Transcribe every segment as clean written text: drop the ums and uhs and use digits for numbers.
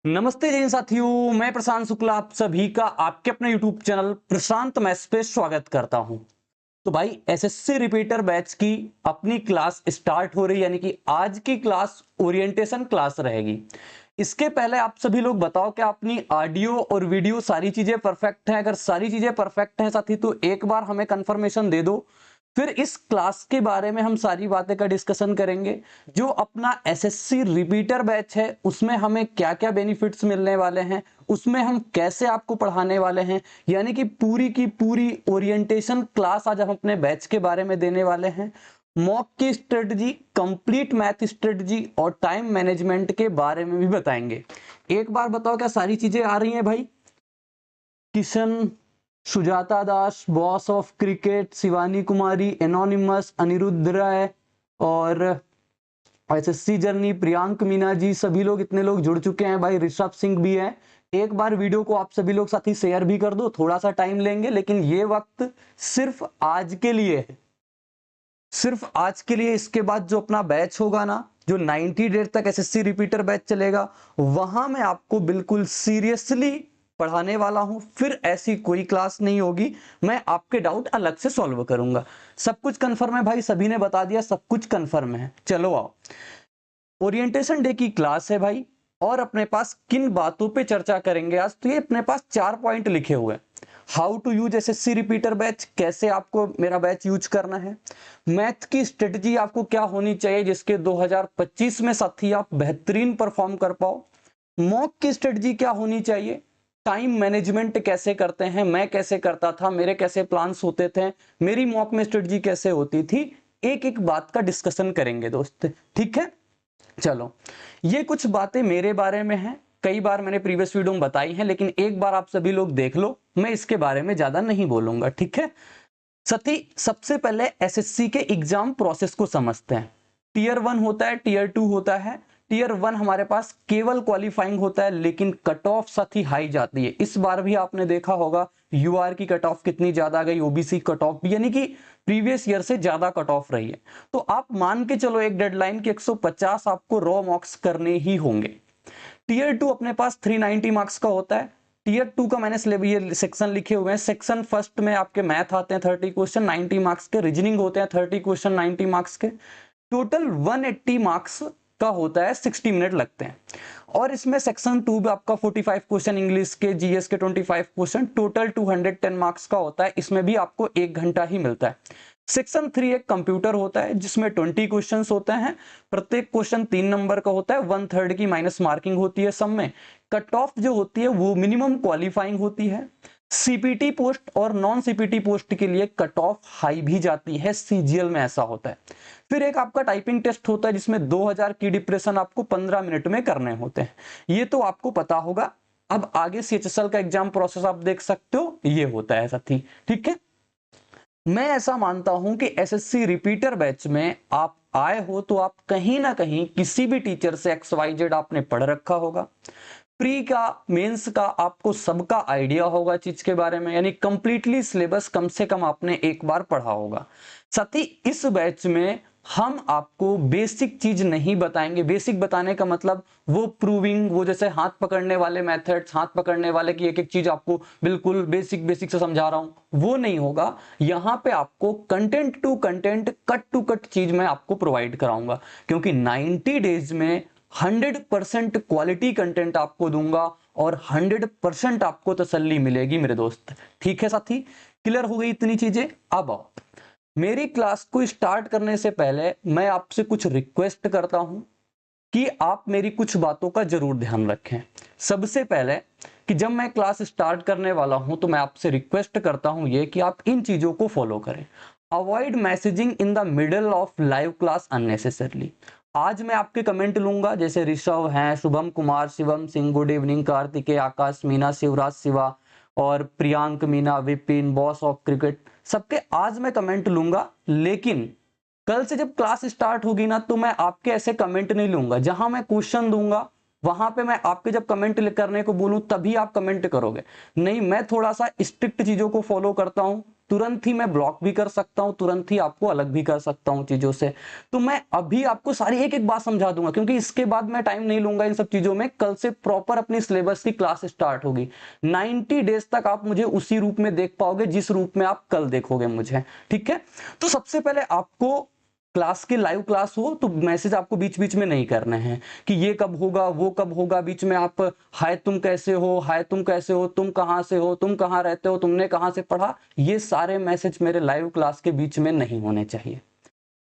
नमस्ते जैन साथियों, मैं प्रशांत शुक्ला आप सभी का आपके अपने YouTube चैनल प्रशांत मैथ्स पे स्वागत करता हूं। तो भाई एसएससी रिपीटर बैच की अपनी क्लास स्टार्ट हो रही है, यानी कि आज की क्लास ओरिएंटेशन क्लास रहेगी। इसके पहले आप सभी लोग बताओ कि अपनी ऑडियो और वीडियो सारी चीजें परफेक्ट हैं। अगर सारी चीजें परफेक्ट हैं साथी तो एक बार हमें कंफर्मेशन दे दो। फिर इस क्लास के बारे में हम सारी बातें का डिस्कशन करेंगे। जो अपना एसएससी रिपीटर बैच है उसमें हमें क्या क्या बेनिफिट्स मिलने वाले हैं, उसमें हम कैसे आपको पढ़ाने वाले हैं, यानी कि पूरी की पूरी ओरिएंटेशन क्लास आज हम अपने बैच के बारे में देने वाले हैं। मॉक की स्ट्रेटजी, कंप्लीट मैथ स्ट्रेटजी और टाइम मैनेजमेंट के बारे में भी बताएंगे। एक बार बताओ क्या सारी चीजें आ रही हैं भाई? Kishan, Sujata Das, boss of cricket, Shivani Kumari, anonymous, Aniruddh Rai और एसएससी जर्नी, प्रियांक मीना जी, सभी लोग इतने लोग जुड़ चुके हैं भाई। ऋषभ सिंह भी है। एक बार वीडियो को आप सभी लोग साथी शेयर भी कर दो, थोड़ा सा टाइम लेंगे लेकिन ये वक्त सिर्फ आज के लिए है, सिर्फ आज के लिए। इसके बाद जो अपना बैच होगा ना, जो 90 डेज तक एसएससी रिपीटर बैच चलेगा, वहां मैं आपको बिल्कुल सीरियसली पढ़ाने वाला हूं। फिर ऐसी कोई क्लास नहीं होगी, मैं आपके डाउट अलग से सॉल्व करूंगा। सब कुछ कंफर्म है भाई? सभी ने बता दिया सब कुछ कंफर्म है। चलो आओ, ओरिएंटेशन डे की क्लास है भाई। और अपने पास किन बातों पे चर्चा करेंगे आज? तो ये अपने पास 4 पॉइंट लिखे हुए हैं। How to use SSC repeater batch, कैसे आपको मेरा बैच यूज करना है। मैथ की स्ट्रेटजी आपको क्या होनी चाहिए जिसके 2025 में साथी आप बेहतरीन परफॉर्म कर पाओ। मॉक की स्ट्रेटजी क्या होनी चाहिए। टाइम मैनेजमेंट कैसे करते हैं, मैं कैसे करता था, मेरे कैसे प्लान्स होते थे, मेरी मॉक में स्ट्रेटजी कैसे होती थी। एक एक बात का डिस्कशन करेंगे दोस्त, ठीक है। चलो, ये कुछ बातें मेरे बारे में हैं, कई बार मैंने प्रीवियस वीडियो में बताई हैं, लेकिन एक बार आप सभी लोग देख लो, मैं इसके बारे में ज्यादा नहीं बोलूंगा, ठीक है। सती सबसे पहले एसएससी के एग्जाम प्रोसेस को समझते हैं। टीयर 1 होता है, टीयर 2 होता है। टीयर 1 हमारे पास केवल क्वालिफाइंग होता है, लेकिन कट ऑफ साथी हाई जाती है। इस बार भी आपने देखा होगा यूआर की कट ऑफ कितनी ज्यादा गई, ओबीसी कट ऑफ भी, यानी कि प्रीवियस ईयर से ज्यादा कट ऑफ रही है। तो आप मान के चलो एक डेडलाइन की 150 आपको रॉ मार्क्स करने ही होंगे। टीयर 2 अपने पास 390 मार्क्स का होता है। टीयर 2 का मैंने ये सेक्शन लिखे हुए हैं। सेक्शन फर्स्ट में आपके मैथ आते हैं 30 क्वेश्चन 90 मार्क्स के, रीजनिंग होते हैं 30 क्वेश्चन 90 मार्क्स के। टोटल 180 मार्क्स का होता है, 60 मिनट लगते हैं। और इसमें सेक्शन 2 में आपका 45 क्वेश्चन इंग्लिश के, जीएस के 25 क्वेश्चन, टोटल 210 मार्क्स का होता है। इसमें भी आपको 1 घंटा ही मिलता है। सेक्शन 3 एक कंप्यूटर होता है जिसमें 20 क्वेश्चंस होते हैं। प्रत्येक क्वेश्चन 3 नंबर का होता है, 1/3 की माइनस मार्किंग होती है सब में। कट ऑफ जो होती है वो मिनिमम क्वालिफाइंग होती है। सीपीटी पोस्ट और नॉन सीपीटी पोस्ट के लिए कट ऑफ हाई भी जाती है, सीजीएल में ऐसा होता है। फिर एक आपका टाइपिंग टेस्ट होता है जिसमें 2000 की डिप्रेशन आपको 15 मिनट में करने होते हैं। ये तो आपको पता होगा। अब आगे सीएचएसएल का एग्जाम प्रोसेस आप देख सकते हो, ये होता है साथी, ठीक है। मैं ऐसा मानता हूं कि एसएससी रिपीटर बैच में आप आए हो तो आप कहीं ना कहीं किसी भी टीचर से XYZ आपने पढ़ रखा होगा। प्री का, मेंस का आपको सबका आइडिया होगा चीज के बारे में, यानी कंप्लीटली सिलेबस कम से कम आपने एक बार पढ़ा होगा। साथ ही इस बैच में हम आपको बेसिक चीज नहीं बताएंगे। बेसिक बताने का मतलब वो प्रूविंग, वो जैसे हाथ पकड़ने वाले मेथड्स, हाथ पकड़ने वाले की एक एक चीज आपको बिल्कुल बेसिक बेसिक से समझा रहा हूं, वो नहीं होगा। यहां पे आपको content to content, cut to cut चीज मैं आपको प्रोवाइड कराऊंगा, क्योंकि 90 डेज में 100% क्वालिटी कंटेंट आपको दूंगा और 100% आपको तसल्ली मिलेगी मेरे दोस्त, ठीक है साथी। क्लियर हो गई इतनी चीजें? अब आओ, मेरी क्लास को स्टार्ट करने से पहले मैं आपसे कुछ रिक्वेस्ट करता हूं कि आप मेरी कुछ बातों का जरूर ध्यान रखें। सबसे पहले कि जब मैं क्लास स्टार्ट करने वाला हूं तो मैं आपसे रिक्वेस्ट करता हूं ये कि आप इन चीजों को फॉलो करें। Avoid messaging in the middle of live class unnecessarily. आज मैं आपके कमेंट लूंगा, जैसे ऋषभ हैं, शुभम कुमार, शिवम सिंह, गुड इवनिंग, कार्तिकेय, आकाश मीना, शिवराज शिवा और Priyank Meena, Vipin, boss of cricket, सबके आज मैं कमेंट लूंगा। लेकिन कल से जब क्लास स्टार्ट होगी ना तो मैं आपके ऐसे कमेंट नहीं लूंगा। जहां मैं क्वेश्चन दूंगा वहां पे मैं आपके जब कमेंट करने को बोलूं तभी आप कमेंट करोगे। नहीं, मैं थोड़ा सा स्ट्रिक्ट चीजों को फॉलो करता हूं। तुरंत ही मैं ब्लॉक भी कर सकता हूं, तुरंत ही आपको अलग भी कर सकता हूं चीजों से। तो मैं अभी आपको सारी एक एक बात समझा दूंगा, क्योंकि इसके बाद मैं टाइम नहीं लूंगा इन सब चीजों में। कल से प्रॉपर अपनी सिलेबस की क्लास स्टार्ट होगी। 90 डेज तक आप मुझे उसी रूप में देख पाओगे जिस रूप में आप कल देखोगे मुझे, ठीक है। तो सबसे पहले आपको क्लास के लाइव क्लास हो तो मैसेज आपको बीच बीच में नहीं करने हैं कि ये कब होगा वो कब होगा। बीच में आप हाय तुम कैसे हो, हाय तुम कैसे हो, तुम कहां से हो, तुम कहां रहते हो, तुमने कहां से पढ़ा, ये सारे मैसेज मेरे लाइव क्लास के बीच में नहीं होने चाहिए।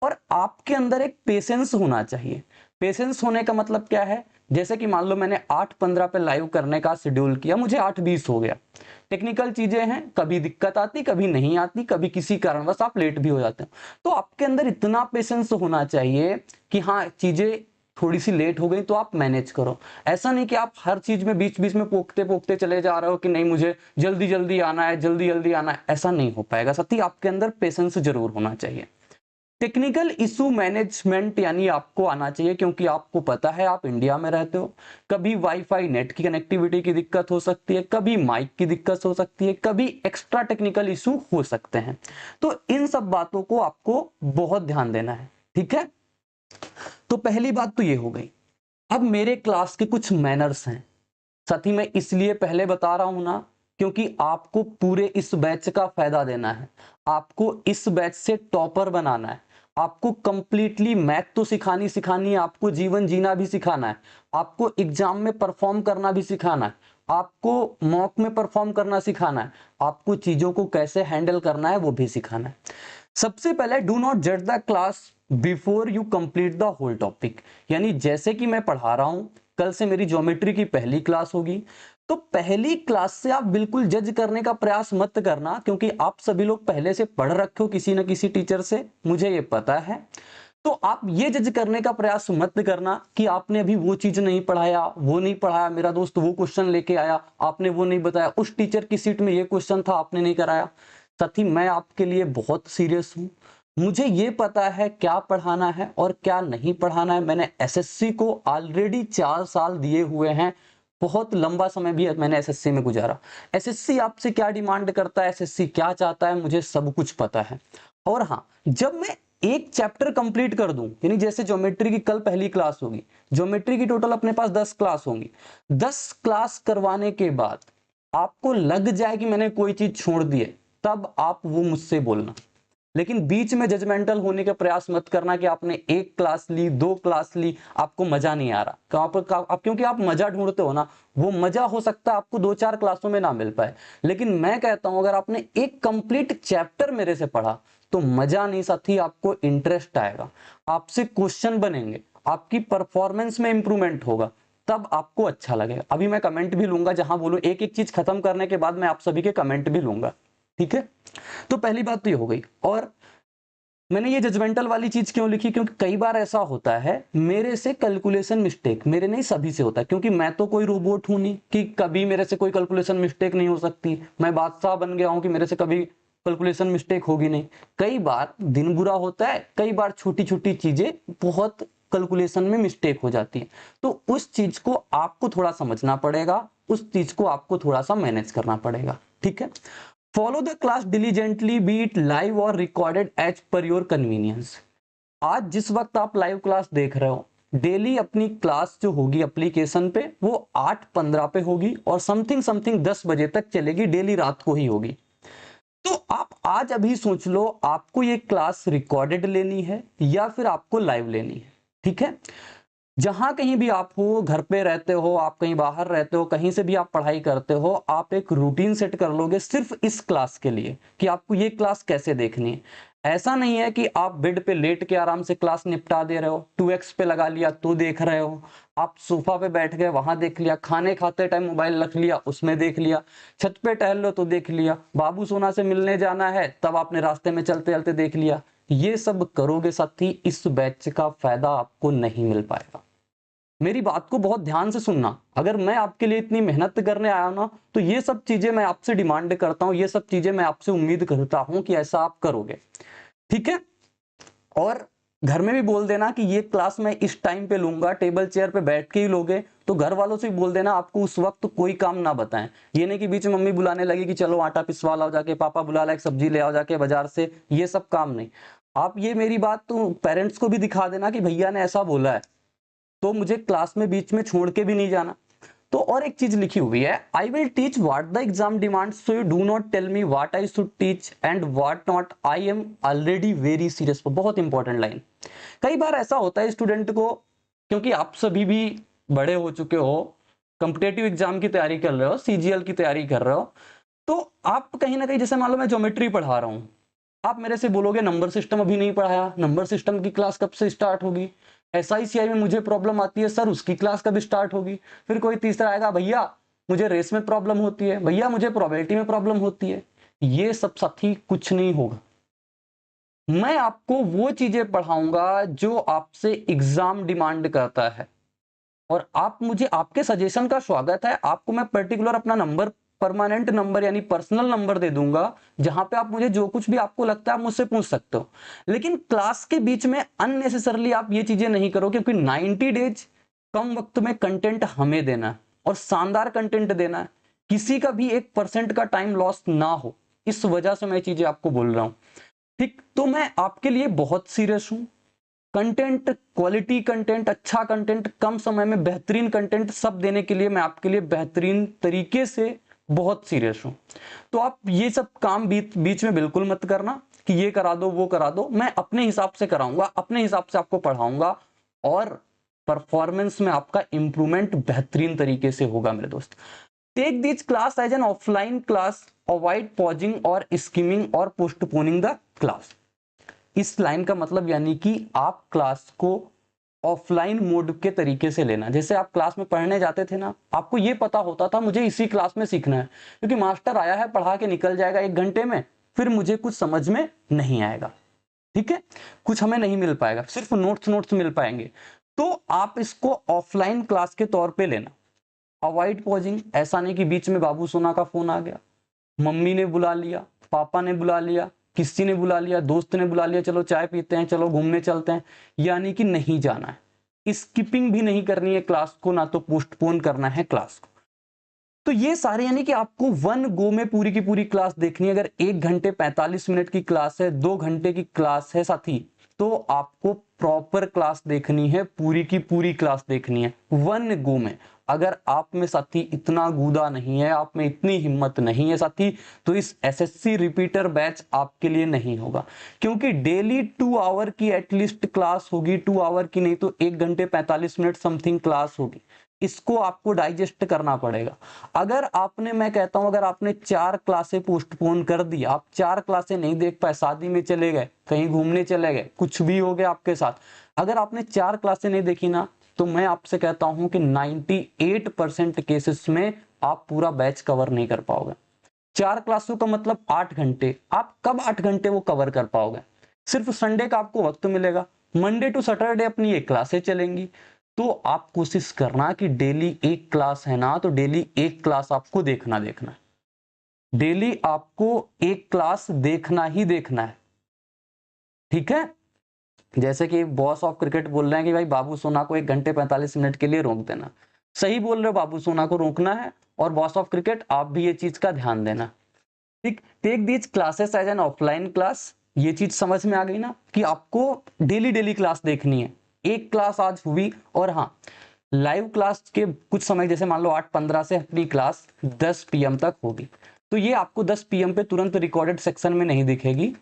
और आपके अंदर एक पेशेंस होना चाहिए। पेशेंस होने का मतलब क्या है, जैसे कि मान लो मैंने 8:15 पे लाइव करने का शेड्यूल किया, मुझे 8:20 हो गया। टेक्निकल चीजें हैं, कभी दिक्कत आती कभी नहीं आती, कभी किसी कारणवश आप लेट भी हो जाते हो। तो आपके अंदर इतना पेशेंस होना चाहिए कि हाँ चीजें थोड़ी सी लेट हो गई तो आप मैनेज करो। ऐसा नहीं कि आप हर चीज में बीच बीच में पोकते पोकते चले जा रहे हो कि नहीं मुझे जल्दी जल्दी आना है, जल्दी जल्दी आना है। ऐसा नहीं हो पाएगा साथी, आपके अंदर पेशेंस जरूर होना चाहिए। टेक्निकल इशू मैनेजमेंट यानी आपको आना चाहिए, क्योंकि आपको पता है आप इंडिया में रहते हो। कभी वाईफाई नेट की कनेक्टिविटी की दिक्कत हो सकती है, कभी माइक की दिक्कत हो सकती है, कभी एक्स्ट्रा टेक्निकल इशू हो सकते हैं। तो इन सब बातों को आपको बहुत ध्यान देना है, ठीक है। तो पहली बात तो ये हो गई। अब मेरे क्लास के कुछ मैनर्स हैं साथी, मैं इसलिए पहले बता रहा हूं ना क्योंकि आपको पूरे इस बैच का फायदा देना है। आपको इस बैच से टॉपर बनाना है। आपको कंप्लीटली मैथ तो सिखानी है, आपको जीवन जीना भी सिखाना है, आपको एग्जाम में परफॉर्म करना भी सिखाना है, आपको मॉक में परफॉर्म करना सिखाना है, आपको चीजों को कैसे हैंडल करना है वो भी सिखाना है। सबसे पहले डू नॉट जज the class before you complete the whole topic. यानी जैसे कि मैं पढ़ा रहा हूं, कल से मेरी ज्योमेट्री की पहली क्लास होगी, तो पहली क्लास से आप बिल्कुल जज करने का प्रयास मत करना, क्योंकि आप सभी लोग पहले से पढ़ रखे हो किसी न किसी टीचर से, मुझे ये पता है। तो आप ये जज करने का प्रयास मत करना कि आपने अभी वो चीज नहीं पढ़ाया, वो नहीं पढ़ाया, मेरा दोस्त वो क्वेश्चन लेके आया आपने वो नहीं बताया, उस टीचर की सीट में ये क्वेश्चन था आपने नहीं कराया। साथी मैं आपके लिए बहुत सीरियस हूं, मुझे ये पता है क्या पढ़ाना है और क्या नहीं पढ़ाना है। मैंने एसएससी को ऑलरेडी 4 साल दिए हुए हैं, बहुत लंबा समय भी मैंने एसएससी में गुजारा। एसएससी आपसे क्या डिमांड करता है, एसएससी क्या चाहता है, मुझे सब कुछ पता है। और हाँ, जब मैं एक चैप्टर कंप्लीट कर दूं, यानी जैसे ज्योमेट्री की कल पहली क्लास होगी, ज्योमेट्री की टोटल अपने पास 10 क्लास होंगी, 10 क्लास करवाने के बाद आपको लग जाए कि मैंने कोई चीज छोड़ दी है, तब आप वो मुझसे बोलना। लेकिन बीच में जजमेंटल होने का प्रयास मत करना कि आपने एक क्लास ली, 2 क्लास ली, आपको मजा नहीं आ रहा। क्योंकि आप मजा ढूंढते हो ना, वो मजा हो सकता है आपको 2-4 क्लासों में ना मिल पाए। लेकिन मैं कहता हूं अगर आपने एक कंप्लीट चैप्टर मेरे से पढ़ा तो मजा नहीं साथी, आपको इंटरेस्ट आएगा, आपसे क्वेश्चन बनेंगे, आपकी परफॉर्मेंस में इंप्रूवमेंट होगा, तब आपको अच्छा लगेगा। अभी मैं कमेंट भी लूंगा, जहां बोलूं एक एक चीज खत्म करने के बाद मैं आप सभी के कमेंट भी लूंगा, ठीक है। तो पहली बात तो ये हो गई। और मैंने ये जजमेंटल वाली चीज क्यों लिखी, क्योंकि कई बार ऐसा होता है मेरे से कैलकुलेशन मिस्टेक, मेरे नहीं सभी से होता है, क्योंकि मैं तो कोई रोबोट हूं नहीं कि कभी मेरे से कोई कैलकुलेशन मिस्टेक नहीं हो सकती। मैं बादशाह बन गया हूं कि मेरे से कभी कैलकुलेशन मिस्टेक होगी नहीं। कई बार दिन बुरा होता है, कई बार छोटी छोटी चीजें बहुत कैलकुलेशन में मिस्टेक हो जाती है। तो उस चीज को आपको थोड़ा समझना पड़ेगा, उस चीज को आपको थोड़ा सा मैनेज करना पड़ेगा, ठीक है। Follow the class diligently, be it live और recorded as per your convenience. आज जिस वक्त आप लाइव क्लास देख रहे हो, डेली अपनी क्लास जो होगी एप्लीकेशन पे वो 8:15 पे होगी और समथिंग 10 बजे तक चलेगी, डेली रात को ही होगी। तो आप आज अभी सोच लो आपको ये क्लास रिकॉर्डेड लेनी है या फिर आपको लाइव लेनी है, ठीक है। जहां कहीं भी आप हो, घर पे रहते हो, आप कहीं बाहर रहते हो, कहीं से भी आप पढ़ाई करते हो, आप एक रूटीन सेट कर लोगे सिर्फ इस क्लास के लिए कि आपको ये क्लास कैसे देखनी है। ऐसा नहीं है कि आप बेड पे लेट के आराम से क्लास निपटा दे रहे हो, 2x पे लगा लिया तो देख रहे हो, आप सोफा पे बैठ गए वहां देख लिया, खाने खाते टाइम मोबाइल रख लिया उसमें देख लिया, छत पे टहल लो तो देख लिया, बाबू सोना से मिलने जाना है तब आपने रास्ते में चलते चलते देख लिया। ये सब करोगे साथी, इस बैच का फायदा आपको नहीं मिल पाएगा। मेरी बात को बहुत ध्यान से सुनना, अगर मैं आपके लिए इतनी मेहनत करने आया ना तो ये सब चीजें मैं आपसे डिमांड करता हूं, ये सब चीजें मैं आपसे उम्मीद करता हूं कि ऐसा आप करोगे, ठीक है। और घर में भी बोल देना कि ये क्लास मैं इस टाइम पे लूंगा, टेबल चेयर पे बैठ के ही लोगे, तो घर वालों से बोल देना आपको उस वक्त कोई काम ना बताएं। ये नहीं कि बीच में मम्मी बुलाने लगी कि चलो आटा पिसवा लाओ जाके, पापा बुला ला एक सब्जी ले आओ जाके बाजार से, ये सब काम नहीं। आप ये मेरी बात तो पेरेंट्स को भी दिखा देना कि भैया ने ऐसा बोला है, तो मुझे क्लास में बीच में छोड़ के भी नहीं जाना। तो और एक चीज लिखी हुई है, I will teach what the exam demand, so you do not tell me what I should teach and what not, I am already very serious. बहुत इंपॉर्टेंट लाइन। कई बार ऐसा होता है स्टूडेंट को, क्योंकि आप सभी भी बड़े हो चुके हो, कॉम्पिटेटिव एग्जाम की तैयारी कर रहे हो, सीजीएल की तैयारी कर रहे हो, तो आप कहीं ना कहीं, जैसे मान लो मैं ज्योमेट्री पढ़ा रहा हूँ, आप मेरे से बोलोगे नंबर सिस्टम अभी नहीं पढ़ाया, नंबर सिस्टम की क्लास कब से स्टार्ट होगी। एसआईसीआई में मुझे प्रॉब्लम आती है सर, उसकी क्लास कब स्टार्ट होगी। फिर कोई तीसरा आएगा, भैया मुझे रेस में प्रॉब्लम होती है, भैया मुझे प्रोबेबिलिटी में प्रॉब्लम होती है। ये सब साथी कुछ नहीं होगा। मैं आपको वो चीजें पढ़ाऊंगा जो आपसे एग्जाम डिमांड करता है, और आप मुझे, आपके सजेशन का स्वागत है। आपको मैं पर्टिकुलर अपना नंबर, परमानेंट नंबर यानी पर्सनल नंबर दे दूंगा, जहां पे आप मुझे जो कुछ भी आपको लगता है आप मुझसे पूछ सकते हो। लेकिन क्लास के बीच में अननेसेसरली आप ये चीजें नहीं करो, क्योंकि 90 डेज कम वक्त में कंटेंट हमें देना है और शानदार कंटेंट देना है, किसी का भी 1% का टाइम लॉस ना हो। इस वजह से मैं चीजें आपको बोल रहा हूं, ठीक। तो मैं आपके लिए बहुत सीरियस हूं। कंटेंट, क्वालिटी कंटेंट, अच्छा कंटेंट, कम समय में बेहतरीन कंटेंट, सब देने के लिए मैं आपके लिए बेहतरीन तरीके से बहुत सीरियस हूं। तो आप ये सब काम बीच में बिल्कुल मत करना कि ये करा दो वो करा दो। मैं अपने हिसाब से कराऊंगा, अपने हिसाब से आपको पढ़ाऊंगा, और परफॉर्मेंस में आपका इंप्रूवमेंट बेहतरीन तरीके से होगा मेरे दोस्त। Take this class as an offline class, avoid pausing और स्किमिंग और पोस्टपोनिंग द क्लास। इस लाइन का मतलब यानी कि आप क्लास को ऑफलाइन मोड के तरीके से लेना। जैसे आप क्लास में पढ़ने जाते थे ना, आपको ये पता होता था मुझे इसी क्लास में सीखना है, क्योंकि मास्टर आया है पढ़ा के निकल जाएगा 1 घंटे में, फिर मुझे कुछ समझ में नहीं आएगा, ठीक है, कुछ हमें नहीं मिल पाएगा, सिर्फ नोट्स मिल पाएंगे। तो आप इसको ऑफलाइन क्लास के तौर पे लेना। अवॉइड पॉजिंग, ऐसा नहीं कि बीच में बाबू सोना का फोन आ गया, मम्मी ने बुला लिया, पापा ने बुला लिया, किसी ने बुला लिया, दोस्त ने बुला लिया, चलो चाय पीते हैं, चलो घूमने चलते हैं, यानी कि नहीं जाना है। स्किपिंग भी नहीं करनी है क्लास को, ना तो पोस्टपोन करना है क्लास को। तो ये सारे, यानी कि आपको 1 गो में पूरी की पूरी क्लास देखनी है। अगर 1 घंटे 45 मिनट की क्लास है, 2 घंटे की क्लास है साथी, तो आपको प्रॉपर क्लास देखनी है, पूरी की पूरी क्लास देखनी है 1 गो में। अगर आप में साथी इतना गूदा नहीं है, आप में इतनी हिम्मत नहीं है साथी, तो इस एसएससी रिपीटर बैच आपके लिए नहीं होगा। क्योंकि डेली 2 आवर की एटलीस्ट क्लास होगी, 2 आवर की नहीं तो 1 घंटे 45 मिनट समथिंग क्लास होगी। इसको आपको डाइजेस्ट करना पड़ेगा। अगर आपने, मैं कहता हूं, अगर आपने 4 क्लासें पोस्टपोन कर दी, आप 4 क्लासें नहीं देख पाए, शादी में चले गए, कहीं घूमने चले गए, कुछ भी हो गया आपके साथ, अगर आपने 4 क्लासें नहीं देखी ना, तो मैं आपसे कहता हूं कि 98% केसेस में आप पूरा बैच कवर नहीं कर पाओगे। 4 क्लासों का मतलब 8 घंटे, आप कब 8 घंटे वो कवर कर पाओगे। सिर्फ संडे का आपको वक्त मिलेगा, मंडे टू सैटरडे अपनी ये क्लासें चलेंगी। तो आप कोशिश करना कि डेली 1 क्लास है ना, तो डेली 1 क्लास आपको देखना है, डेली आपको 1 क्लास देखना ही देखना है, ठीक है। जैसे कि बॉस ऑफ क्रिकेट बोल रहे हैं कि भाई बाबू सोना को 1 घंटे 45 मिनट के लिए रोक देना, सही बोल रहे हो, बाबू सोना को रोकना है, और बॉस ऑफ क्रिकेट आप भी ये चीज का ध्यान देना, ठीक। Take these classes as an offline class, ये चीज समझ में आ गई ना कि आपको डेली क्लास देखनी है। 1 क्लास आज हुई, और हाँ, लाइव क्लास के कुछ समय, जैसे मान लो 8:15 से अपनी क्लास 10 PM तक होगी, तो ये आपको 10 PM पे तुरंत रिकॉर्डेड सेक्शन में नहीं दिखेगी।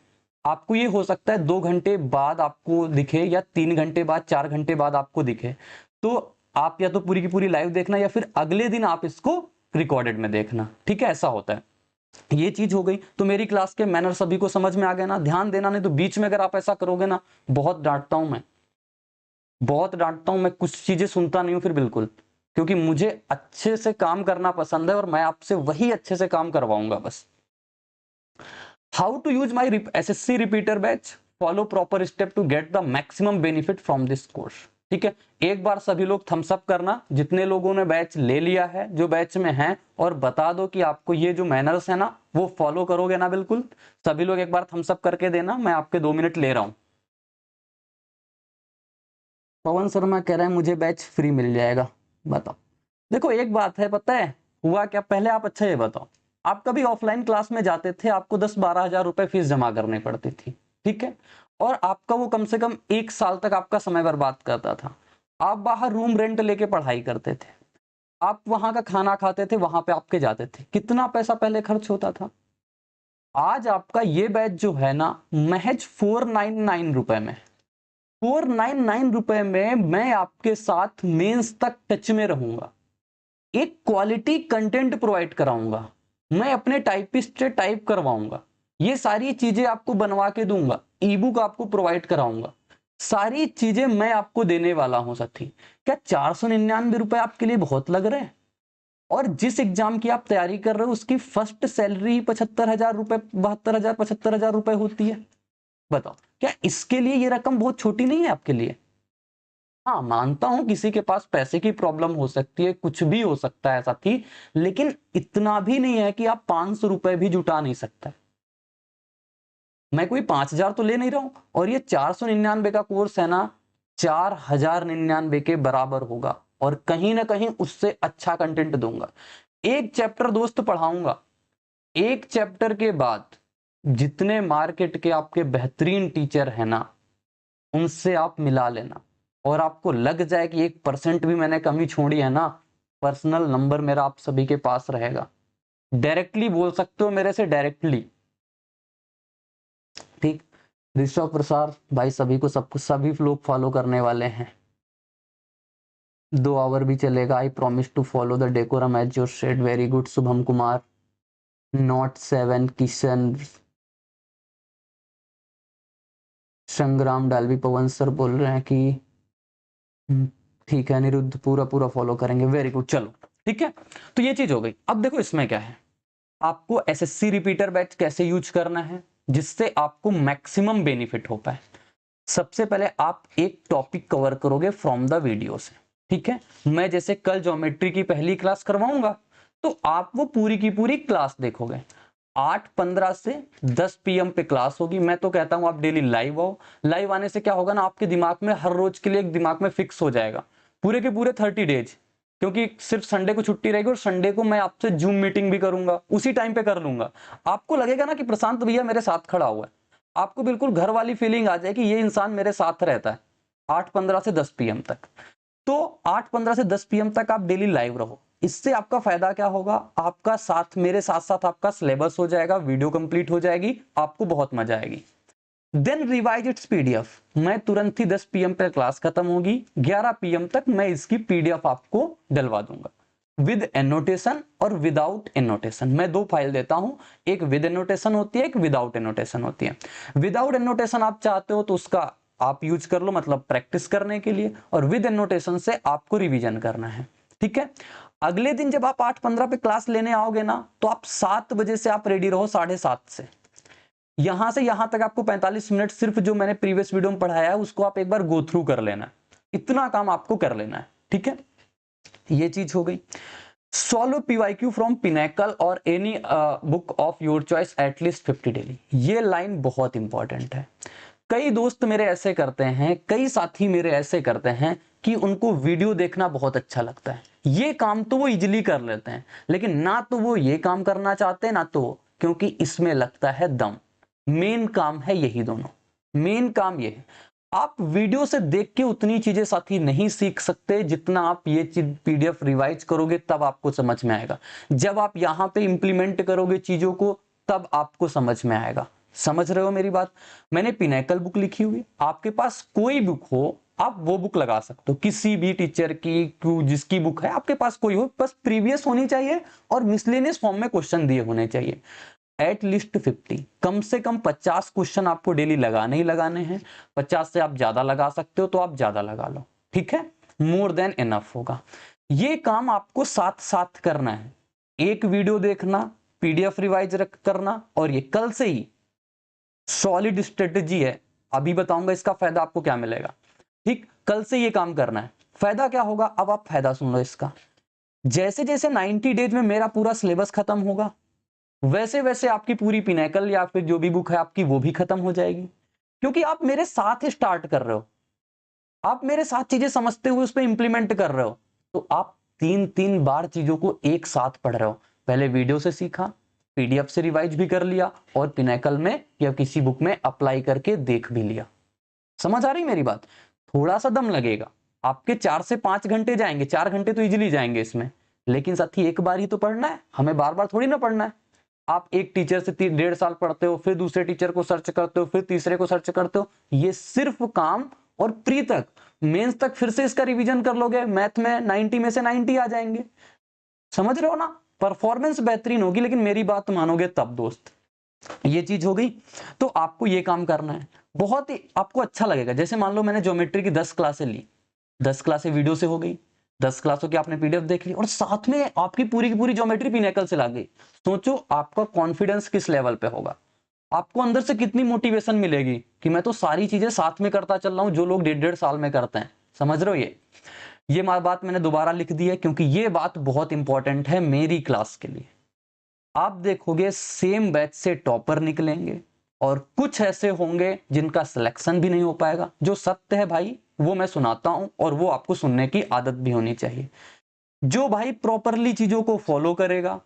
आपको ये हो सकता है 2 घंटे बाद आपको दिखे, या 3 घंटे बाद, 4 घंटे बाद आपको दिखे। तो आप या तो पूरी की पूरी लाइव देखना, या फिर अगले दिन आप इसको रिकॉर्डेड में देखना, ठीक है, ऐसा होता है। ये चीज हो गई। तो मेरी क्लास के मैनर सभी को समझ में आ गए ना, ध्यान देना, नहीं तो बीच में अगर आप ऐसा करोगे ना, बहुत डांटता हूं मैं, बहुत डांटता हूं मैं, कुछ चीजें सुनता नहीं हूं फिर बिल्कुल, क्योंकि मुझे अच्छे से काम करना पसंद है, और मैं आपसे वही अच्छे से काम करवाऊंगा बस। How to use my SSC repeater batch, follow proper step to get the maximum benefit from this course, ठीक है। एक बार सभी लोग थम्स अप करना, जितने लोगों ने बैच ले लिया है, जो बैच में हैं, और बता दो कि आपको ये जो मैनर्स है ना वो फॉलो करोगे ना, बिल्कुल। सभी लोग एक बार थम्स अप करके देना, मैं आपके 2 मिनट ले रहा हूं। पवन शर्मा कह रहे हैं मुझे बैच फ्री मिल जाएगा, बताओ। देखो एक बात है, पता है हुआ क्या, पहले आप अच्छा ये बताओ, आप कभी ऑफलाइन क्लास में जाते थे, आपको 10-12 हजार रुपए फीस जमा करनी पड़ती थी, ठीक है, और आपका वो कम से कम 1 साल तक आपका समय बर्बाद करता था। आप बाहर रूम रेंट लेके पढ़ाई करते थे, आप वहां का खाना खाते थे, वहां पे आपके जाते थे, कितना पैसा पहले खर्च होता था। आज आपका ये बैच जो है ना, महज 499 रुपए में, 499 रुपए में मैं आपके साथ मेंस तक टच में रहूंगा, एक क्वालिटी कंटेंट प्रोवाइड कराऊंगा, मैं अपने टाइपिस्ट से टाइप करवाऊंगा, ये सारी चीजें आपको बनवा के दूंगा, ई बुक आपको प्रोवाइड कराऊंगा, सारी चीजें मैं आपको देने वाला हूं साथी। क्या 499 रुपए आपके लिए बहुत लग रहे हैं? और जिस एग्जाम की आप तैयारी कर रहे हो उसकी फर्स्ट सैलरी 75,000 रुपए, 72,000, 75,000 रुपए होती है। बताओ, क्या इसके लिए ये रकम बहुत छोटी नहीं है आपके लिए? हाँ, मानता हूं किसी के पास पैसे की प्रॉब्लम हो सकती है, कुछ भी हो सकता है साथी, लेकिन इतना भी नहीं है कि आप 500 रुपए भी जुटा नहीं सकते। मैं कोई 5,000 तो ले नहीं रहा हूं, और ये 499 का कोर्स है ना, 4,099 के बराबर होगा, और कहीं ना कहीं उससे अच्छा कंटेंट दूंगा। एक चैप्टर दोस्त पढ़ाऊंगा, एक चैप्टर के बाद जितने मार्केट के आपके बेहतरीन टीचर है ना, उनसे आप मिला लेना, और आपको लग जाए कि 1% भी मैंने कमी छोड़ी है ना, पर्सनल नंबर मेरा आप सभी के पास रहेगा, डायरेक्टली बोल सकते हो मेरे से, डायरेक्टली। ठीक, ऋषभ प्रसाद भाई, सभी को सब कुछ सभी लोग फॉलो करने वाले हैं, 2 आवर भी चलेगा। I promise to follow the decorum as your said, very good Shubham Kumar, not 7 Kishan, Sangram Dalvi, Pawan sir बोल रहे हैं कि ठीक है अनिरुद्ध, पूरा पूरा फॉलो करेंगे, वेरी गुड, चलो ठीक है। तो ये चीज हो गई। अब देखो इसमें क्या है, आपको एसएससी रिपीटर बैच कैसे यूज करना है जिससे आपको मैक्सिमम बेनिफिट हो पाए। सबसे पहले आप एक टॉपिक कवर करोगे फ्रॉम द वीडियो से, ठीक है। मैं जैसे कल ज्योमेट्री की पहली क्लास करवाऊंगा, तो आप वो पूरी की पूरी क्लास देखोगे। 8:15 से 10 PM पे क्लास होगी। मैं तो कहता हूं आप डेली लाइव आओ। लाइव आने से क्या होगा ना, आपके दिमाग में हर रोज के लिए एक दिमाग में फिक्स हो जाएगा, पूरे के पूरे 30 डेज, क्योंकि सिर्फ संडे को छुट्टी रहेगी, और संडे को मैं आपसे जूम मीटिंग भी करूंगा, उसी टाइम पे कर लूंगा। आपको लगेगा ना कि प्रशांत भैया मेरे साथ खड़ा हुआ है, आपको बिल्कुल घर वाली फीलिंग आ जाएगी, ये इंसान मेरे साथ रहता है। 8:15 से 10 PM तक, तो 8:15 से 10 PM तक आप डेली लाइव रहो। इससे आपका फायदा क्या होगा, आपका साथ मेरे साथ साथ आपका सिलेबस हो जाएगा, वीडियो कंप्लीट हो जाएगी, आपको बहुत मजा आएगी। देन रिवाइज इट्स पीडीएफ, मैं तुरंत ही 10 PM पे क्लास खत्म होगी, 11 PM तक मैं इसकी पीडीएफ आपको डलवा दूंगा, विद एनोटेशन और विदाउट एनोटेशन। मैं 2 फाइल देता हूं, एक विद एनोटेशन होती है, एक विदाउट एनोटेशन होती है। विदाउट एनोटेशन आप चाहते हो तो उसका आप यूज कर लो, मतलब प्रैक्टिस करने के लिए, और विद एनोटेशन से आपको रिवीजन करना है, ठीक है। अगले दिन जब आप 8:15 पे क्लास लेने आओगे ना, तो आप 7 बजे से आप रेडी रहो, 7:30 से। यहां से यहां तक आपको 45 मिनट सिर्फ जो मैंने प्रीवियस वीडियो में पढ़ाया है उसको आप एक बार गो थ्रू कर लेना, इतना काम आपको कर लेना है, ठीक है। ये चीज हो गई। सॉल्व पीवाईक्यू फ्रॉम पिनेकल और any book of your choice at least 50 daily, ये लाइन बहुत इंपॉर्टेंट है। कई दोस्त मेरे ऐसे करते हैं, कई साथी मेरे ऐसे करते हैं कि उनको वीडियो देखना बहुत अच्छा लगता है, ये काम तो वो इजीली कर लेते हैं, लेकिन ना तो वो ये काम करना चाहते हैं ना तो, क्योंकि इसमें लगता है दम। मेन काम है यही दोनों, मेन काम ये है। आप वीडियो से देख के उतनी चीजें साथी नहीं सीख सकते जितना आप ये चीज पीडीएफ रिवाइज करोगे तब आपको समझ में आएगा। जब आप यहां पे इंप्लीमेंट करोगे चीजों को तब आपको समझ में आएगा। समझ रहे हो मेरी बात? मैंने पिनेकल बुक लिखी हुई, आपके पास कोई बुक हो आप वो बुक लगा सकते हो, किसी भी टीचर की, जिसकी बुक है आपके पास कोई हो, बस प्रीवियस होनी चाहिए और मिसलेनियस फॉर्म में क्वेश्चन दिए होने चाहिए। एटलीस्ट 50, कम से कम 50 क्वेश्चन आपको डेली लगाने ही लगाने हैं। 50 से आप ज्यादा लगा सकते हो तो आप ज्यादा लगा लो, ठीक है, मोर देन इनफ होगा। ये काम आपको साथ साथ करना है, एक वीडियो देखना, पीडीएफ रिवाइज करना, और ये कल से ही सॉलिड स्ट्रेटेजी है, अभी बताऊंगा इसका फायदा आपको क्या मिलेगा, ठीक, कल से ये काम करना है। फायदा क्या होगा, अब आप फायदा सुन लो इसका। जैसे जैसे 90 डेज में मेरा पूरा सिलेबस खत्म होगा, वैसे वैसे आपकी पूरी पिनेकल या फिर जो भी बुक है आपकी वो भी खत्म हो जाएगी, क्योंकि आप मेरे साथ स्टार्ट कर रहे हो, आप मेरे साथ चीजें समझते हुए उस पर इंप्लीमेंट कर रहे हो, तो आप 3 बार चीजों को एक साथ पढ़ रहे हो। पहले वीडियो से सीखा, पीडीएफ से रिवाइज भी कर लिया और पिनेकल में या किसी बुक में अप्लाई करके देख भी लिया। समझ आ रही मेरी बात? थोड़ा सा दम लगेगा, आपके 4 से 5 घंटे जाएंगे, 4 घंटे तो इजीली जाएंगे इसमें, लेकिन साथी एक बार ही तो पढ़ना है, हमें बार बार थोड़ी ना पढ़ना है। आप एक टीचर से 1.5 साल पढ़ते हो, फिर दूसरे टीचर को सर्च करते हो, फिर तीसरे को सर्च करते हो, ये सिर्फ काम, और प्री तक, मेंस तक फिर से इसका रिवीजन कर लोगे, मैथ में 90 में से 90 आ जाएंगे। समझ रहे हो ना? परफॉर्मेंस बेहतरीन होगी, लेकिन मेरी बात मानोगे तब दोस्त। ये चीज हो गई। तो आपको ये काम करना है, बहुत ही आपको अच्छा लगेगा। जैसे मान लो मैंने ज्योमेट्री की 10 क्लासें ली, 10 क्लासें वीडियो से हो गई, 10 क्लासों की आपने पीडीएफ देख ली और साथ में आपकी पूरी की पूरी ज्योमेट्री पिनेकल से लग गई। सोचो आपका कॉन्फिडेंस किस लेवल पे होगा, आपको अंदर से कितनी मोटिवेशन मिलेगी कि मैं तो सारी चीजें साथ में करता चल रहा हूं जो लोग 1.5 साल में करते हैं। समझ रहे हो? ये बात मैंने दोबारा लिख दी है क्योंकि ये बात बहुत इंपॉर्टेंट है मेरी क्लास के लिए। आप देखोगे सेम बैच से टॉपर निकलेंगे और कुछ ऐसे होंगे जिनका सिलेक्शन भी नहीं हो पाएगा। जो सत्य है भाई वो मैं सुनाता हूं और वो आपको सुनने की आदत भी होनी चाहिए। जो भाई प्रॉपरली चीजों को फॉलो करेगा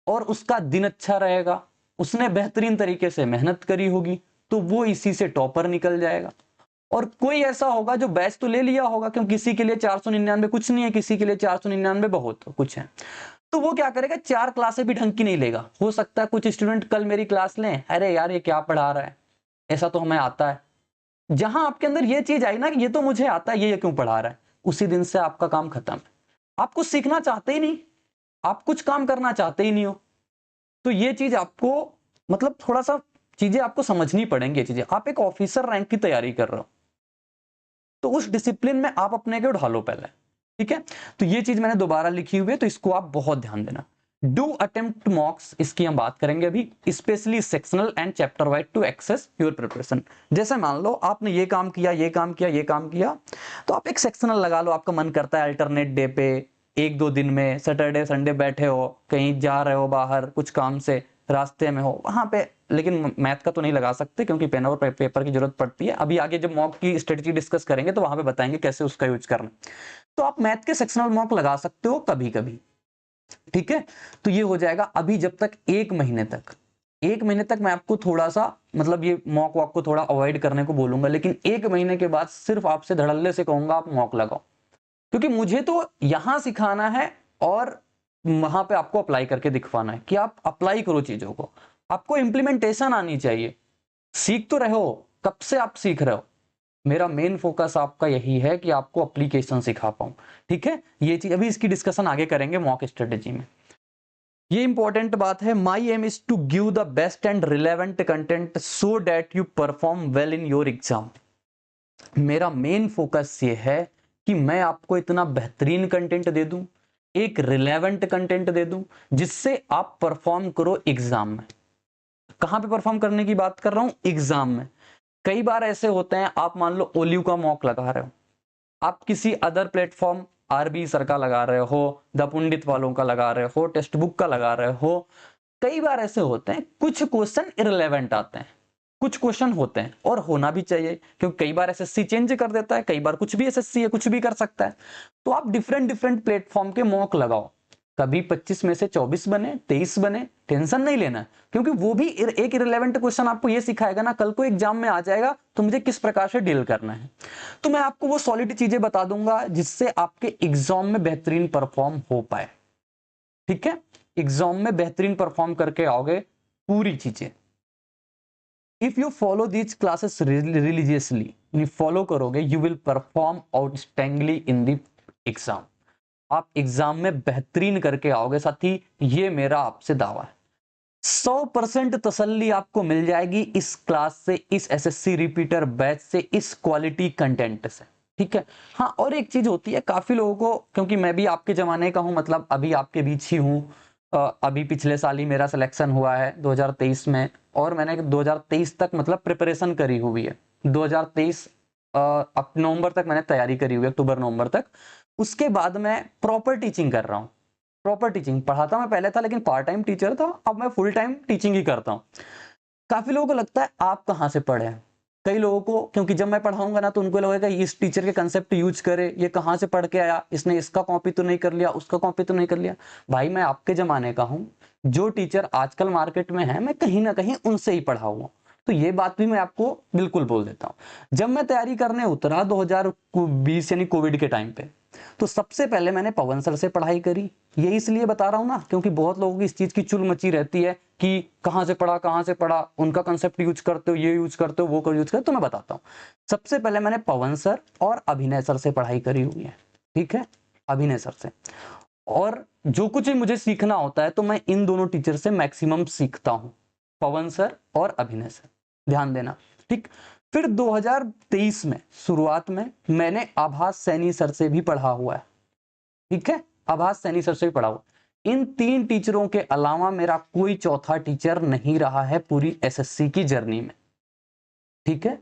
और उसका दिन अच्छा रहेगा, उसने बेहतरीन तरीके से मेहनत करी होगी, तो वो इसी से टॉपर निकल जाएगा। और कोई ऐसा होगा जो बैच तो ले लिया होगा, क्योंकि किसी के लिए 499 कुछ नहीं है, किसी के लिए 499 बहुत कुछ है, तो वो क्या करेगा, 4 क्लासें भी ढंग की नहीं लेगा। हो सकता है कुछ स्टूडेंट कल मेरी क्लास लें, अरे यार ये क्या पढ़ा रहा है, ऐसा तो हमें आता है। जहां आपके अंदर ये चीज आई ना कि ये तो मुझे आता है, ये क्यों पढ़ा रहा है, उसी दिन से आपका काम खत्म है। आप कुछ सीखना चाहते ही नहीं, आप कुछ काम करना चाहते ही नहीं हो। तो ये चीज आपको मतलब थोड़ा सा चीजें आपको समझनी पड़ेंगी। ये चीजें, आप एक ऑफिसर रैंक की तैयारी कर रहे हो तो उस डिसिप्लिन में आप अपने को ढालो पहले, ठीक है? तो ये चीज मैंने दोबारा लिखी हुई है, तो इसको आप बहुत ध्यान देना। डू अटेम्प्ट मॉक्स, इसकी हम बात करेंगे अभी, specially sectional and chapter wise to access your preparation. जैसे मान लो आपने ये काम किया, ये काम किया, ये काम किया, तो आप एक सेक्शनल लगा लो। आपका मन करता है अल्टरनेट डे पे 1-2 दिन में, सैटरडे संडे बैठे हो, कहीं जा रहे हो बाहर कुछ काम से, रास्ते में हो वहां पे, लेकिन मैथ का तो नहीं लगा सकते क्योंकि पेन और पेपर की जरूरत पड़ती है। अभी आगे जब मॉक की स्ट्रेटजी डिस्कस करेंगे तो वहां पे बताएंगे कैसे उसका यूज करना। तो आप मैथ के सेक्शनल मॉक लगा सकते हो कभी कभी, ठीक है? तो ये हो जाएगा। अभी जब तक 1 महीने तक मैं आपको थोड़ा सा मतलब ये मॉक वॉक को थोड़ा अवॉइड करने को बोलूंगा, लेकिन 1 महीने के बाद सिर्फ आपसे धड़ल्ले से कहूंगा आप मॉक लगाओ, क्योंकि मुझे तो यहां सिखाना है और वहां पे आपको अप्लाई करके दिखवाना है कि आप अप्लाई करो चीजों को। आपको इंप्लीमेंटेशन आनी चाहिए। सीख तो रहे हो, कब से आप सीख रहे हो? मेरा मेन फोकस आपका यही है कि आपको एप्लीकेशन सिखा पाऊं, ठीक है? ये चीज अभी इसकी डिस्कशन आगे करेंगे मॉक स्ट्रेटेजी में। ये इंपॉर्टेंट बात है। My aim is to give the best and relevant content so that you perform well in your exam. मेरा मेन फोकस ये है कि मैं आपको इतना बेहतरीन कंटेंट दे दूं, एक रिलेवेंट कंटेंट दे दूं, जिससे आप परफॉर्म करो एग्जाम में। कहां पे परफॉर्म करने की बात कर रहा हूं? एग्जाम में। कई बार ऐसे होते हैं, आप मान लो ओलिव का मॉक लगा रहे हो, आप किसी अदर प्लेटफॉर्म आरबी सर का लगा रहे हो, द पंडित वालों का लगा रहे हो, टेक्स्ट बुक का लगा रहे हो। कई बार ऐसे होते हैं कुछ क्वेश्चन इररिलेवेंट आते हैं, कुछ क्वेश्चन होते हैं, और होना भी चाहिए क्योंकि कई बार एसएससी चेंज कर देता है, कई बार कुछ भी एसएससी है, कुछ भी कर सकता है। तो आप डिफरेंट प्लेटफॉर्म के मॉक लगाओ, कभी 25 में से 24 बने, 23 बने, टेंशन नहीं लेना, क्योंकि वो भी एक इररिलेवेंट क्वेश्चन आपको ये सिखाएगा ना, कल को एग्जाम में आ जाएगा तो मुझे किस प्रकार से डील करना है। तो मैं आपको वो सॉलिड चीजें बता दूंगा जिससे आपके एग्जाम में बेहतरीन परफॉर्म हो पाए, ठीक है? एग्जाम में बेहतरीन परफॉर्म करके आओगे पूरी चीजें। If you follow these classes religiously, follow करोगे, you will perform outstandingly in the exam. आप एग्जाम में बेहतरीन करके आओगे साथी, ये मेरा आपसे दावा है। 100% तसल्ली आपको मिल जाएगी इस क्लास से, इस एसएससी रिपीटर बैच से, इस क्वालिटी कंटेंट से, ठीक है? हाँ, और एक चीज होती है, काफी लोगों को, क्योंकि मैं भी आपके जमाने का हूं, मतलब अभी आपके बीच ही हूं, अभी पिछले साल ही मेरा सिलेक्शन हुआ है 2023 में, और मैंने 2023 तक मतलब प्रिपरेशन करी हुई है। 2023 नवंबर तक मैंने तैयारी करी हुई है, अक्टूबर नवंबर तक। उसके बाद मैं प्रॉपर टीचिंग कर रहा हूँ। प्रॉपर टीचिंग पढ़ाता मैं पहले था, लेकिन पार्ट टाइम टीचर था, अब मैं फुल टाइम टीचिंग ही करता हूँ। काफी लोगों को लगता है आप कहाँ से पढ़े हैं, कई लोगों को, क्योंकि जब मैं पढ़ाऊंगा ना तो उनको लगेगा इस टीचर के कंसेप्ट यूज करे, ये कहाँ से पढ़ के आया, इसने इसका कॉपी तो नहीं कर लिया, उसका कॉपी तो नहीं कर लिया। भाई मैं आपके जमाने का हूँ, जो टीचर आजकल मार्केट में है मैं कहीं ना कहीं उनसे ही पढ़ा हुआ, तो ये बात भी मैं आपको बिल्कुल बोल देता हूँ। जब मैं तैयारी करने उतरा 2020 यानी कोविड के टाइम पे, तो सबसे पहले मैंने पवन सर से पढ़ाई करी। ये इसलिए बता रहा हूँ ना क्योंकि बहुत लोगों की इस चीज की चुल मची रहती है कि कहाँ से पढ़ा, उनका कंसेप्ट यूज करते हो, ये यूज करते हो, वो कर यूज करते हो। तो मैं बताता हूँ, सबसे पहले मैंने पवन सर और अभिनय सर से पढ़ाई करी हुई है, ठीक है, अभिनय सर से। और जो कुछ भी मुझे सीखना होता है तो मैं इन दोनों टीचर से मैक्सिमम सीखता हूँ, पवन सर और अभिनय सर, ध्यान देना, ठीक। फिर 2023 में शुरुआत में मैंने आभास सैनी सर से भी पढ़ा हुआ है, ठीक है, आभास सैनी सर से भी पढ़ा हुआ। इन 3 टीचरों के अलावा मेरा कोई चौथा टीचर नहीं रहा है पूरी एसएससी की जर्नी में, ठीक है।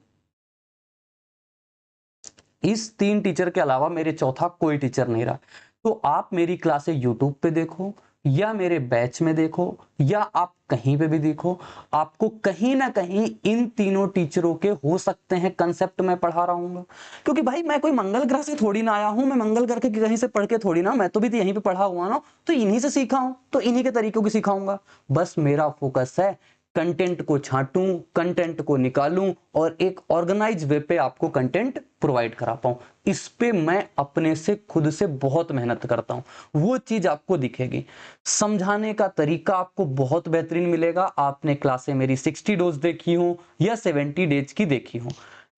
इस 3 टीचर के अलावा मेरे चौथा कोई टीचर नहीं रहा। तो आप मेरी क्लासें यूट्यूब पे देखो या मेरे बैच में देखो या आप कहीं पे भी देखो, आपको कहीं ना कहीं इन तीनों टीचरों के हो सकते हैं कंसेप्ट मैं पढ़ा रहा हूँ। क्योंकि भाई मैं कोई मंगल ग्रह से थोड़ी ना आया हूं, मैं मंगल ग्रह के कहीं से पढ़ के थोड़ी ना, मैं तो भी यहीं पे पढ़ा हुआ ना, तो इन्हीं से सीखा हूं, तो इन्हीं के तरीकों की सिखाऊंगा। बस मेरा फोकस है कंटेंट को छांटूं, कंटेंट को निकालूं और एक ऑर्गेनाइज वे पे आपको कंटेंट प्रोवाइड करा पाऊं। इस पे मैं अपने से खुद से बहुत मेहनत करता हूं, वो चीज आपको दिखेगी। समझाने का तरीका आपको बहुत बेहतरीन मिलेगा। आपने क्लासें मेरी 60 डेज देखी हो या 70 डेज की देखी हो,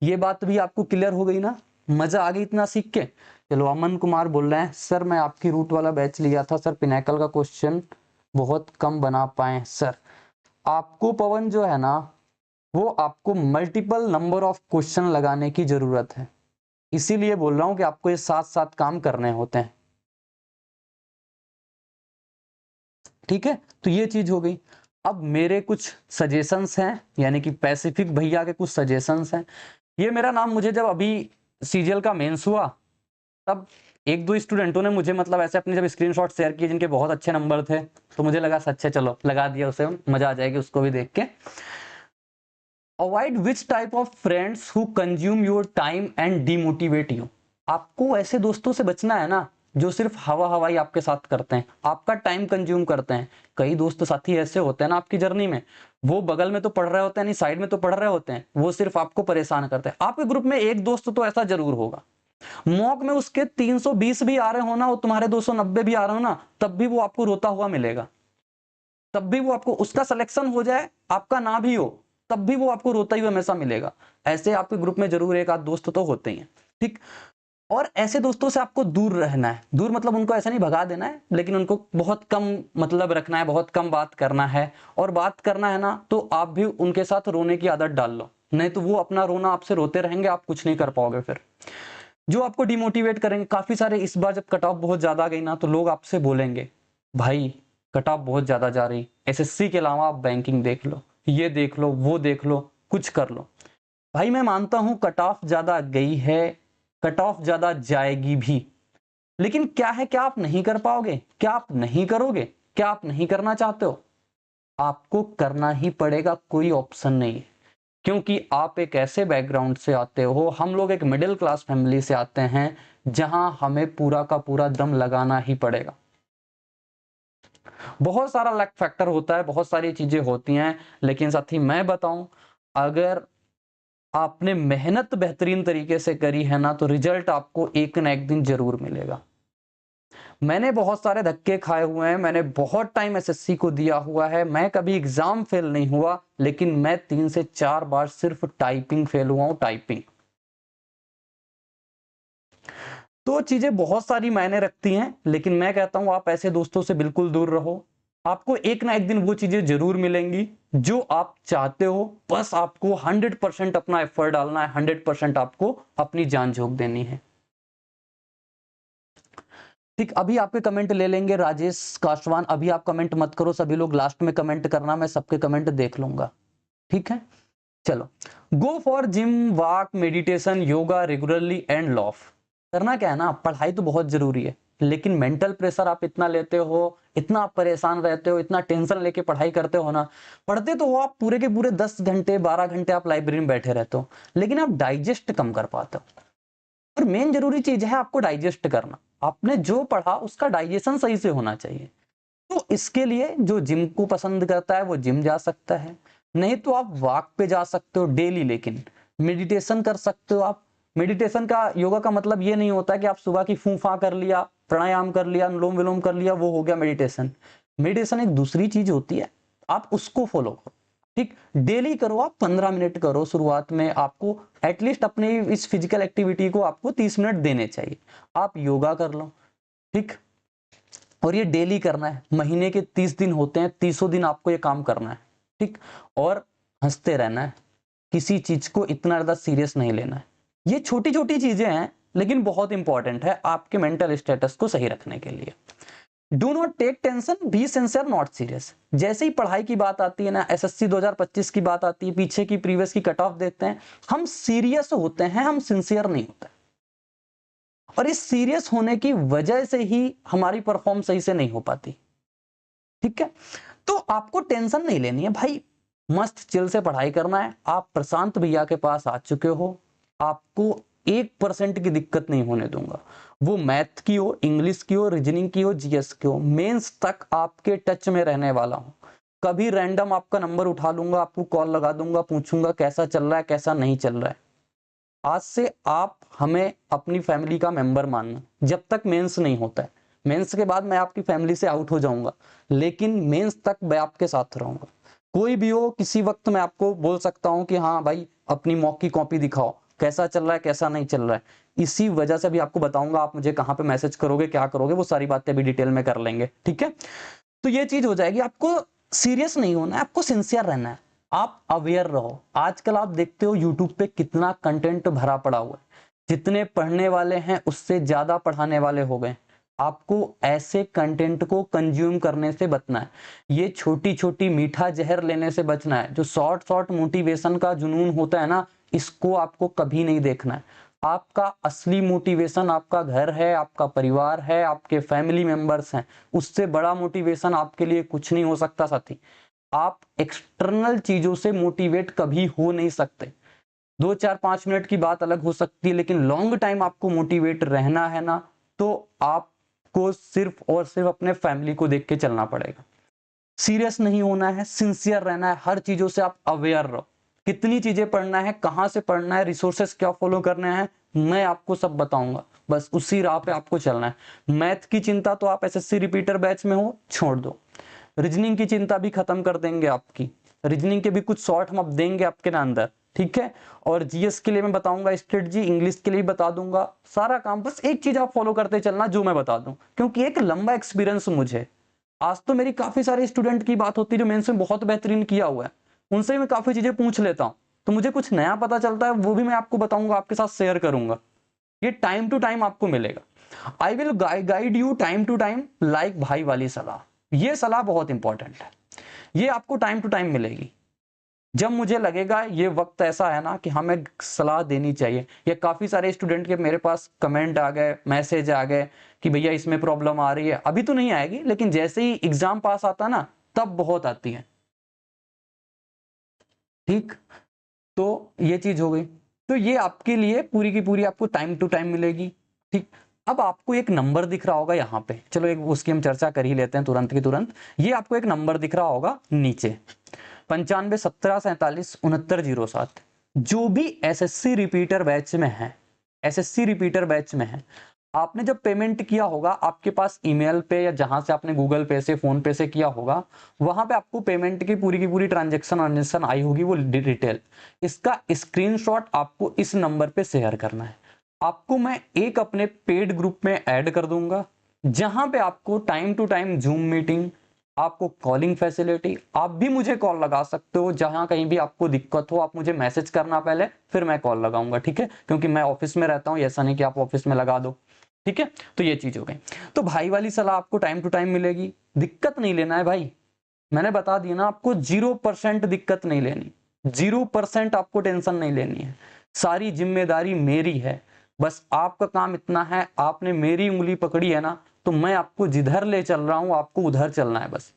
ये बात भी आपको क्लियर हो गई ना, मजा आ गई इतना सीख के। चलो, अमन कुमार बोल रहे हैं सर मैं आपकी रूट वाला बैच लिया था सर, पिनैकल का क्वेश्चन बहुत कम बना पाए सर। आपको पवन जो है ना, वो आपको मल्टीपल नंबर ऑफ क्वेश्चन लगाने की जरूरत है, इसीलिए बोल रहा हूं कि आपको ये साथ साथ काम करने होते हैं, ठीक है। तो ये चीज हो गई। अब मेरे कुछ सजेशंस हैं, यानी कि पैसिफिक भैया के कुछ सजेशंस हैं। ये मेरा नाम मुझे जब अभी सीजीएल का मेंस हुआ तब एक दो स्टूडेंटों ने मुझे मतलब ऐसे अपने जब स्क्रीनशॉट शेयर किए जिनके बहुत अच्छे नंबर थे, तो मुझे लगा सच है, चलो लगा दिया उसे, मजा आ जाएगी उसको भी देख के। Avoid which type of friends who consume your time and demotivate you. आपको ऐसे दोस्तों से बचना है ना जो सिर्फ हवा हवाई आपके साथ करते हैं, आपका टाइम कंज्यूम करते हैं। कई दोस्त साथी ऐसे होते हैं ना आपकी जर्नी में, वो बगल में तो पढ़ रहे होते हैं, नहीं साइड में तो पढ़ रहे होते हैं, वो सिर्फ आपको परेशान करते हैं। आपके ग्रुप में एक दोस्त तो ऐसा जरूर होगा, मॉक में उसके 320 भी आ रहे हो ना और तुम्हारे 290 भी आ रहे हो ना, तब भी वो आपको रोता हुआ मिलेगा, तब भी वो आपको, उसका सिलेक्शन हो जाए आपका ना भी हो तब भी वो आपको रोता ही हमेशा मिलेगा। ऐसे आपके ग्रुप में जरूर एक आध दोस्त तो होते ही हैं, ठीक। और ऐसे दोस्तों से आपको दूर रहना है, दूर मतलब उनको ऐसा नहीं भगा देना है, लेकिन उनको बहुत कम मतलब रखना है, बहुत कम बात करना है। और बात करना है ना तो आप भी उनके साथ रोने की आदत डाल लो, नहीं तो वो अपना रोना आपसे रोते रहेंगे, आप कुछ नहीं कर पाओगे। फिर जो आपको डिमोटिवेट करेंगे, काफी सारे इस बार जब कट ऑफ बहुत ज्यादा गई ना तो लोग आपसे बोलेंगे भाई कट ऑफ बहुत ज्यादा जा रही, एसएससी के अलावा आप बैंकिंग देख लो, ये देख लो, वो देख लो, कुछ कर लो। भाई मैं मानता हूं कट ऑफ ज्यादा गई है, कट ऑफ ज्यादा जाएगी भी, लेकिन क्या है, क्या आप नहीं कर पाओगे, क्या आप नहीं करोगे, क्या आप नहीं करना चाहते हो? आपको करना ही पड़ेगा, कोई ऑप्शन नहीं है। क्योंकि आप एक ऐसे बैकग्राउंड से आते हो, हम लोग एक मिडिल क्लास फैमिली से आते हैं जहां हमें पूरा का पूरा दम लगाना ही पड़ेगा। बहुत सारा लक फैक्टर होता है, बहुत सारी चीजें होती हैं, लेकिन साथी मैं बताऊं, अगर आपने मेहनत बेहतरीन तरीके से करी है ना तो रिजल्ट आपको एक ना एक दिन जरूर मिलेगा। मैंने बहुत सारे धक्के खाए हुए हैं, मैंने बहुत टाइम एसएससी को दिया हुआ है, मैं कभी एग्जाम फेल नहीं हुआ, लेकिन मैं 3 से 4 बार सिर्फ टाइपिंग फेल हुआ हूं, टाइपिंग। तो चीजें बहुत सारी मायने रखती हैं, लेकिन मैं कहता हूं आप ऐसे दोस्तों से बिल्कुल दूर रहो। आपको एक ना एक दिन वो चीजें जरूर मिलेंगी जो आप चाहते हो, बस आपको 100% अपना एफर्ट डालना है, 100% आपको अपनी जान झोंक देनी है, ठीक। अभी आपके कमेंट ले लेंगे, राजेश काशवान, अभी आप कमेंट मत करो, सभी लोग लास्ट में कमेंट करना, मैं सबके कमेंट देख लूंगा, ठीक है। चलो, go for gym, walk, meditation, yoga regularly and loaf. करना क्या है ना, पढ़ाई तो बहुत जरूरी है, लेकिन मेंटल प्रेशर आप इतना लेते हो, इतना आप परेशान रहते हो, इतना टेंशन लेके पढ़ाई करते हो ना, पढ़ते तो हो आप पूरे के पूरे 10 घंटे 12 घंटे आप लाइब्रेरी में बैठे रहते हो, लेकिन आप डाइजेस्ट कम कर पाते हो। और मेन जरूरी चीज है आपको डाइजेस्ट करना। आपने जो पढ़ा उसका डाइजेशन सही से होना चाहिए। तो इसके लिए जो जिम को पसंद करता है वो जिम जा सकता है, नहीं तो आप वॉक पे जा सकते हो डेली। लेकिन मेडिटेशन कर सकते हो आप। मेडिटेशन का, योगा का मतलब ये नहीं होता कि आप सुबह की फूफा कर लिया, प्राणायाम कर लिया, अनुलोम विलोम कर लिया, वो हो गया मेडिटेशन। मेडिटेशन एक दूसरी चीज होती है, आप उसको फॉलो करो। ठीक, डेली करो, आप 15 मिनट करो। शुरुआत में आपको एटलीस्ट अपने इस फिजिकल एक्टिविटी को आपको 30 मिनट देने चाहिए। आप योगा कर लो, ठीक, और ये डेली करना है। महीने के 30 दिन होते हैं, 30 दिन आपको ये काम करना है, ठीक। और हंसते रहना है, किसी चीज को इतना ज्यादा सीरियस नहीं लेना है। ये छोटी छोटी चीजें हैं लेकिन बहुत इंपॉर्टेंट है आपके मेंटल स्टेटस को सही रखने के लिए। Do not take tension, be sincere not serious. जैसे ही पढ़ाई की बात आती है ना, एसएससी 2025 की बात आती है, पीछे की प्रीवियस की कट ऑफ देखते हैं, हम सीरियस होते हैं, हम सिंसियर नहीं होते। और इस सीरियस होने की वजह से ही हमारी परफॉर्म सही से नहीं हो पाती, ठीक है। तो आपको टेंशन नहीं लेनी है भाई, मस्त चिल से पढ़ाई करना है। आप प्रशांत भैया के पास आ चुके हो, आपको 1% की दिक्कत नहीं होने दूंगा। वो मैथ की हो, इंग्लिश की हो, रीजनिंग की हो, जीएस की हो, मेंस तक आपके टच में रहने वाला हूं। कभी रैंडम आपका नंबर उठा लूंगा, आपको कॉल लगा दूंगा, पूछूंगा कैसा चल रहा है, कैसा नहीं चल रहा है। आज से आप हमें अपनी फैमिली का मेंबर मानना, जब तक मेंस नहीं होता है। मेंस के बाद मैं आपकी फैमिली से आउट हो जाऊंगा, लेकिन मेंस तक मैं आपके साथ रहूंगा। कोई भी हो, किसी वक्त मैं आपको बोल सकता हूं कि हाँ भाई अपनी मॉक की कॉपी दिखाओ, कैसा चल रहा है, कैसा नहीं चल रहा है। इसी वजह से भी आपको बताऊंगा, आप मुझे कहाँ पे मैसेज करोगे, क्या करोगे, वो सारी बातें भी डिटेल में कर लेंगे, ठीक है। तो ये चीज हो जाएगी। आपको सीरियस नहीं होना है, आपको सिंसियर रहना है, आप अवेयर रहो। आजकल आप देखते हो यूट्यूब पे कितना कंटेंट भरा पड़ा हुआ है, जितने पढ़ने वाले हैं उससे ज्यादा पढ़ाने वाले हो गए। आपको ऐसे कंटेंट को कंज्यूम करने से बचना है, ये छोटी छोटी मीठा जहर लेने से बचना है। जो शॉर्ट शॉर्ट मोटिवेशन का जुनून होता है ना, इसको आपको कभी नहीं देखना है। आपका असली मोटिवेशन आपका घर है, आपका परिवार है, आपके फैमिली मेंबर्स हैं। उससे बड़ा मोटिवेशन आपके लिए कुछ नहीं हो सकता साथी। आप एक्सटर्नल चीजों से मोटिवेट कभी हो नहीं सकते। 2 4 5 मिनट की बात अलग हो सकती है, लेकिन लॉन्ग टाइम आपको मोटिवेट रहना है ना, तो आपको सिर्फ और सिर्फ अपने फैमिली को देख के चलना पड़ेगा। सीरियस नहीं होना है, सिंसियर रहना है, हर चीजों से आप अवेयर रहो। कितनी चीजें पढ़ना है, कहां से पढ़ना है, रिसोर्सेस क्या फॉलो करने हैं, मैं आपको सब बताऊंगा। बस उसी राह पे आपको चलना है। मैथ की चिंता तो आप एसएससी रिपीटर बैच में हो, छोड़ दो। रीजनिंग की चिंता भी खत्म कर देंगे आपकी। रीजनिंग के भी कुछ शॉर्ट हम अब देंगे आपके अंदर, ठीक है। और जीएस के लिए मैं बताऊंगा स्ट्रेटजी, इंग्लिश के लिए भी बता दूंगा सारा काम। बस एक चीज आप फॉलो करते चलना जो मैं बता दूं, क्योंकि एक लंबा एक्सपीरियंस मुझे। आज तो मेरी काफी सारे स्टूडेंट की बात होती है जो मेंस में बहुत बेहतरीन किया हुआ है, उनसे मैं काफी चीजें पूछ लेता हूं, तो मुझे कुछ नया पता चलता है, वो भी मैं आपको बताऊंगा, आपके साथ शेयर करूंगा। ये टाइम टू टाइम आपको मिलेगा। I will guide you time to time, like भाई वाली सलाह। ये सलाह बहुत इंपॉर्टेंट है, ये आपको टाइम टू टाइम मिलेगी। जब मुझे लगेगा ये वक्त ऐसा है ना कि हमें सलाह देनी चाहिए, या काफी सारे स्टूडेंट के मेरे पास कमेंट आ गए, मैसेज आ गए कि भैया इसमें प्रॉब्लम आ रही है, अभी तो नहीं आएगी, लेकिन जैसे ही एग्जाम पास आता ना तब बहुत आती है, ठीक। तो ये चीज हो गई। तो ये आपके लिए पूरी की पूरी आपको टाइम टू टाइम मिलेगी, ठीक। अब आपको एक नंबर दिख रहा होगा यहाँ पे, चलो एक उसकी हम चर्चा कर ही लेते हैं तुरंत की तुरंत। ये आपको एक नंबर दिख रहा होगा नीचे, 95 17 47 69 07। जो भी एसएससी रिपीटर बैच में है, एसएससी रिपीटर बैच में है, आपने जब पेमेंट किया होगा आपके पास ईमेल पे या जहां से आपने गूगल पे से, फोन पे से किया होगा, वहां पे आपको पेमेंट की पूरी ट्रांजेक्शन आई होगी, वो डिटेल। इसका स्क्रीनशॉट आपको इस नंबर पे शेयर करना है। आपको मैं एक अपने पेड ग्रुप में ऐड कर दूंगा, जहां पे आपको time to time Zoom meeting, आपको कॉलिंग फैसिलिटी, आप भी मुझे कॉल लगा सकते हो, जहां कहीं भी आपको दिक्कत हो आप मुझे मैसेज करना पहले, फिर मैं कॉल लगाऊंगा, ठीक है। क्योंकि मैं ऑफिस में रहता हूं, ऐसा नहीं कि आप ऑफिस में लगा दो, ठीक है। तो ये चीज हो गई। तो भाई वाली सलाह आपको टाइम टू टाइम मिलेगी, दिक्कत नहीं लेना है भाई। मैंने बता दिया ना आपको, 0% दिक्कत नहीं लेनी, 0% आपको टेंशन नहीं लेनी है। सारी जिम्मेदारी मेरी है, बस आपका काम इतना है, आपने मेरी उंगली पकड़ी है ना, तो मैं आपको जिधर ले चल रहा हूं आपको उधर चलना है। बस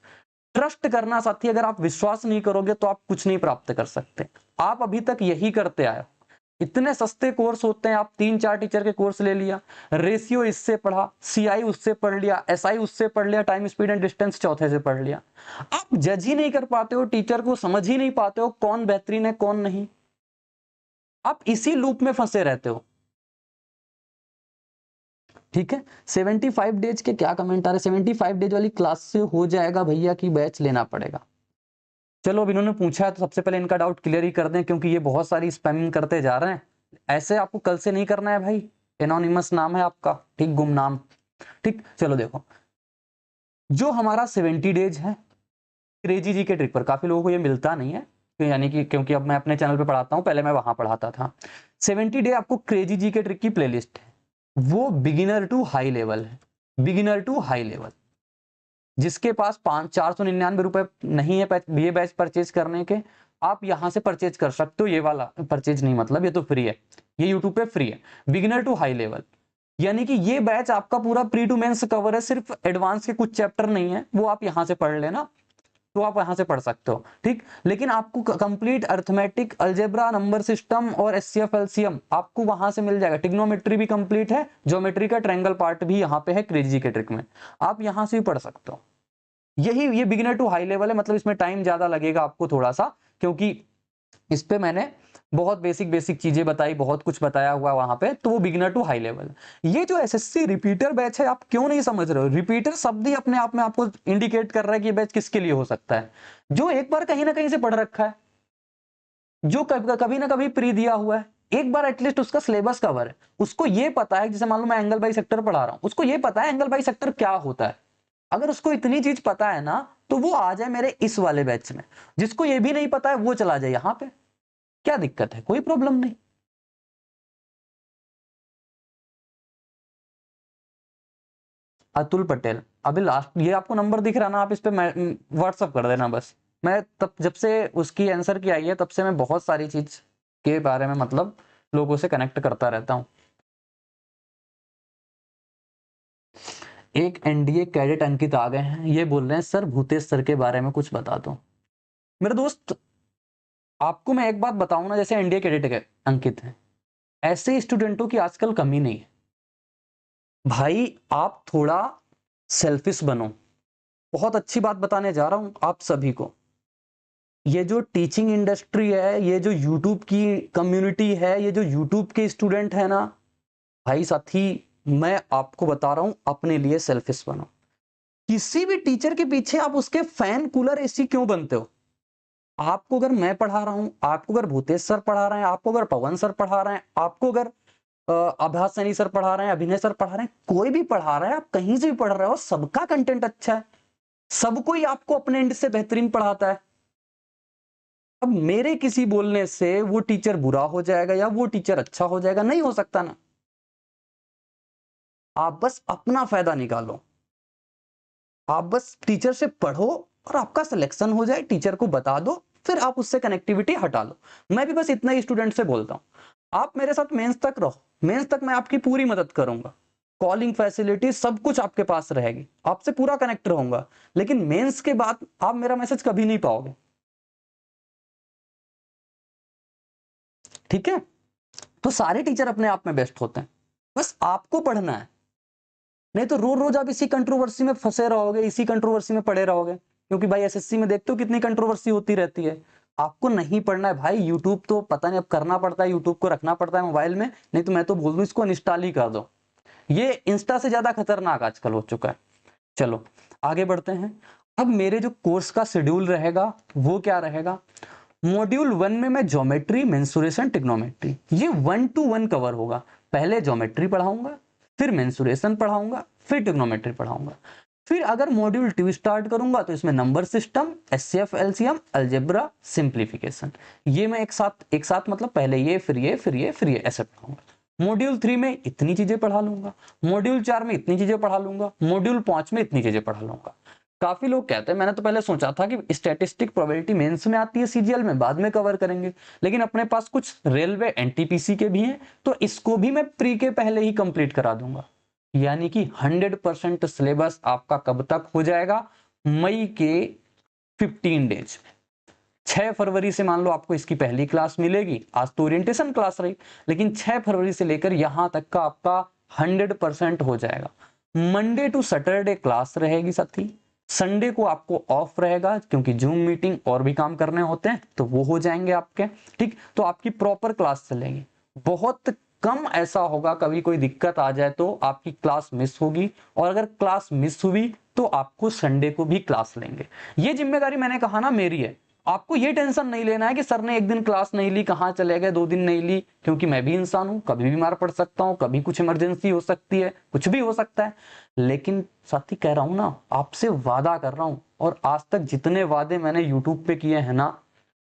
ट्रस्ट करना साथी, अगर आप विश्वास नहीं करोगे तो आप कुछ नहीं प्राप्त कर सकते। आप अभी तक यही करते आए हो। इतने सस्ते कोर्स होते हैं, आप 3-4 टीचर के कोर्स ले लिया, रेशियो इससे पढ़ा, सीआई उससे पढ़ लिया, एसआई उससे पढ़ लिया, टाइम स्पीड एंड डिस्टेंस चौथे से पढ़ लिया। आप जज ही नहीं कर पाते हो, टीचर को समझ ही नहीं पाते हो कौन बेहतरीन है कौन नहीं। आप इसी लूप में फंसे रहते हो। ठीक है, 75 डेज के क्या कमेंट आ रहे, 75 डेज वाली क्लास से हो जाएगा भैया कि बैच लेना पड़ेगा। चलो अब इन्होंने पूछा है तो सबसे पहले इनका डाउट क्लियर ही कर दें, क्योंकि ये बहुत सारी स्पैमिंग करते जा रहे हैं। ऐसे आपको कल से नहीं करना है भाई, एनोनिमस नाम है आपका, ठीक, गुमनाम। ठीक, चलो देखो, जो हमारा 70 डेज है क्रेजी जी के ट्रिक पर, काफी लोगों को ये मिलता नहीं है, तो यानी कि क्योंकि अब मैं अपने चैनल पे पढ़ाता हूँ, पहले मैं वहां पढ़ाता था। 70 डे आपको क्रेजी जी के ट्रिक की प्लेलिस्ट है, वो बिगिनर टू हाई लेवल है, बिगिनर टू हाई लेवल। जिसके पास 499 रुपए नहीं है ये बैच परचेज करने के, आप यहां से परचेज कर सकते हो। ये वाला परचेज नहीं, मतलब ये तो फ्री है, ये यूट्यूब पे फ्री है, बिगिनर टू हाई लेवल। यानी कि ये बैच आपका पूरा प्री टू मेंस कवर है, सिर्फ एडवांस के कुछ चैप्टर नहीं है, वो आप यहां से पढ़ लेना, तो आप यहां से पढ़ सकते हो। ठीक, लेकिन आपको complete arithmetic, algebra, number system और एचसीएफ एलसीएम आपको वहां से मिल जाएगा। ट्रिग्नोमेट्री भी कंप्लीट है, ज्योमेट्री का ट्रायंगल पार्ट भी यहाँ पे है क्रेजी के ट्रिक में, आप यहां से भी पढ़ सकते हो। ये बिगिनर टू हाई लेवल है, मतलब इसमें टाइम ज्यादा लगेगा आपको थोड़ा सा, क्योंकि इस पे मैंने बहुत बेसिक चीजें बताई, बहुत कुछ बताया हुआ वहां पे, तो वो बिगिनर टू हाई लेवल। ये जो एसएससी रिपीटर बैच है, आप क्यों नहीं समझ रहे हो? रिपीटर शब्द ही अपने आप में आपको इंडिकेट कर रहा है कि ये बैच किसके लिए हो सकता है। जो एक बार कहीं ना कहीं से पढ़ रखा है, जो कभी ना कभी प्री दिया हुआ है, एक बार एटलीस्ट उसका सिलेबस कवर है, उसको ये पता है, जैसे मान लो मैं एंगल बाई सेक्टर पढ़ा रहा हूं, उसको ये पता है एंगल बाई सेक्टर क्या होता है। अगर उसको इतनी चीज पता है ना, तो वो आ जाए मेरे इस वाले बैच में। जिसको ये भी नहीं पता है वो चला जाए यहाँ पे, क्या दिक्कत है? कोई प्रॉब्लम नहीं। अतुल पटेल, अभी लास्ट ये आपको नंबर दिख रहा ना, आप इस पे व्हाट्सअप कर देना बस। मैं तब जब से उसकी आंसर की आई है तब से मैं बहुत सारी चीज के बारे में मतलब लोगों से कनेक्ट करता रहता हूं। एक एनडीए कैडेट अंकित आ गए हैं, ये बोल रहे हैं सर भूतेश सर के बारे में कुछ बता दो। मेरे दोस्त, आपको मैं एक बात बताऊं ना, जैसे एनडीए कैडेट अंकित है, ऐसे स्टूडेंटों की आजकल कमी नहीं है भाई। आप थोड़ा सेल्फिश बनो। बहुत अच्छी बात बताने जा रहा हूं आप सभी को। ये जो टीचिंग इंडस्ट्री है, ये जो यूट्यूब की कम्युनिटी है, ये जो यूट्यूब के स्टूडेंट है ना भाई साथी, मैं आपको बता रहा हूं अपने लिए सेल्फिश बनो। किसी भी टीचर के पीछे आप उसके फैन कूलर एसी क्यों बनते हो? आपको अगर मैं पढ़ा रहा हूं, आपको अगर भूतेश सर पढ़ा रहे हैं, आपको अगर पवन सर पढ़ा रहे हैं, आपको अगर आभास सैनी सर पढ़ा रहे हैं, अभिनय सर पढ़ा रहे हैं, कोई भी पढ़ा रहा है, आप कहीं से भी पढ़ रहे हो, सबका कंटेंट अच्छा है, सब कोई आपको अपने एंड से बेहतरीन पढ़ाता है। अब मेरे किसी बोलने से वो टीचर बुरा हो जाएगा या वो टीचर अच्छा हो जाएगा? नहीं हो सकता ना। आप बस अपना फायदा निकालो, आप बस टीचर से पढ़ो और आपका सिलेक्शन हो जाए, टीचर को बता दो, फिर आप उससे कनेक्टिविटी हटा लो। मैं भी बस इतना ही स्टूडेंट से बोलता हूं, आप मेरे साथ मेंस तक रहो, मेंस तक मैं आपकी पूरी मदद करूंगा, कॉलिंग फैसिलिटी सब कुछ आपके पास रहेगी, आपसे पूरा कनेक्ट रहूंगा, लेकिन मेंस के बाद आप मेरा मैसेज कभी नहीं पाओगे। ठीक है, तो सारे टीचर अपने आप में बेस्ट होते हैं, बस आपको पढ़ना है। नहीं तो रोज रोज आप इसी कंट्रोवर्सी में फंसे रहोगे, इसी कंट्रोवर्सी में पड़े रहोगे, क्योंकि भाई एसएससी में देखते हो कितनी कंट्रोवर्सी होती रहती है। आपको नहीं पढ़ना है भाई, यूट्यूब तो पता नहीं अब करना पड़ता है, यूट्यूब को रखना पड़ता है मोबाइल में, नहीं तो मैं तो बोल दूं इसको अनइंस्टॉल ही कर दो। ये इंस्टा से ज्यादा खतरनाक आजकल हो चुका है। चलो आगे बढ़ते हैं। अब मेरे जो कोर्स का शेड्यूल रहेगा वो क्या रहेगा? मॉड्यूल 1 में मैं ज्योमेट्री, मेंसुरेशन, ट्रिग्नोमेट्री, ये 1 to 1 कवर होगा। पहले ज्योमेट्री पढ़ाऊंगा, फिर मेंसुरेशन पढ़ाऊंगा, फिर ट्रिग्नोमेट्री पढ़ाऊंगा। फिर अगर मॉड्यूल 2 स्टार्ट करूंगा तो इसमें number system, HCF LCM, algebra, simplification, ये मैं एक साथ मतलब पहले ये फिर ये फिर ये फिर ये ऐसे पढ़ाऊंगा। मॉड्यूल 3 में इतनी चीजें पढ़ा लूंगा, मॉड्यूल 4 में इतनी चीजें पढ़ा लूंगा, मॉड्यूल 5 में इतनी चीजें पढ़ा लूंगा। काफी लोग कहते हैं, मैंने तो पहले सोचा था कि स्टैटिस्टिक प्रोबेबिलिटी मेंस में आती है, सीजीएल में बाद में कवर करेंगे, लेकिन अपने पास कुछ रेलवे एनटीपीसी के भी हैं, तो इसको भी मैं प्री के पहले ही कंप्लीट करा दूंगा। यानी कि 100% सिलेबस आपका कब तक हो जाएगा? मई के 15 डेज। 6 फरवरी से मान लो आपको इसकी पहली क्लास मिलेगी, आज तो ओरिएंटेशन क्लास रही, लेकिन 6 फरवरी से लेकर यहां तक का आपका 100% हो जाएगा। मंडे टू सैटरडे क्लास रहेगी साथी, संडे को आपको ऑफ रहेगा क्योंकि जूम मीटिंग और भी काम करने होते हैं तो वो हो जाएंगे आपके, ठीक। तो आपकी प्रॉपर क्लास चलेगी। बहुत कम ऐसा होगा कभी कोई दिक्कत आ जाए तो आपकी क्लास मिस होगी, और अगर क्लास मिस हुई तो आपको संडे को भी क्लास लेंगे। ये जिम्मेदारी मैंने कहा ना मेरी है, आपको ये टेंशन नहीं लेना है कि सर ने एक दिन क्लास नहीं ली, कहाँ चले गए, 2 दिन नहीं ली, क्योंकि मैं भी इंसान हूं, कभी बीमार पड़ सकता हूं, कभी कुछ इमरजेंसी हो सकती है, कुछ भी हो सकता है। लेकिन साथी कह रहा हूं ना, आपसे वादा कर रहा हूं, और आज तक जितने वादे मैंने यूट्यूब पे किए हैं ना,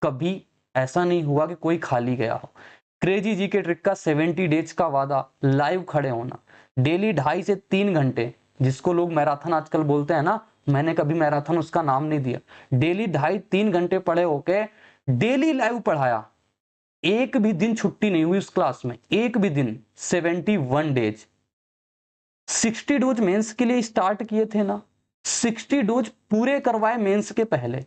कभी ऐसा नहीं हुआ कि कोई खाली गया हो। क्रेजी जी के ट्रिक का 70 डेज का वादा, लाइव खड़े होना, डेली 2.5 से 3 घंटे, जिसको लोग मैराथन आजकल बोलते हैं ना, मैंने कभी मैराथन उसका नाम नहीं दिया। डेली 2.5-3 घंटे पढ़े होके डेली लाइव पढ़ाया, एक भी दिन छुट्टी नहीं हुई उस क्लास में, एक भी दिन। 71 डेज, 60 डोज मेंस के लिए स्टार्ट किए थे ना, 60 डोज पूरे करवाए मेंस के पहले।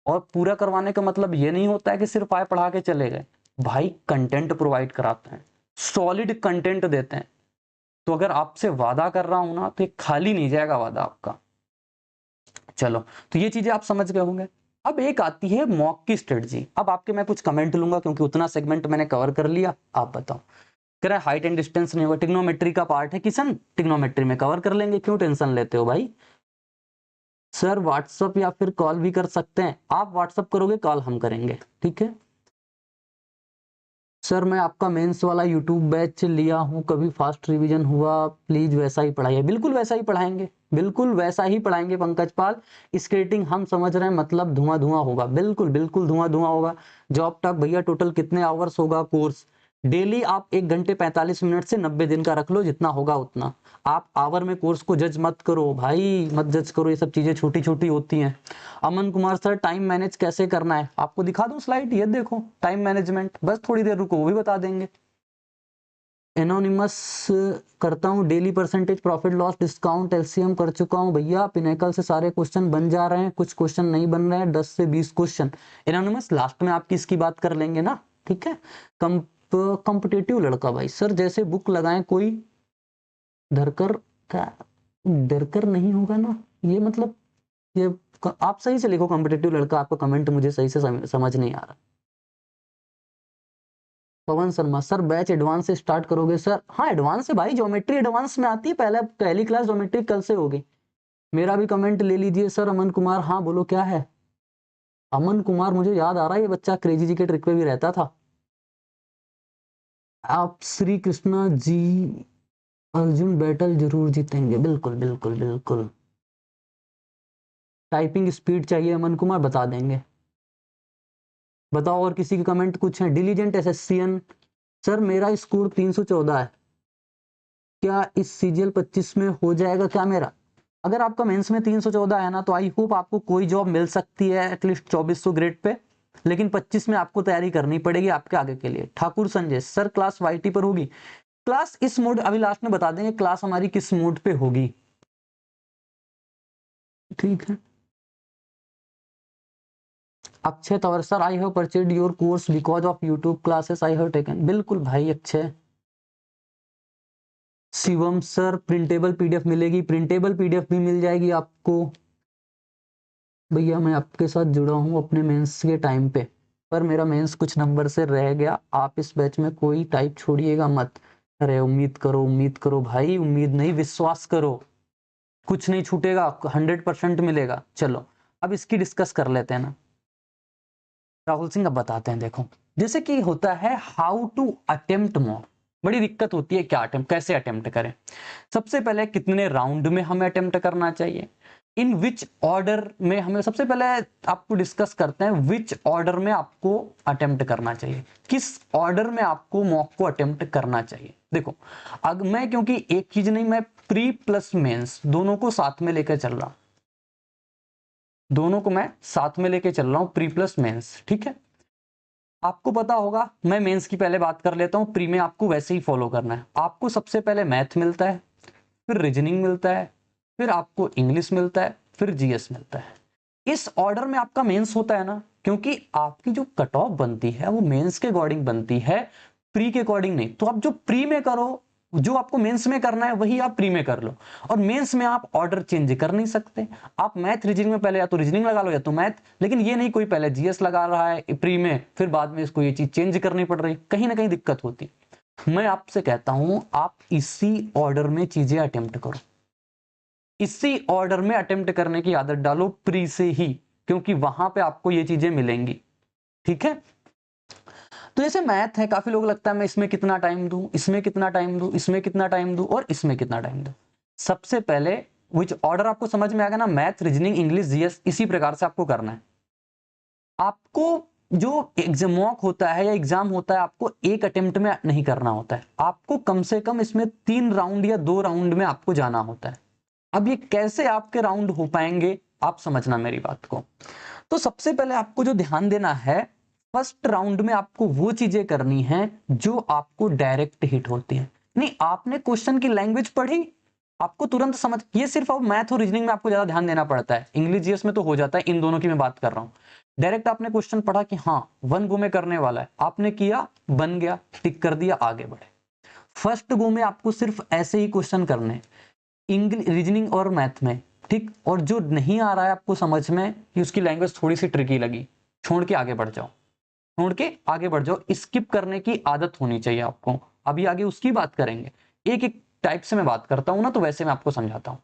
और पूरा करवाने का मतलब ये नहीं होता है कि सिर्फ आए पढ़ा के चले गए, भाई कंटेंट प्रोवाइड कराते हैं, सॉलिड कंटेंट देते हैं। तो अगर आपसे वादा कर रहा हूं ना, तो ये खाली नहीं जाएगा वादा आपका। चलो, तो ये चीजें आप समझ गए होंगे। अब एक आती है मॉक की स्ट्रेटजी। अब आपके मैं कुछ कमेंट लूंगा क्योंकि उतना सेगमेंट मैंने कवर कर लिया। आप बताओ, कह रहा है हाइट एंड डिस्टेंस नहीं होगा, टिग्नोमेट्री का पार्ट है किशन, टिग्नोमेट्री में कवर कर लेंगे, क्यों टेंशन लेते हो भाई। सर व्हाट्सअप या फिर कॉल भी कर सकते हैं, आप व्हाट्सअप करोगे, कॉल हम करेंगे, ठीक है। सर मैं आपका मेंस वाला यूट्यूब बैच लिया हूं, कभी फास्ट रिवीजन हुआ, प्लीज वैसा ही पढ़ाइए। बिल्कुल वैसा ही पढ़ाएंगे, बिल्कुल वैसा ही पढ़ाएंगे पंकज पाल। स्केटिंग हम समझ रहे हैं, मतलब धुआं धुआं होगा, बिल्कुल बिल्कुल धुआं धुआं होगा। जॉब टॉक भैया टोटल कितने आवर्स होगा कोर्स? डेली आप 1 घंटे 45 मिनट से 90 दिन का रख लो, जितना होगा उतना। आप आवर में कोर्स को जज मत करो भाई, मत जज करो, ये सब चीजें छोटी छोटी होती हैं। Aman Kumar sir time manage कैसे करना है, आपको दिखा दूं स्लाइड, ये देखो टाइम मैनेजमेंट, बस थोड़ी देर रुको वो भी बता देंगे। एनोनिमस करता हूँ daily, percentage profit loss discount LCM कर चुका हूँ भैया। पिनेकल से सारे क्वेश्चन बन जा रहे हैं, कुछ क्वेश्चन नहीं बन रहे हैं, 10 से 20 क्वेश्चन। एनोनिमस लास्ट में आपकी इसकी बात कर लेंगे ना, ठीक है। कॉम्पिटेटिव लड़का भाई, सर जैसे बुक लगाएं कोई धरकर, क्या डरकर नहीं होगा ना, ये मतलब, ये आप सही से लिखो कॉम्पिटेटिव लड़का, आपका कमेंट मुझे सही से समझ नहीं आ रहा। Pawan Sharma sir batch advance से स्टार्ट करोगे? सर हाँ एडवांस है भाई, ज्योमेट्री एडवांस में आती है, पहली क्लास ज्योमेट्री कल से होगी। मेरा भी कमेंट ले लीजिए सर। अमन कुमार, हाँ बोलो क्या है। अमन कुमार, मुझे याद आ रहा है ये बच्चा क्रेजी जी के ट्रिक पे भी रहता था। आप श्री कृष्णा जी, अर्जुन बैटल जरूर जीतेंगे, बिल्कुल बिल्कुल बिल्कुल। टाइपिंग स्पीड चाहिए अमन कुमार, बता देंगे। बताओ और किसी के कमेंट कुछ है। डिलीजेंट एसएससीएन, सर मेरा स्कोर 314 है, क्या इस सीजीएल 25 में हो जाएगा क्या मेरा? अगर आपका मेंस में 314 है ना, तो आई होप आपको कोई जॉब मिल सकती है एटलीस्ट 2400 ग्रेड पे, लेकिन 25 में आपको तैयारी करनी पड़ेगी आपके आगे के लिए। Thakur Sanjay, sir class YT पर होगी? क्लास इस मोड, अभी लास्ट में बता देंगे क्लास हमारी किस मोड पे होगी, ठीक है। Akshay Tanwar, sir I have purchased your course because of YouTube classes I have taken, बिल्कुल भाई Akshay. Shivam sir printable PDF मिलेगी? प्रिंटेबल पीडीएफ भी मिल जाएगी आपको भैया। मैं आपके साथ जुड़ा हूँ अपने मेंस के टाइम पे, पर मेरा मेंस कुछ नंबर से रह गया, आप इस बैच में कोई टाइप छोड़िएगा मत। अरे उम्मीद करो भाई, उम्मीद नहीं विश्वास करो, कुछ नहीं छूटेगा, 100% मिलेगा। चलो अब इसकी डिस्कस कर लेते हैं ना। राहुल सिंह अब बताते हैं, देखो जैसे कि होता है हाउ टू अटेम्प्ट मॉक, बड़ी दिक्कत होती है क्या अटेम्प्ट, कैसे अटेम्प्ट करें। सबसे पहले कितने राउंड में हमें अटेम्प्ट करना चाहिए, इन विच ऑर्डर में हमें, सबसे पहले आपको डिस्कस करते हैं विच ऑर्डर में आपको अटेम्प्ट करना चाहिए, किस ऑर्डर में आपको मॉक को अटेम्प्ट करना चाहिए। देखो अब मैं, क्योंकि एक चीज नहीं, मैं प्री प्लस मेंस दोनों को साथ में लेकर चल रहा हूं, दोनों को मैं साथ में लेके चल रहा हूं, प्री प्लस मेंस, ठीक है। आपको पता होगा, मैं मेंस की पहले बात कर लेता हूं, प्री में आपको वैसे ही फॉलो करना है। आपको सबसे पहले मैथ मिलता है, फिर रीजनिंग मिलता है, फिर आपको इंग्लिश मिलता है, फिर जीएस मिलता है। इस ऑर्डर में आपका मेंस होता है ना, क्योंकि आपकी जो कट ऑफ बनती है वो मेंस के अकॉर्डिंग बनती है, प्री के अकॉर्डिंग नहीं। तो आप जो प्री में करो, जो आपको मेंस में करना है वही आप प्री में कर लो। और मेंस में आप ऑर्डर चेंज कर नहीं सकते। आप मैथ रीजनिंग में पहले या तो रीजनिंग लगा लो या तो मैथ, लेकिन ये नहीं कोई पहले जीएस लगा रहा है प्री में, फिर बाद में इसको ये चीज चेंज करनी पड़ रही, कहीं ना कहीं दिक्कत होती। मैं आपसे कहता हूं आप इसी ऑर्डर में चीजें अटेम्प्ट करो, इसी ऑर्डर में अटेम्प्ट करने की आदत डालो प्री से ही, क्योंकि वहां पे आपको ये चीजें मिलेंगी। ठीक है, तो जैसे मैथ है, काफी लोग लगता है मैं इसमें कितना टाइम दूं, इसमें कितना टाइम दूं, इसमें कितना टाइम दूं और इसमें कितना टाइम दूं। सबसे पहले विच ऑर्डर आपको समझ में आ गया ना, मैथ, रीजनिंग, इंग्लिश, जीएस, इसी प्रकार से आपको करना है। आपको जो एग्जाम मॉक होता है या एग्जाम होता है, आपको एक अटेम्प्ट में नहीं करना होता है, आपको कम से कम इसमें 3 राउंड या 2 राउंड में आपको जाना होता है। अब ये कैसे आपके राउंड हो पाएंगे, आप समझना मेरी बात को। तो सबसे पहले आपको जो ध्यान देना है, फर्स्ट राउंड में आपको वो चीजें करनी है जो आपको डायरेक्ट हिट होती है। नहीं, आपने क्वेश्चन की लैंग्वेज पढ़ी, आपको तुरंत समझ, ये सिर्फ अब मैथ और रीजनिंग में आपको ज्यादा ध्यान देना पड़ता है, इंग्लिश जीएस में तो हो जाता है, इन दोनों की मैं बात कर रहा हूं। डायरेक्ट आपने क्वेश्चन पढ़ा कि हाँ 1 गो में करने वाला है, आपने किया, बन गया, टिक कर दिया, आगे बढ़े। फर्स्ट गो में आपको सिर्फ ऐसे ही क्वेश्चन करने, इंग्लिश, रीजनिंग और मैथ में, ठीक। और जो नहीं आ रहा है आपको समझ में कि उसकी लैंग्वेज थोड़ी सी ट्रिकी लगी, छोड़ के आगे बढ़ जाओ, छोड़ के आगे बढ़ जाओ। स्किप करने की आदत होनी चाहिए आपको। अभी आगे उसकी बात करेंगे, एक एक टाइप से मैं बात करता हूं ना, तो वैसे मैं आपको समझाता हूं।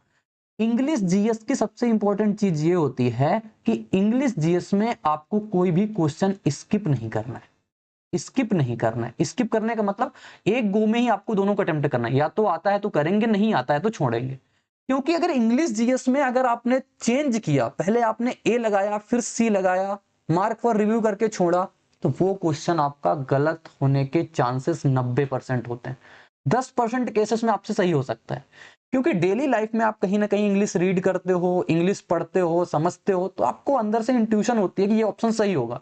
इंग्लिश जीएस की सबसे इंपॉर्टेंट चीज ये होती है कि इंग्लिश जीएस में आपको कोई भी क्वेश्चन स्किप नहीं करना है, स्किप नहीं करना है। स्किप करने का मतलब एक गो में ही आपको दोनों को अटेम्प्ट करना है, या तो आता है तो करेंगे, नहीं आता है तो छोड़ेंगे। क्योंकि अगर इंग्लिश जीएस में अगर आपने चेंज किया, पहले आपने ए लगाया फिर सी लगाया, मार्क फॉर रिव्यू करके छोड़ा, तो वो क्वेश्चन आपका गलत होने के चांसेस 90% होते हैं। 10% केसेस में आपसे सही हो सकता है, क्योंकि डेली लाइफ में आप कहीं ना कहीं इंग्लिश रीड करते हो, इंग्लिश पढ़ते हो, समझते हो, तो आपको अंदर से इंट्यूशन होती है कि ये ऑप्शन सही होगा।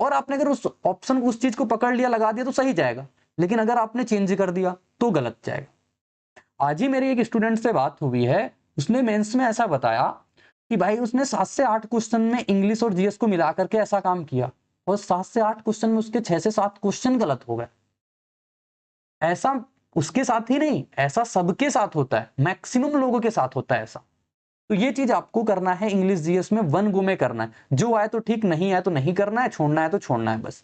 और आपने अगर उस ऑप्शन को, उस चीज को पकड़ लिया, लगा दिया, तो सही जाएगा। लेकिन अगर आपने चेंज कर दिया तो गलत जाएगा। आज ही मेरी एक स्टूडेंट से बात हुई है, उसने मेंस में ऐसा बताया कि भाई उसने 7 से 8 क्वेश्चन में इंग्लिश और जीएस को मिला करके ऐसा काम किया, और 7 से 8 क्वेश्चन में उसके 6 से 7 क्वेश्चन गलत हो गए। ऐसा उसके साथ ही नहीं, ऐसा सबके साथ होता है, मैक्सिमम लोगों के साथ होता है ऐसा। तो ये चीज आपको करना है इंग्लिश जीएस में, 1 गो में करना है। जो आए तो ठीक, नहीं आए तो नहीं करना है, छोड़ना है तो छोड़ना है बस।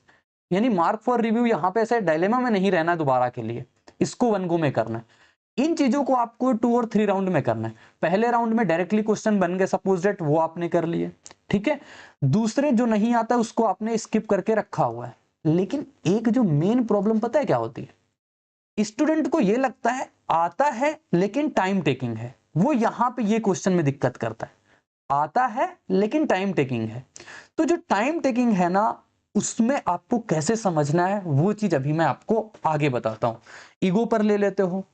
यानी मार्क फॉर रिव्यू यहाँ पे ऐसे डायलेमा में नहीं रहना है दोबारा के लिए, इसको 1 गो में करना है। इन चीजों को आपको 2 और 3 राउंड में करना है। पहले राउंड में डायरेक्टली क्वेश्चन बन गए सपोज दैट, वो आपने कर लिए, ठीक है। दूसरे जो नहीं आता उसको आपने स्किप करके रखा हुआ है। लेकिन एक जो मेन प्रॉब्लम पता है क्या होती है, स्टूडेंट को ये लगता है आता है लेकिन टाइम टेकिंग है, वो यहां पे ये क्वेश्चन में दिक्कत करता है। आता है लेकिन टाइम टेकिंग है, तो जो टाइम टेकिंग है ना, उसमें आपको कैसे समझना है वो चीज अभी मैं आपको आगे बताता हूं। ईगो पर ले लेते हो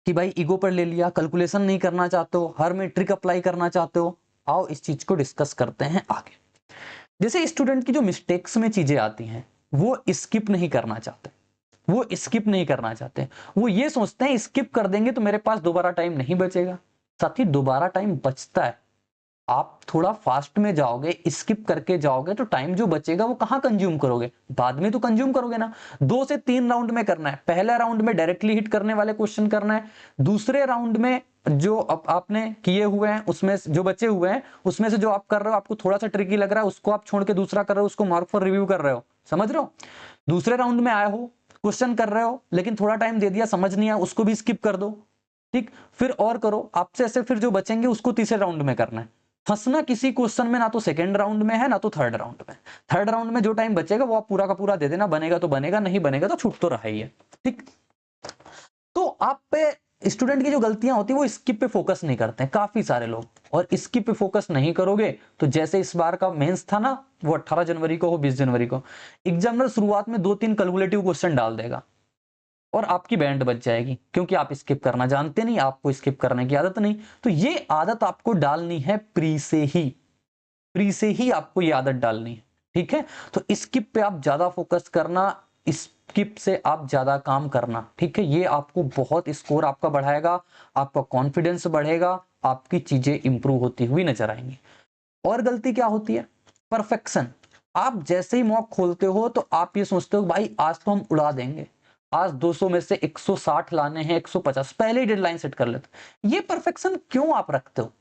कि भाई ईगो पर ले लिया, कैलकुलेशन नहीं करना चाहते हो, हर में ट्रिक अप्लाई करना चाहते हो, आओ इस चीज को डिस्कस करते हैं आगे। जैसे स्टूडेंट की जो मिस्टेक्स में चीजें आती हैं, वो स्किप नहीं करना चाहते, वो स्किप नहीं करना चाहते, वो ये सोचते हैं स्किप कर देंगे तो मेरे पास दोबारा टाइम नहीं बचेगा। साथी, दोबारा टाइम बचता है। आप थोड़ा फास्ट में जाओगे, स्किप करके जाओगे, तो टाइम जो बचेगा वो कहां कंज्यूम करोगे, बाद में तो कंज्यूम करोगे ना। 2 से 3 राउंड में करना है। पहले राउंड में डायरेक्टली हिट करने वाले क्वेश्चन करना है, दूसरे राउंड में जो आपने किए हुए हैं उसमें जो बचे हुए हैं उसमें से जो आप कर रहे हो, आपको थोड़ा सा ट्रिकी लग रहा है, उसको आप छोड़ के दूसरा कर रहे हो, उसको मार्क फॉर रिव्यू कर रहे हो। समझ रहे हो, दूसरे राउंड में आए हो, क्वेश्चन कर रहे हो, लेकिन थोड़ा टाइम दे दिया, समझ नहीं आया, उसको भी स्किप कर दो, ठीक। फिर और करो, आपसे ऐसे फिर जो बचेंगे उसको तीसरे राउंड में करना है। फंसना किसी क्वेश्चन में ना तो सेकंड राउंड में है ना तो थर्ड राउंड में। थर्ड राउंड में जो टाइम बचेगा वो आप पूरा का पूरा दे देना, बनेगा तो बनेगा, नहीं बनेगा तो छूट तो रहा ही है, ठीक। तो आप पे स्टूडेंट की जो गलतियां होती है वो स्किप पे फोकस नहीं करते हैं काफी सारे लोग, और स्किप पे फोकस नहीं करोगे तो जैसे इस बार का मेंस था ना, वो 18 जनवरी को हो 20 जनवरी को, एग्जामिनर शुरुआत में 2-3 कैलकुलेटिव क्वेश्चन डाल देगा और आपकी बैंड बच जाएगी, क्योंकि आप स्किप करना जानते नहीं, आपको स्किप करने की आदत नहीं। तो ये आदत आपको डालनी है प्री से ही, प्री से ही आपको ये आदत डालनी है, ठीक है। तो स्किप पे आप ज्यादा फोकस करना, इस स्किप से आप ज्यादा काम करना, ठीक है। ये आपको बहुत स्कोर आपका बढ़ाएगा, आपका कॉन्फिडेंस बढ़ेगा, आपकी चीजें इंप्रूव होती हुई नजर आएंगी। और गलती क्या होती है? परफेक्शन। आप जैसे ही मॉक खोलते हो तो आप ये सोचते हो भाई आज तो हम उड़ा देंगे, आज 200 में से 160 लाने हैं, 150, पहले ही डेडलाइन सेट कर लेते। ये परफेक्शन क्यों आप रखते हो?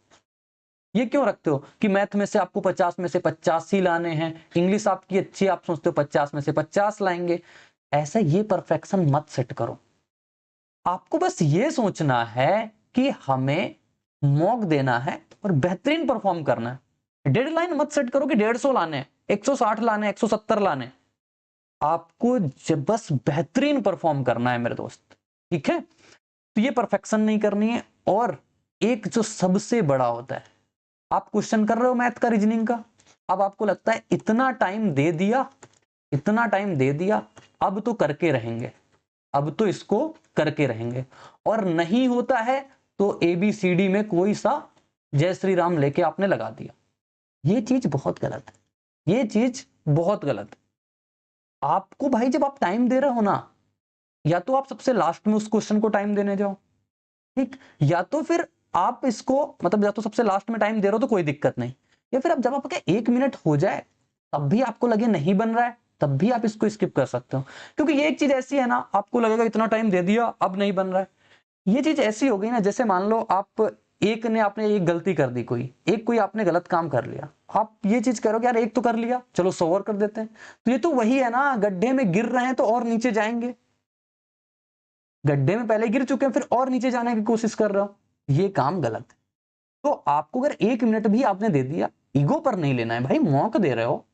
ये क्यों रखते हो कि मैथ में से आपको 50 में से 85 लाने हैं, इंग्लिश आपकी अच्छी, आप सोचते हो 50 में से 50 लाएंगे। ऐसा ये परफेक्शन मत सेट करो। आपको बस ये सोचना है कि हमें मॉक देना है और बेहतरीन परफॉर्म करना है। डेडलाइन मत सेट करो कि 150 लाने हैं, 160 लाने, 170 लाने। आपको जब बस बेहतरीन परफॉर्म करना है मेरे दोस्त, ठीक है। तो ये परफेक्शन नहीं करनी है। और एक जो सबसे बड़ा होता है, आप क्वेश्चन कर रहे हो मैथ का, रीजनिंग का, अब आपको लगता है इतना टाइम दे दिया, इतना टाइम दे दिया, अब तो करके रहेंगे, अब तो इसको करके रहेंगे, और नहीं होता है तो ABCD में कोई सा जय श्री राम लेके आपने लगा दिया। ये चीज बहुत गलत है, ये चीज बहुत गलत है। आपको भाई जब आप टाइम दे रहे हो ना, या तो आप सबसे लास्ट में उस क्वेश्चन को टाइम देने जाओ, ठीक, या तो फिर आप इसको मतलब या तो सबसे लास्ट में टाइम दे रहे हो तो कोई दिक्कत नहीं, या फिर अब जब आपका 1 मिनट हो जाए तब भी आपको लगे नहीं बन रहा है, तब भी आप इसको स्किप कर सकते हो। क्योंकि ये एक चीज ऐसी है ना, आपको लगेगा इतना टाइम दे दिया अब नहीं बन रहा है। ये चीज ऐसी हो गई ना, जैसे मान लो आप आपने एक गलती कर दी, कोई आपने गलत काम कर लिया, आप ये चीज करोगे यार एक तो कर लिया, चलो 100 और कर देते हैं। तो ये तो वही है ना, गड्ढे में गिर रहे हैं तो और नीचे जाएंगे, गड्ढे में पहले गिर चुके हैं फिर और नीचे जाने की कोशिश कर रहे हो, ये काम गलत है। तो आपको अगर 1 मिनट भी आपने दे दिया, ईगो पर नहीं लेना है भाई, मौका दे रहे हो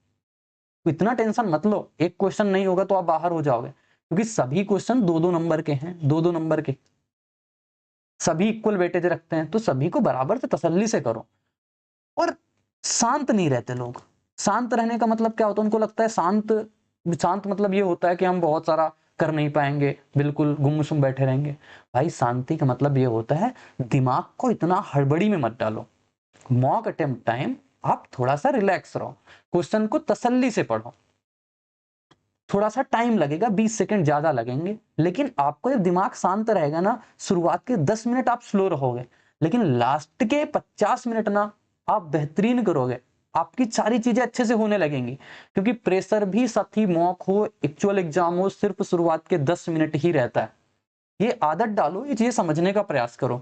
तो इतना टेंशन मत लो। एक क्वेश्चन नहीं होगा तो आप बाहर हो जाओगे, क्योंकि सभी क्वेश्चन 2-2 नंबर के हैं, 2-2 नंबर के, सभी इक्वल वेटेज रखते हैं, तो सभी को बराबर से तसल्ली से करो। और शांत नहीं रहते लोग। शांत रहने का मतलब क्या होता है? उनको लगता है शांत शांत मतलब ये होता है कि हम बहुत सारा कर नहीं पाएंगे, बिल्कुल गुमसुम बैठे रहेंगे। भाई शांति का मतलब ये होता है दिमाग को इतना हड़बड़ी में मत डालो। मॉक अटेम्प्ट टाइम आप थोड़ा सा रिलैक्स रहो, क्वेश्चन को तसल्ली से पढ़ो। थोड़ा सा टाइम लगेगा, 20 सेकंड ज्यादा लगेंगे, लेकिन आपको जब दिमाग शांत रहेगा ना, शुरुआत के 10 मिनट आप स्लो रहोगे, लेकिन लास्ट के 50 मिनट ना आप बेहतरीन करोगे, आपकी सारी चीजें अच्छे से होने लगेंगी। क्योंकि प्रेशर भी साथ ही मॉक हो, एक्चुअल एग्जाम हो, सिर्फ शुरुआत के 10 मिनट ही रहता है। ये आदत डालो, ये चीजें समझने का प्रयास करो।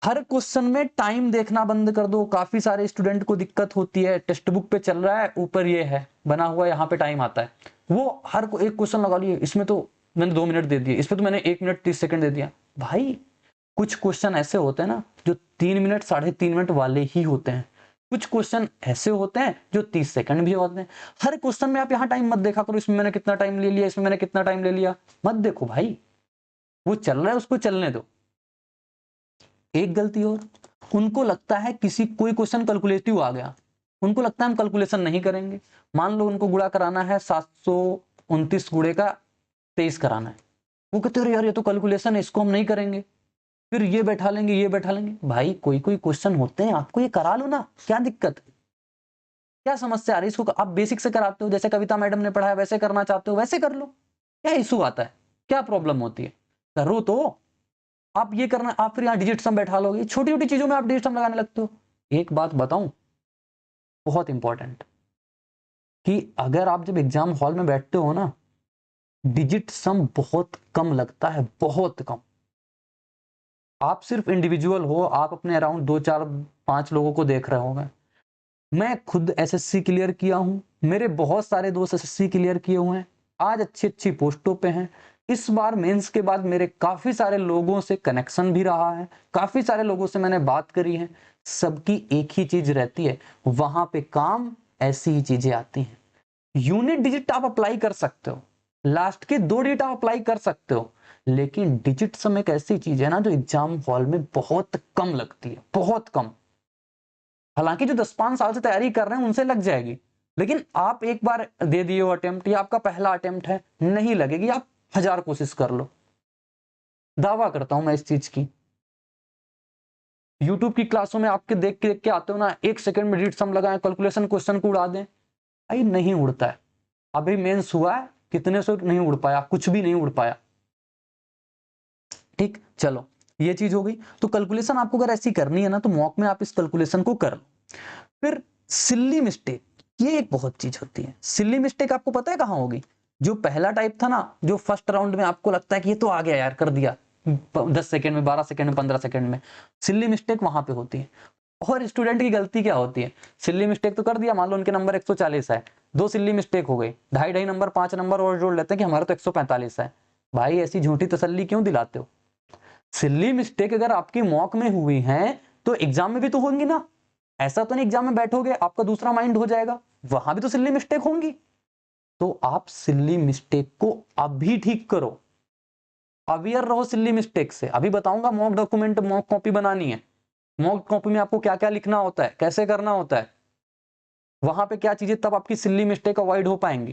हर क्वेश्चन में टाइम देखना बंद कर दो। काफी सारे स्टूडेंट को दिक्कत होती है, टेक्स्ट बुक पे चल रहा है, ऊपर ये है बना हुआ, यहाँ पे टाइम आता है, वो हर को एक क्वेश्चन लगा लिए, इसमें तो मैंने 2 मिनट दे दिए, इसमें तो मैंने 1 मिनट 30 सेकंड दे दिया। भाई कुछ क्वेश्चन ऐसे होते हैं ना जो 3 मिनट 3.5 मिनट वाले ही होते हैं, कुछ क्वेश्चन ऐसे होते हैं जो 30 सेकंड भी होते हैं। हर क्वेश्चन में आप यहाँ टाइम मत देखा करो, इसमें मैंने कितना टाइम ले लिया, इसमें मैंने कितना टाइम ले लिया, मत देखो भाई, वो चल रहा है उसको चलने दो। एक गलती और, उनको लगता है किसी कोई क्वेश्चन कैलकुलेटिव आ गया, उनको लगता है हम कैलकुलेशन नहीं करेंगे। मान लो उनको गुणा कराना है, 729 गुणे का 23 कराना है, वो कहते हैं यार ये तो कैलकुलेशन है, इसको हम नहीं करेंगे, फिर ये बैठा लेंगे, ये बैठा लेंगे। भाई कोई कोई क्वेश्चन होते हैं, आपको ये करा लो ना, क्या दिक्कत, क्या समस्या आ रही है? इसको आप बेसिक से कराते हो, जैसे कविता मैडम ने पढ़ाया वैसे करना चाहते हो वैसे कर लो, क्या इशू आता है, क्या प्रॉब्लम होती है? करो तो। आप ये करना, आप फिर यहाँ डिजिट सम बैठा लोगे, छोटी छोटी चीजों में आप डिजिट सम लगाने लगते हो। एक बात बताऊं बहुत इंपॉर्टेंट, कि अगर आप जब एग्जाम हॉल में बैठते हो ना, डिजिट सम बहुत कम लगता है, बहुत कम। आप सिर्फ इंडिविजुअल हो, आप अपने अराउंड 2-4-5 लोगों को देख रहे होंगे। मैं खुद एसएससी क्लियर किया हूं, मेरे बहुत सारे दोस्त एसएससी क्लियर किए हुए हैं, आज अच्छी अच्छी पोस्टों पे हैं। इस बार मेंस के बाद मेरे काफी सारे लोगों से कनेक्शन भी रहा है, काफी सारे लोगों से मैंने बात करी है। सबकी एक ही चीज रहती है, वहां पे काम ऐसी ही चीजें आती हैं। यूनिट डिजिट आप अप्लाई कर सकते हो, लास्ट के 2 डिजिट आप अप्लाई कर सकते हो, लेकिन डिजिट सम एक ऐसी चीज है ना जो एग्जाम हॉल में बहुत कम लगती है, बहुत कम। हालांकि जो 10-5 साल से तैयारी कर रहे हैं उनसे लग जाएगी, लेकिन आप एक बार दे दिए हो अटेम्प्ट, या आपका पहला अटेम्प्ट है, नहीं लगेगी, आप 1000 कोशिश कर लो। दावा करता हूं मैं इस चीज की। यूट्यूब की क्लासों में आपके देख के आते हो ना, 1 सेकंड में डिजिट सम लगाएं, कैलकुलेशन क्वेश्चन को उड़ा दें, भाई नहीं उड़ता है। अभी मेंस हुआ है, कितने से नहीं उड़ पाया, कुछ भी नहीं उड़ पाया। ठीक, चलो ये चीज हो गई। तो कैलकुलेशन आपको अगर ऐसी करनी है ना तो मॉक में आप इस कैलकुलेशन को कर लो। फिर सिल्ली मिस्टेक, ये एक बहुत चीज होती है। सिल्ली मिस्टेक आपको पता है कहाँ होगी? जो पहला टाइप था ना, जो फर्स्ट राउंड में आपको लगता है कि ये तो आ गया यार, कर दिया 10 सेकंड में, 12 सेकंड में, 15 सेकंड में, सिल्ली मिस्टेक वहां पे होती है। और स्टूडेंट की गलती क्या होती है? सिल्ली मिस्टेक तो कर दिया, मान लो उनके नंबर 140 है, 2 सिल्ली मिस्टेक हो गई, 2.5 नंबर, 5 नंबर और जोड़ लेते हैं कि हमारा तो 145 है। भाई ऐसी झूठी तसल्ली क्यों दिलाते हो? सिल्ली मिस्टेक अगर आपकी मॉक में हुई है तो एग्जाम में भी तो होंगी ना। ऐसा तो नहीं एग्जाम में बैठोगे आपका दूसरा माइंड हो जाएगा, वहां भी तो सिल्ली मिस्टेक होंगी। तो आप सिल्ली मिस्टेक को अभी ठीक करो, अवेयर रहो सिल्ली मिस्टेक से। अभी बताऊंगा मॉक डॉक्यूमेंट, मॉक कॉपी बनानी है, मॉक कॉपी में आपको क्या क्या लिखना होता है, कैसे करना होता है, वहां पे क्या चीजें, तब आपकी सिल्ली मिस्टेक अवॉइड हो पाएंगी।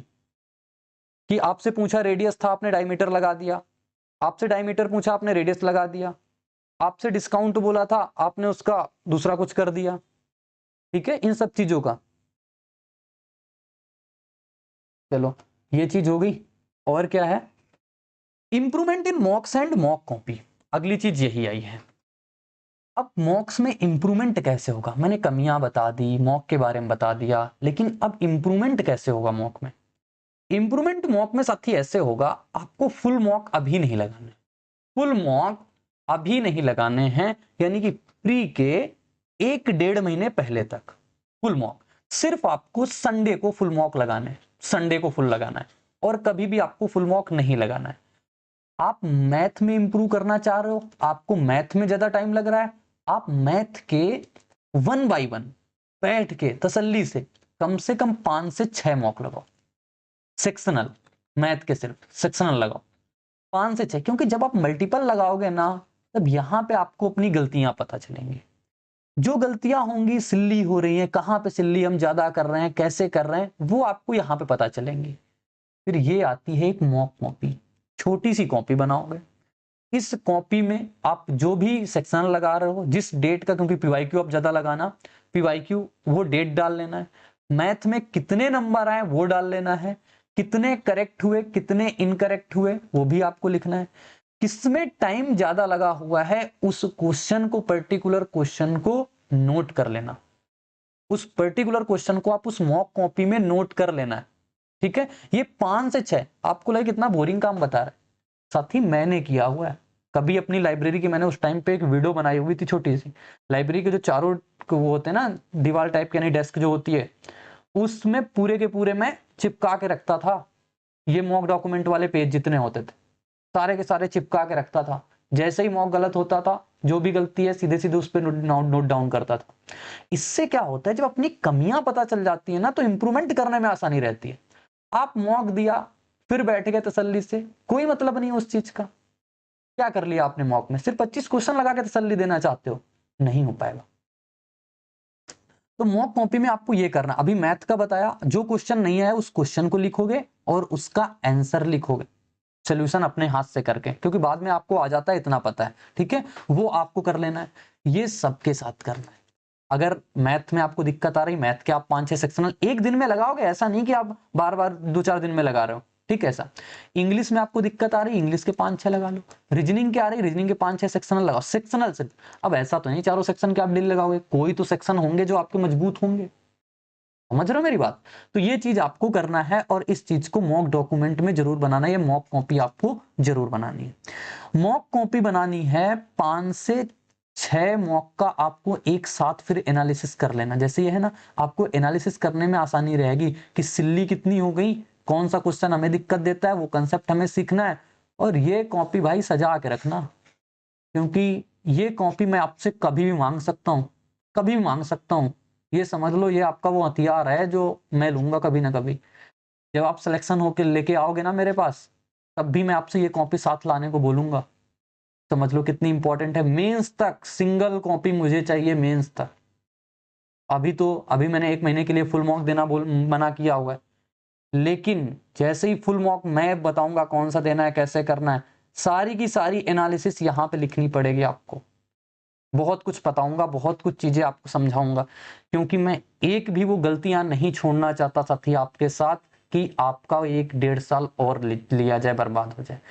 कि आपसे पूछा रेडियस था, आपने डायमीटर लगा दिया, आपसे डायमीटर पूछा, आपने रेडियस लगा दिया, आपसे डिस्काउंट बोला था, आपने उसका दूसरा कुछ कर दिया। ठीक है, इन सब चीजों का, चलो ये चीज हो गई। और क्या है? Improvement in मॉक्स and mock copy, अगली चीज यही आई है। अब मॉक्स में इंप्रूवमेंट कैसे होगा? मैंने कमियां बता दी, मॉक के बारे में बता दिया, लेकिन अब इंप्रूवमेंट कैसे होगा मॉक में? इंप्रूवमेंट मॉक में साथी ऐसे होगा, आपको फुल मॉक अभी नहीं लगाने, फुल मॉक अभी नहीं लगाने हैं, यानी कि प्री के 1-1.5 महीने पहले तक फुल मॉक। सिर्फ आपको संडे को फुल मॉक लगाना है, संडे को फुल लगाना है, और कभी भी आपको फुल मॉक नहीं लगाना है। आप मैथ में इंप्रूव करना चाह रहे हो, आपको मैथ में ज्यादा टाइम लग रहा है, आप मैथ के 1 बाय 1 बैठ के तसल्ली से कम 5 से 6 मॉक लगाओ। सेक्शनल मैथ के सिर्फ सेक्शनल लगाओ 5 से 6, क्योंकि जब आप मल्टीपल लगाओगे ना, तब यहां पे आपको अपनी गलतियां पता चलेंगी। जो गलतियां होंगी, सिल्ली हो रही है, कहां पे सिल्ली हम ज्यादा कर रहे हैं, कैसे कर रहे हैं, वो आपको यहां पे पता चलेंगी। फिर ये आती है एक मॉक कॉपी, छोटी सी कॉपी बनाओगे। इस कॉपी में आप जो भी सेक्शन लगा रहे हो, जिस डेट का, क्योंकि पीवाईक्यू आप ज्यादा लगाना, पीवाईक्यू वो डेट डाल लेना है, मैथ में कितने नंबर आए वो डाल लेना है, कितने करेक्ट हुए, कितने इनकरेक्ट हुए वो भी आपको लिखना है, किसमें टाइम ज्यादा लगा हुआ है उस क्वेश्चन को, पर्टिकुलर क्वेश्चन को नोट कर लेना। उस पर्टिकुलर क्वेश्चन को आप उस मॉक कॉपी में नोट कर लेना है। ठीक है, ये 5 से 6 आपको लगे कितना बोरिंग काम बता रहा है, साथी मैंने किया हुआ है। कभी अपनी लाइब्रेरी की मैंने उस टाइम पे एक वीडियो बनाई हुई थी छोटी सी, लाइब्रेरी के जो चारों वो होते हैं ना दीवार टाइप के, यानी डेस्क जो होती है, उसमें पूरे के पूरे मैं चिपका के रखता था। ये मॉक डॉक्यूमेंट वाले पेज जितने होते थे सारे के सारे चिपका के रखता था। जैसे ही मॉक गलत होता था, जो भी गलती है सीधे सीधे उस पर नोट डाउन करता था। इससे क्या होता है, जब अपनी कमियां पता चल जाती है ना, तो इंप्रूवमेंट करने में आसानी रहती है। आप मॉक दिया, फिर बैठ गए तसल्ली से, कोई मतलब नहीं उस चीज का। क्या कर लिया आपने मॉक में? सिर्फ 25 क्वेश्चन लगा के तसल्ली देना चाहते हो, नहीं हो पाएगा। तो मॉक कॉपी में आपको ये करना, अभी मैथ का बताया, जो क्वेश्चन नहीं आया उस क्वेश्चन को लिखोगे और उसका आंसर लिखोगे, सोल्यूशन अपने हाथ से करके, क्योंकि बाद में आपको आ जाता है, इतना पता है। ठीक है, वो आपको कर लेना है। ये सबके साथ करना है। अगर मैथ में आपको दिक्कत आ रही, मैथ के आप 5-6 सेक्शनल एक दिन में लगाओगे, ऐसा नहीं कि आप बार बार 2-4 दिन में लगा रहे हो। ठीक है, ऐसा। इंग्लिश में आपको दिक्कत आ रही, इंग्लिश के 5-6 लगा लो। रीजनिंग के आ रही, रीजनिंग के 5-6 सेक्शनल लगाओ, सेक्शनल से। अब ऐसा तो नहीं चारों सेक्शन के आप डेली लगाओगे, कोई तो सेक्शन होंगे जो आपके मजबूत होंगे। समझ रहे हो मेरी बात? तो ये चीज आपको करना है, और इस चीज को मॉक डॉक्यूमेंट में जरूर बनाना है, मॉक कॉपी आपको जरूर बनानी है। मॉक कॉपी बनानी है, 5 से 6 मॉक का आपको एक साथ फिर एनालिसिस कर लेना। जैसे ये है ना, आपको एनालिसिस करने में आसानी रहेगी कि सिल्ली कितनी हो गई, कौन सा क्वेश्चन हमें दिक्कत देता है, वो कंसेप्ट हमें सीखना है। और ये कॉपी भाई सजा के रखना, क्योंकि ये कॉपी मैं आपसे कभी भी मांग सकता हूँ, कभी भी मांग सकता हूँ। ये समझ लो, ये आपका वो हथियार है जो मैं लूंगा कभी ना कभी। जब आप सिलेक्शन होकर लेके आओगे ना मेरे पास, तब भी मैं आपसे ये कॉपी साथ लाने को बोलूंगा। समझ लो कितनी इंपॉर्टेंट है। मेंस तक सिंगल कॉपी मुझे चाहिए, मेंस तक। अभी मैंने 1 महीने के लिए फुल मॉक देना मना किया हुआ है, लेकिन जैसे ही फुल मॉक मैं बताऊंगा कौन सा देना है, कैसे करना है, सारी की सारी एनालिसिस यहाँ पे लिखनी पड़ेगी आपको। बहुत कुछ बताऊंगा, बहुत कुछ चीजें आपको समझाऊंगा, क्योंकि मैं एक भी वो गलतियां नहीं छोड़ना चाहता साथी आपके साथ, कि आपका 1-1.5 साल और लिया जाए, बर्बाद हो जाए।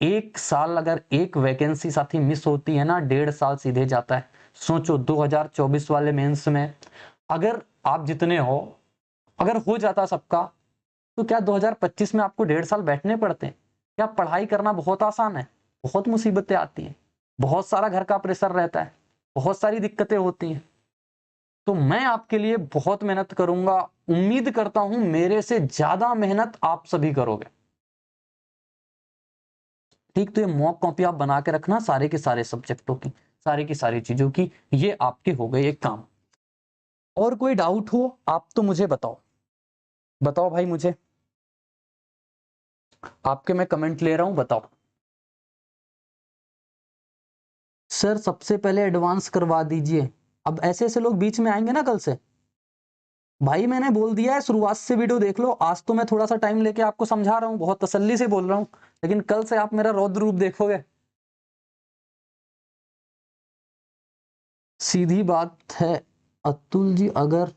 1 साल अगर एक वैकेंसी साथी मिस होती है ना, 1.5 साल सीधे जाता है। सोचो 2024 वाले मेंस में अगर आप जितने हो, अगर हो जाता सबका, तो क्या 2025 में आपको 1.5 साल बैठने पड़ते हैं? क्या पढ़ाई करना बहुत आसान है? बहुत मुसीबतें आती हैं, बहुत सारा घर का प्रेशर रहता है, बहुत सारी दिक्कतें होती हैं। तो मैं आपके लिए बहुत मेहनत करूंगा, उम्मीद करता हूं मेरे से ज्यादा मेहनत आप सभी करोगे। ठीक, तो ये मॉक कॉपी आप बना के रखना सारे के सारे सब्जेक्टों की, सारी की सारी चीजों की। ये आपके हो गए एक काम। और कोई डाउट हो आप तो मुझे बताओ, बताओ भाई मुझे, आपके मैं कमेंट ले रहा हूं, बताओ। सर सबसे पहले एडवांस करवा दीजिए। अब ऐसे ऐसे लोग बीच में आएंगे ना कल से, भाई मैंने बोल दिया है शुरुआत से वीडियो देख लो। आज तो मैं थोड़ा सा टाइम लेके आपको समझा रहा हूँ, बहुत तसल्ली से बोल रहा हूँ, लेकिन कल से आप मेरा रौद्र रूप देखोगे। सीधी बात है अतुल जी, अगर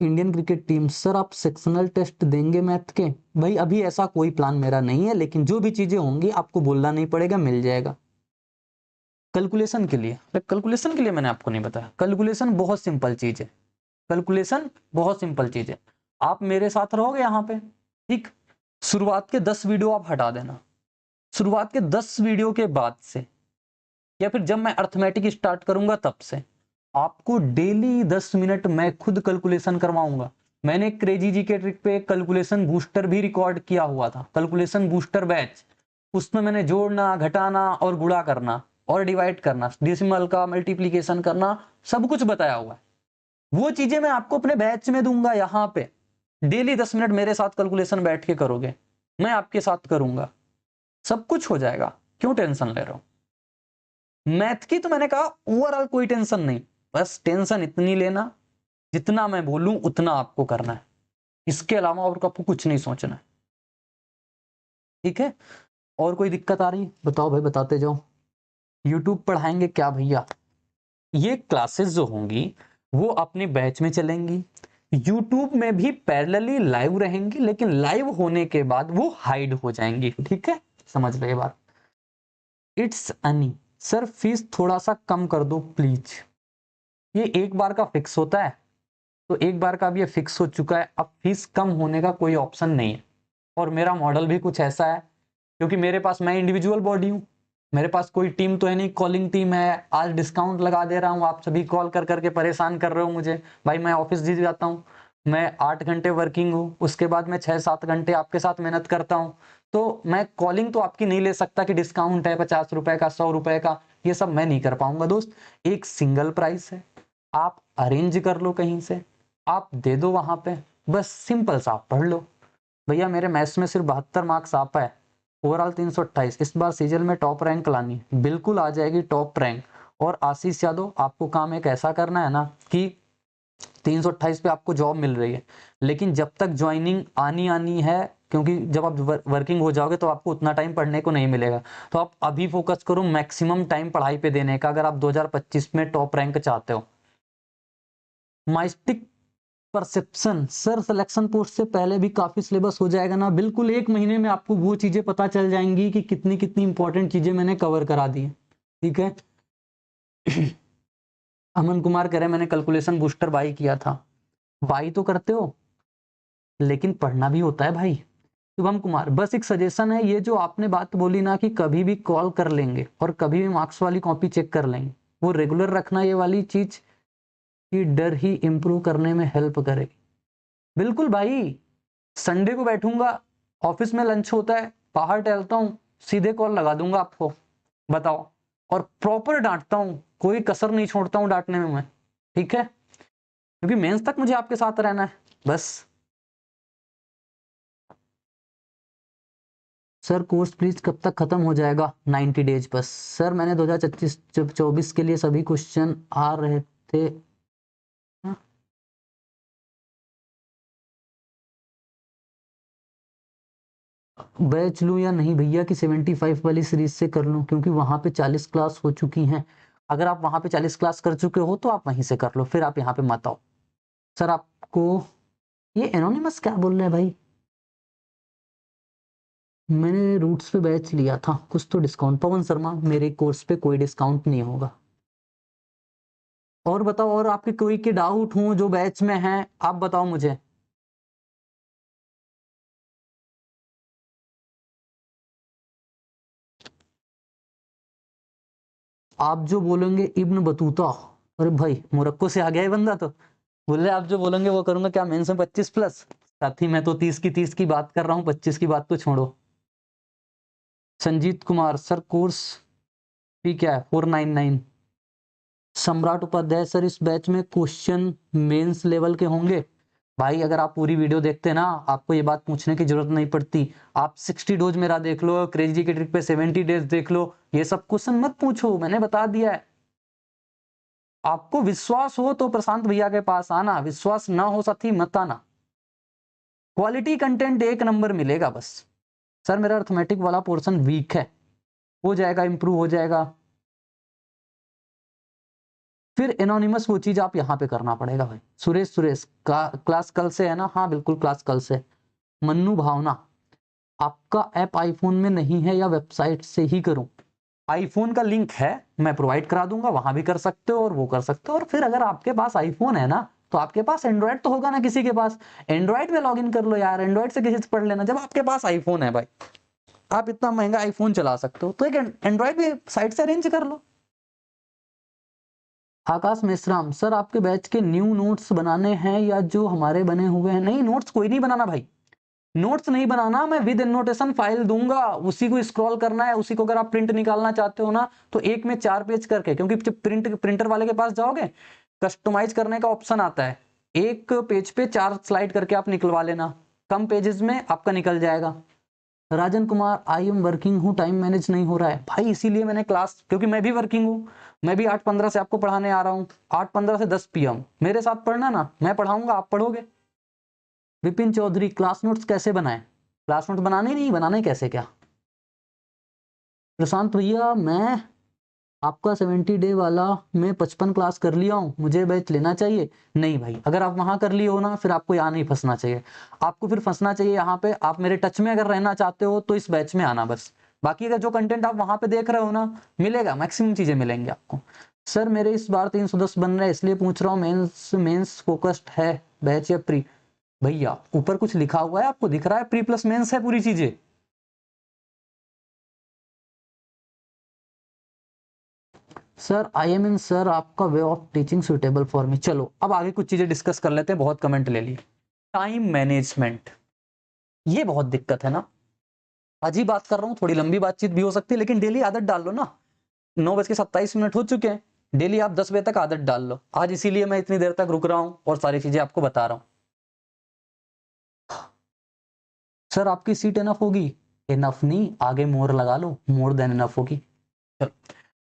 इंडियन क्रिकेट टीम, सर आप सेक्शनल टेस्ट देंगे मैथ के? भाई अभी ऐसा कोई प्लान मेरा नहीं है, लेकिन जो भी चीजें होंगी आपको बोलना नहीं पड़ेगा, मिल जाएगा। कैलकुलेशन के लिए, कैलकुलेशन के लिए मैंने आपको नहीं बताया। कैलकुलेशन बहुत सिंपल चीज है, कैलकुलेशन बहुत सिंपल चीज है। आप मेरे साथ रहोगे यहाँ पे, ठीक। शुरुआत के 10 वीडियो आप हटा देना। शुरुआत के 10 वीडियो के बाद से, या फिर जब मैं अर्थमेटिक स्टार्ट करूंगा तब से, आपको डेली 10 मिनट मैं खुद कैलकुलेशन करवाऊंगा। मैंने क्रेजी जी के ट्रिक पे एक कैलकुलेशन बूस्टर भी रिकॉर्ड किया हुआ था, कैलकुलेशन बूस्टर बैच। उसमें मैंने जोड़ना, घटाना और गुणा करना और डिवाइड करना, डेसिमल का मल्टीप्लीकेशन करना, सब कुछ बताया हुआ है। वो चीजें मैं आपको अपने बैच में दूंगा। यहाँ पे डेली 10 मिनट मेरे साथ कैलकुलेशन बैठ के करोगे, मैं आपके साथ करूंगा, सब कुछ हो जाएगा। क्यों टेंशन ले रहा हूं? मैथ की तो मैंने कहा ओवरऑल कोई टेंशन नहीं, बस टेंशन इतनी लेना जितना मैं बोलूं उतना आपको करना है, इसके अलावा और आपको कुछ नहीं सोचना है, ठीक है। और कोई दिक्कत आ रही है बताओ भाई, बताते जाओ। यूट्यूब पढ़ाएंगे क्या भैया? ये क्लासेस जो होंगी वो अपने बैच में चलेंगी, यूट्यूब में भी पैरेलली लाइव रहेंगी, लेकिन लाइव होने के बाद वो हाइड हो जाएंगी, ठीक है, समझ रहे बात। इट्स अनी सर, फीस थोड़ा सा कम कर दो प्लीज। ये एक बार का फिक्स होता है, तो एक बार का अब ये फिक्स हो चुका है, अब फीस कम होने का कोई ऑप्शन नहीं है। और मेरा मॉडल भी कुछ ऐसा है, क्योंकि मेरे पास, मैं इंडिविजुअल बॉडी हूँ, मेरे पास कोई टीम तो है नहीं, कॉलिंग टीम है। आज डिस्काउंट लगा दे रहा हूँ, आप सभी कॉल कर करके परेशान कर रहे हो मुझे। भाई मैं ऑफिस जी जाता हूँ, मैं 8 घंटे वर्किंग हूँ, उसके बाद मैं 6-7 घंटे आपके साथ मेहनत करता हूँ, तो मैं कॉलिंग तो आपकी नहीं ले सकता कि डिस्काउंट है 50 रुपए का, 100 रुपए का, ये सब मैं नहीं कर पाऊंगा दोस्त। एक सिंगल प्राइस है, आप अरेंज कर लो कहीं से, आप दे दो वहां पे, बस सिंपल सा आप पढ़ लो। भैया मेरे मैथ्स में सिर्फ 72 मार्क्स आ पाए, ओवरऑल 328। इस बार सीजल में टॉप रैंक लानी है, बिल्कुल आ जाएगी टॉप रैंक। और आशीष यादव, आपको काम एक ऐसा करना है ना कि 328 पे आपको जॉब मिल रही है, लेकिन जब तक ज्वाइनिंग आनी आनी है, क्योंकि जब आप वर्किंग हो जाओगे तो आपको उतना टाइम पढ़ने को नहीं मिलेगा, तो आप अभी फोकस करो मैक्सिमम टाइम पढ़ाई पे देने का, अगर आप 2025 में टॉप रैंक चाहते हो। Mystic perception sir, selection post से पहले भी काफी सिलेबस हो जाएगा ना? बिल्कुल, 1 महीने में आपको वो चीजें पता चल जाएंगी कि कितनी कितनी इंपॉर्टेंट चीजें मैंने कवर करा दी है, ठीक है। अमन कुमार कह रहे मैंने कैलकुलेशन बूस्टर बाई किया था। बाई तो करते हो, लेकिन पढ़ना भी होता है भाई। शुभम कुमार, बस एक सजेशन है, ये जो आपने बात बोली ना कि कभी भी कॉल कर लेंगे और कभी भी मार्क्स वाली कॉपी चेक कर लेंगे, वो रेगुलर रखना, ये वाली चीज की डर ही इंप्रूव करने में हेल्प करेगी। बिल्कुल भाई, संडे को बैठूंगा, ऑफिस में लंच होता है, बाहर टहलता हूँ, सीधे कॉल लगा दूंगा आपको, बताओ। और प्रॉपर डांटता हूँ, कोई कसर नहीं छोड़ता हूँ डांटने में मैं, ठीक है, क्योंकि मेंस तक मुझे आपके साथ रहना है बस। सर कोर्स प्लीज कब तक खत्म हो जाएगा? 90 डेज बस। सर मैंने 2024 के लिए सभी क्वेश्चन आ रहे थे। बैच लूं या नहीं भैया कि 75 वाली सीरीज से कर लूं, क्योंकि वहां पे 40 क्लास हो चुकी हैं अगर आप वहां पे 40 क्लास कर चुके हो तो आप वहीं से कर लो, फिर आप यहाँ पे मत आओ। सर आपको ये एनोनिमस क्या बोल रहे हैं भाई? मैंने रूट्स पे बैच लिया था, कुछ तो डिस्काउंट। पवन शर्मा, मेरे कोर्स पे कोई डिस्काउंट नहीं होगा। और बताओ, और आपके कोई के डाउट हो जो बैच में हैं, आप बताओ मुझे। आप जो बोलेंगे इब्न बतूता, अरे भाई मोरक्को से आ गया है बंदा, तो बोले आप जो बोलेंगे वो करूंगा। क्या मेंस में 25 प्लस? साथी मैं तो 30 की बात कर रहा हूँ, 25 की बात तो छोड़ो। Sanjeet Kumar, sir course fee क्या है? 499। सम्राट उपाध्याय, सर इस बैच में क्वेश्चन मेंस लेवल के होंगे? भाई अगर आप पूरी वीडियो देखते ना, आपको ये बात पूछने की जरूरत नहीं पड़ती। आप 60 डोज मेरा देख लो, क्रेजी के ट्रिक पे 70 डेज देख लो, ये सब क्वेश्चन मत पूछो, मैंने बता दिया है। आपको विश्वास हो तो प्रशांत भैया के पास आना, विश्वास ना हो साथी मत आना। क्वालिटी कंटेंट एक नंबर मिलेगा बस। सर मेरा अर्थमेटिक वाला पोर्शन वीक है, हो जाएगा, इंप्रूव हो जाएगा। फिर एनोनिमस वो चीज आप यहाँ पे करना पड़ेगा भाई। सुरेश क्लास कल से है ना? हाँ बिल्कुल क्लास कल से। मन्नू भावना, आपका ऐप आईफोन में नहीं है या वेबसाइट से ही करूं? आईफोन का लिंक है, मैं प्रोवाइड करा दूंगा, वहां भी कर सकते हो और वो कर सकते हो। और फिर अगर आपके पास आईफोन है ना, तो आपके पास एंड्रॉइड तो होगा ना किसी के पास, एंड्रॉइड में लॉगिन कर लो यार, एंड्रॉइड से किसी से पढ़ लेना। जब आपके पास आईफोन है भाई, आप इतना महंगा आईफोन चला सकते हो, तो एक एंड्रॉइड भी साइट से अरेंज कर लो। आकाश मेश्राम, सर आपके बैच के न्यू नोट्स बनाने हैं या जो हमारे बने हुए हैं? नहीं, नोट्स कोई नहीं बनाना भाई, नोट्स नहीं बनाना। मैं विद एनोटेशन फाइल दूंगा, उसी को स्क्रॉल करना है, उसी को अगर आप प्रिंट निकालना चाहते हो ना, तो एक में 4 पेज करके, क्योंकि जब प्रिंटर वाले के पास जाओगे, कस्टमाइज करने का ऑप्शन आता है, एक पेज पे 4 स्लाइड करके आप निकलवा लेना, कम पेजेस में आपका निकल जाएगा। Rajan Kumar, I am working हूँ, टाइम मैनेज नहीं हो रहा है भाई, इसीलिए मैंने क्लास, क्योंकि मैं भी वर्किंग हूँ, मैं भी 8:15 से आपको पढ़ाने आ रहा हूँ, 8:15 से 10 PM मेरे साथ पढ़ना ना, मैं पढ़ाऊंगा आप पढ़ोगे। विपिन चौधरी, क्लास नोट्स कैसे बनाए? क्लास नोट्स बनाने नहीं, बनाने कैसे क्या? प्रशांत भैया, मैं आपका 70 डे वाला मैं 55 क्लास कर लिया हूँ, मुझे बैच लेना चाहिए? नहीं भाई, अगर आप वहां कर लिए हो ना, फिर आपको यहाँ नहीं फंसना चाहिए। आपको फिर फंसना चाहिए यहाँ पे, आप मेरे टच में अगर रहना चाहते हो तो इस बैच में आना बस। बाकी अगर जो कंटेंट आप वहां पे देख रहे हो ना, मिलेगा, मैक्सिमम चीजें मिलेंगी आपको। सर मेरे इस बार 310 बन रहे हैं, इसलिए पूछ रहा हूँ, मेंस फोकस्ड है बैच या प्री? भैया ऊपर कुछ लिखा हुआ है, आपको दिख रहा है? प्री प्लस मेंस है पूरी चीजें। Sir I am in, sir आपका way of teaching suitable for me. चलो अब आगे कुछ चीजें डिस्कस कर लेते हैं, बहुत कमेंट ले लिए। टाइम मैनेजमेंट, ये बहुत दिक्कत है ना। आज ही बात कर रहा हूँ, थोड़ी लंबी बातचीत भी हो सकती है, लेकिन डेली आदत डाल लो ना। 9:27 हो चुके हैं, डेली आप 10 बजे तक आदत डाल लो। आज इसीलिए मैं इतनी देर तक रुक रहा हूँ और सारी चीजें आपको बता रहा हूँ। सर आपकी सीट इनफ होगी? इनफ नहीं, आगे मोर लगा लो, मोर देन इनफ होगी।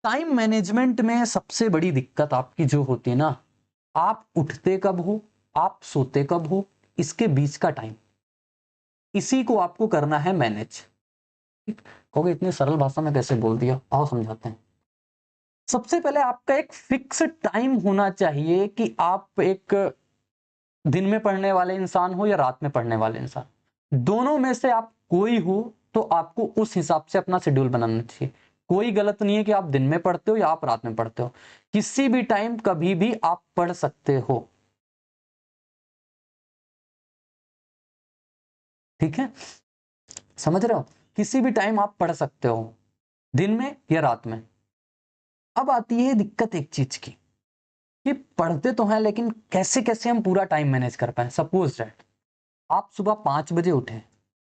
टाइम मैनेजमेंट में सबसे बड़ी दिक्कत आपकी जो होती है ना, आप उठते कब हो, आप सोते कब हो, इसके बीच का टाइम, इसी को आपको करना है मैनेज। कहोगे इतनी सरल भाषा में कैसे बोल दिया, आओ समझाते हैं। सबसे पहले आपका एक फिक्स टाइम होना चाहिए कि आप एक दिन में पढ़ने वाले इंसान हो या रात में पढ़ने वाले इंसान, दोनों में से आप कोई हो, तो आपको उस हिसाब से अपना शेड्यूल बनाना चाहिए। कोई गलत नहीं है कि आप दिन में पढ़ते हो या आप रात में पढ़ते हो, किसी भी टाइम कभी भी आप पढ़ सकते हो, ठीक है? समझ रहे हो? किसी भी टाइम आप पढ़ सकते हो, दिन में या रात में। अब आती है दिक्कत एक चीज की, कि पढ़ते तो हैं लेकिन कैसे कैसे हम पूरा टाइम मैनेज कर पाए। सपोज दैट आप सुबह 5 बजे उठे,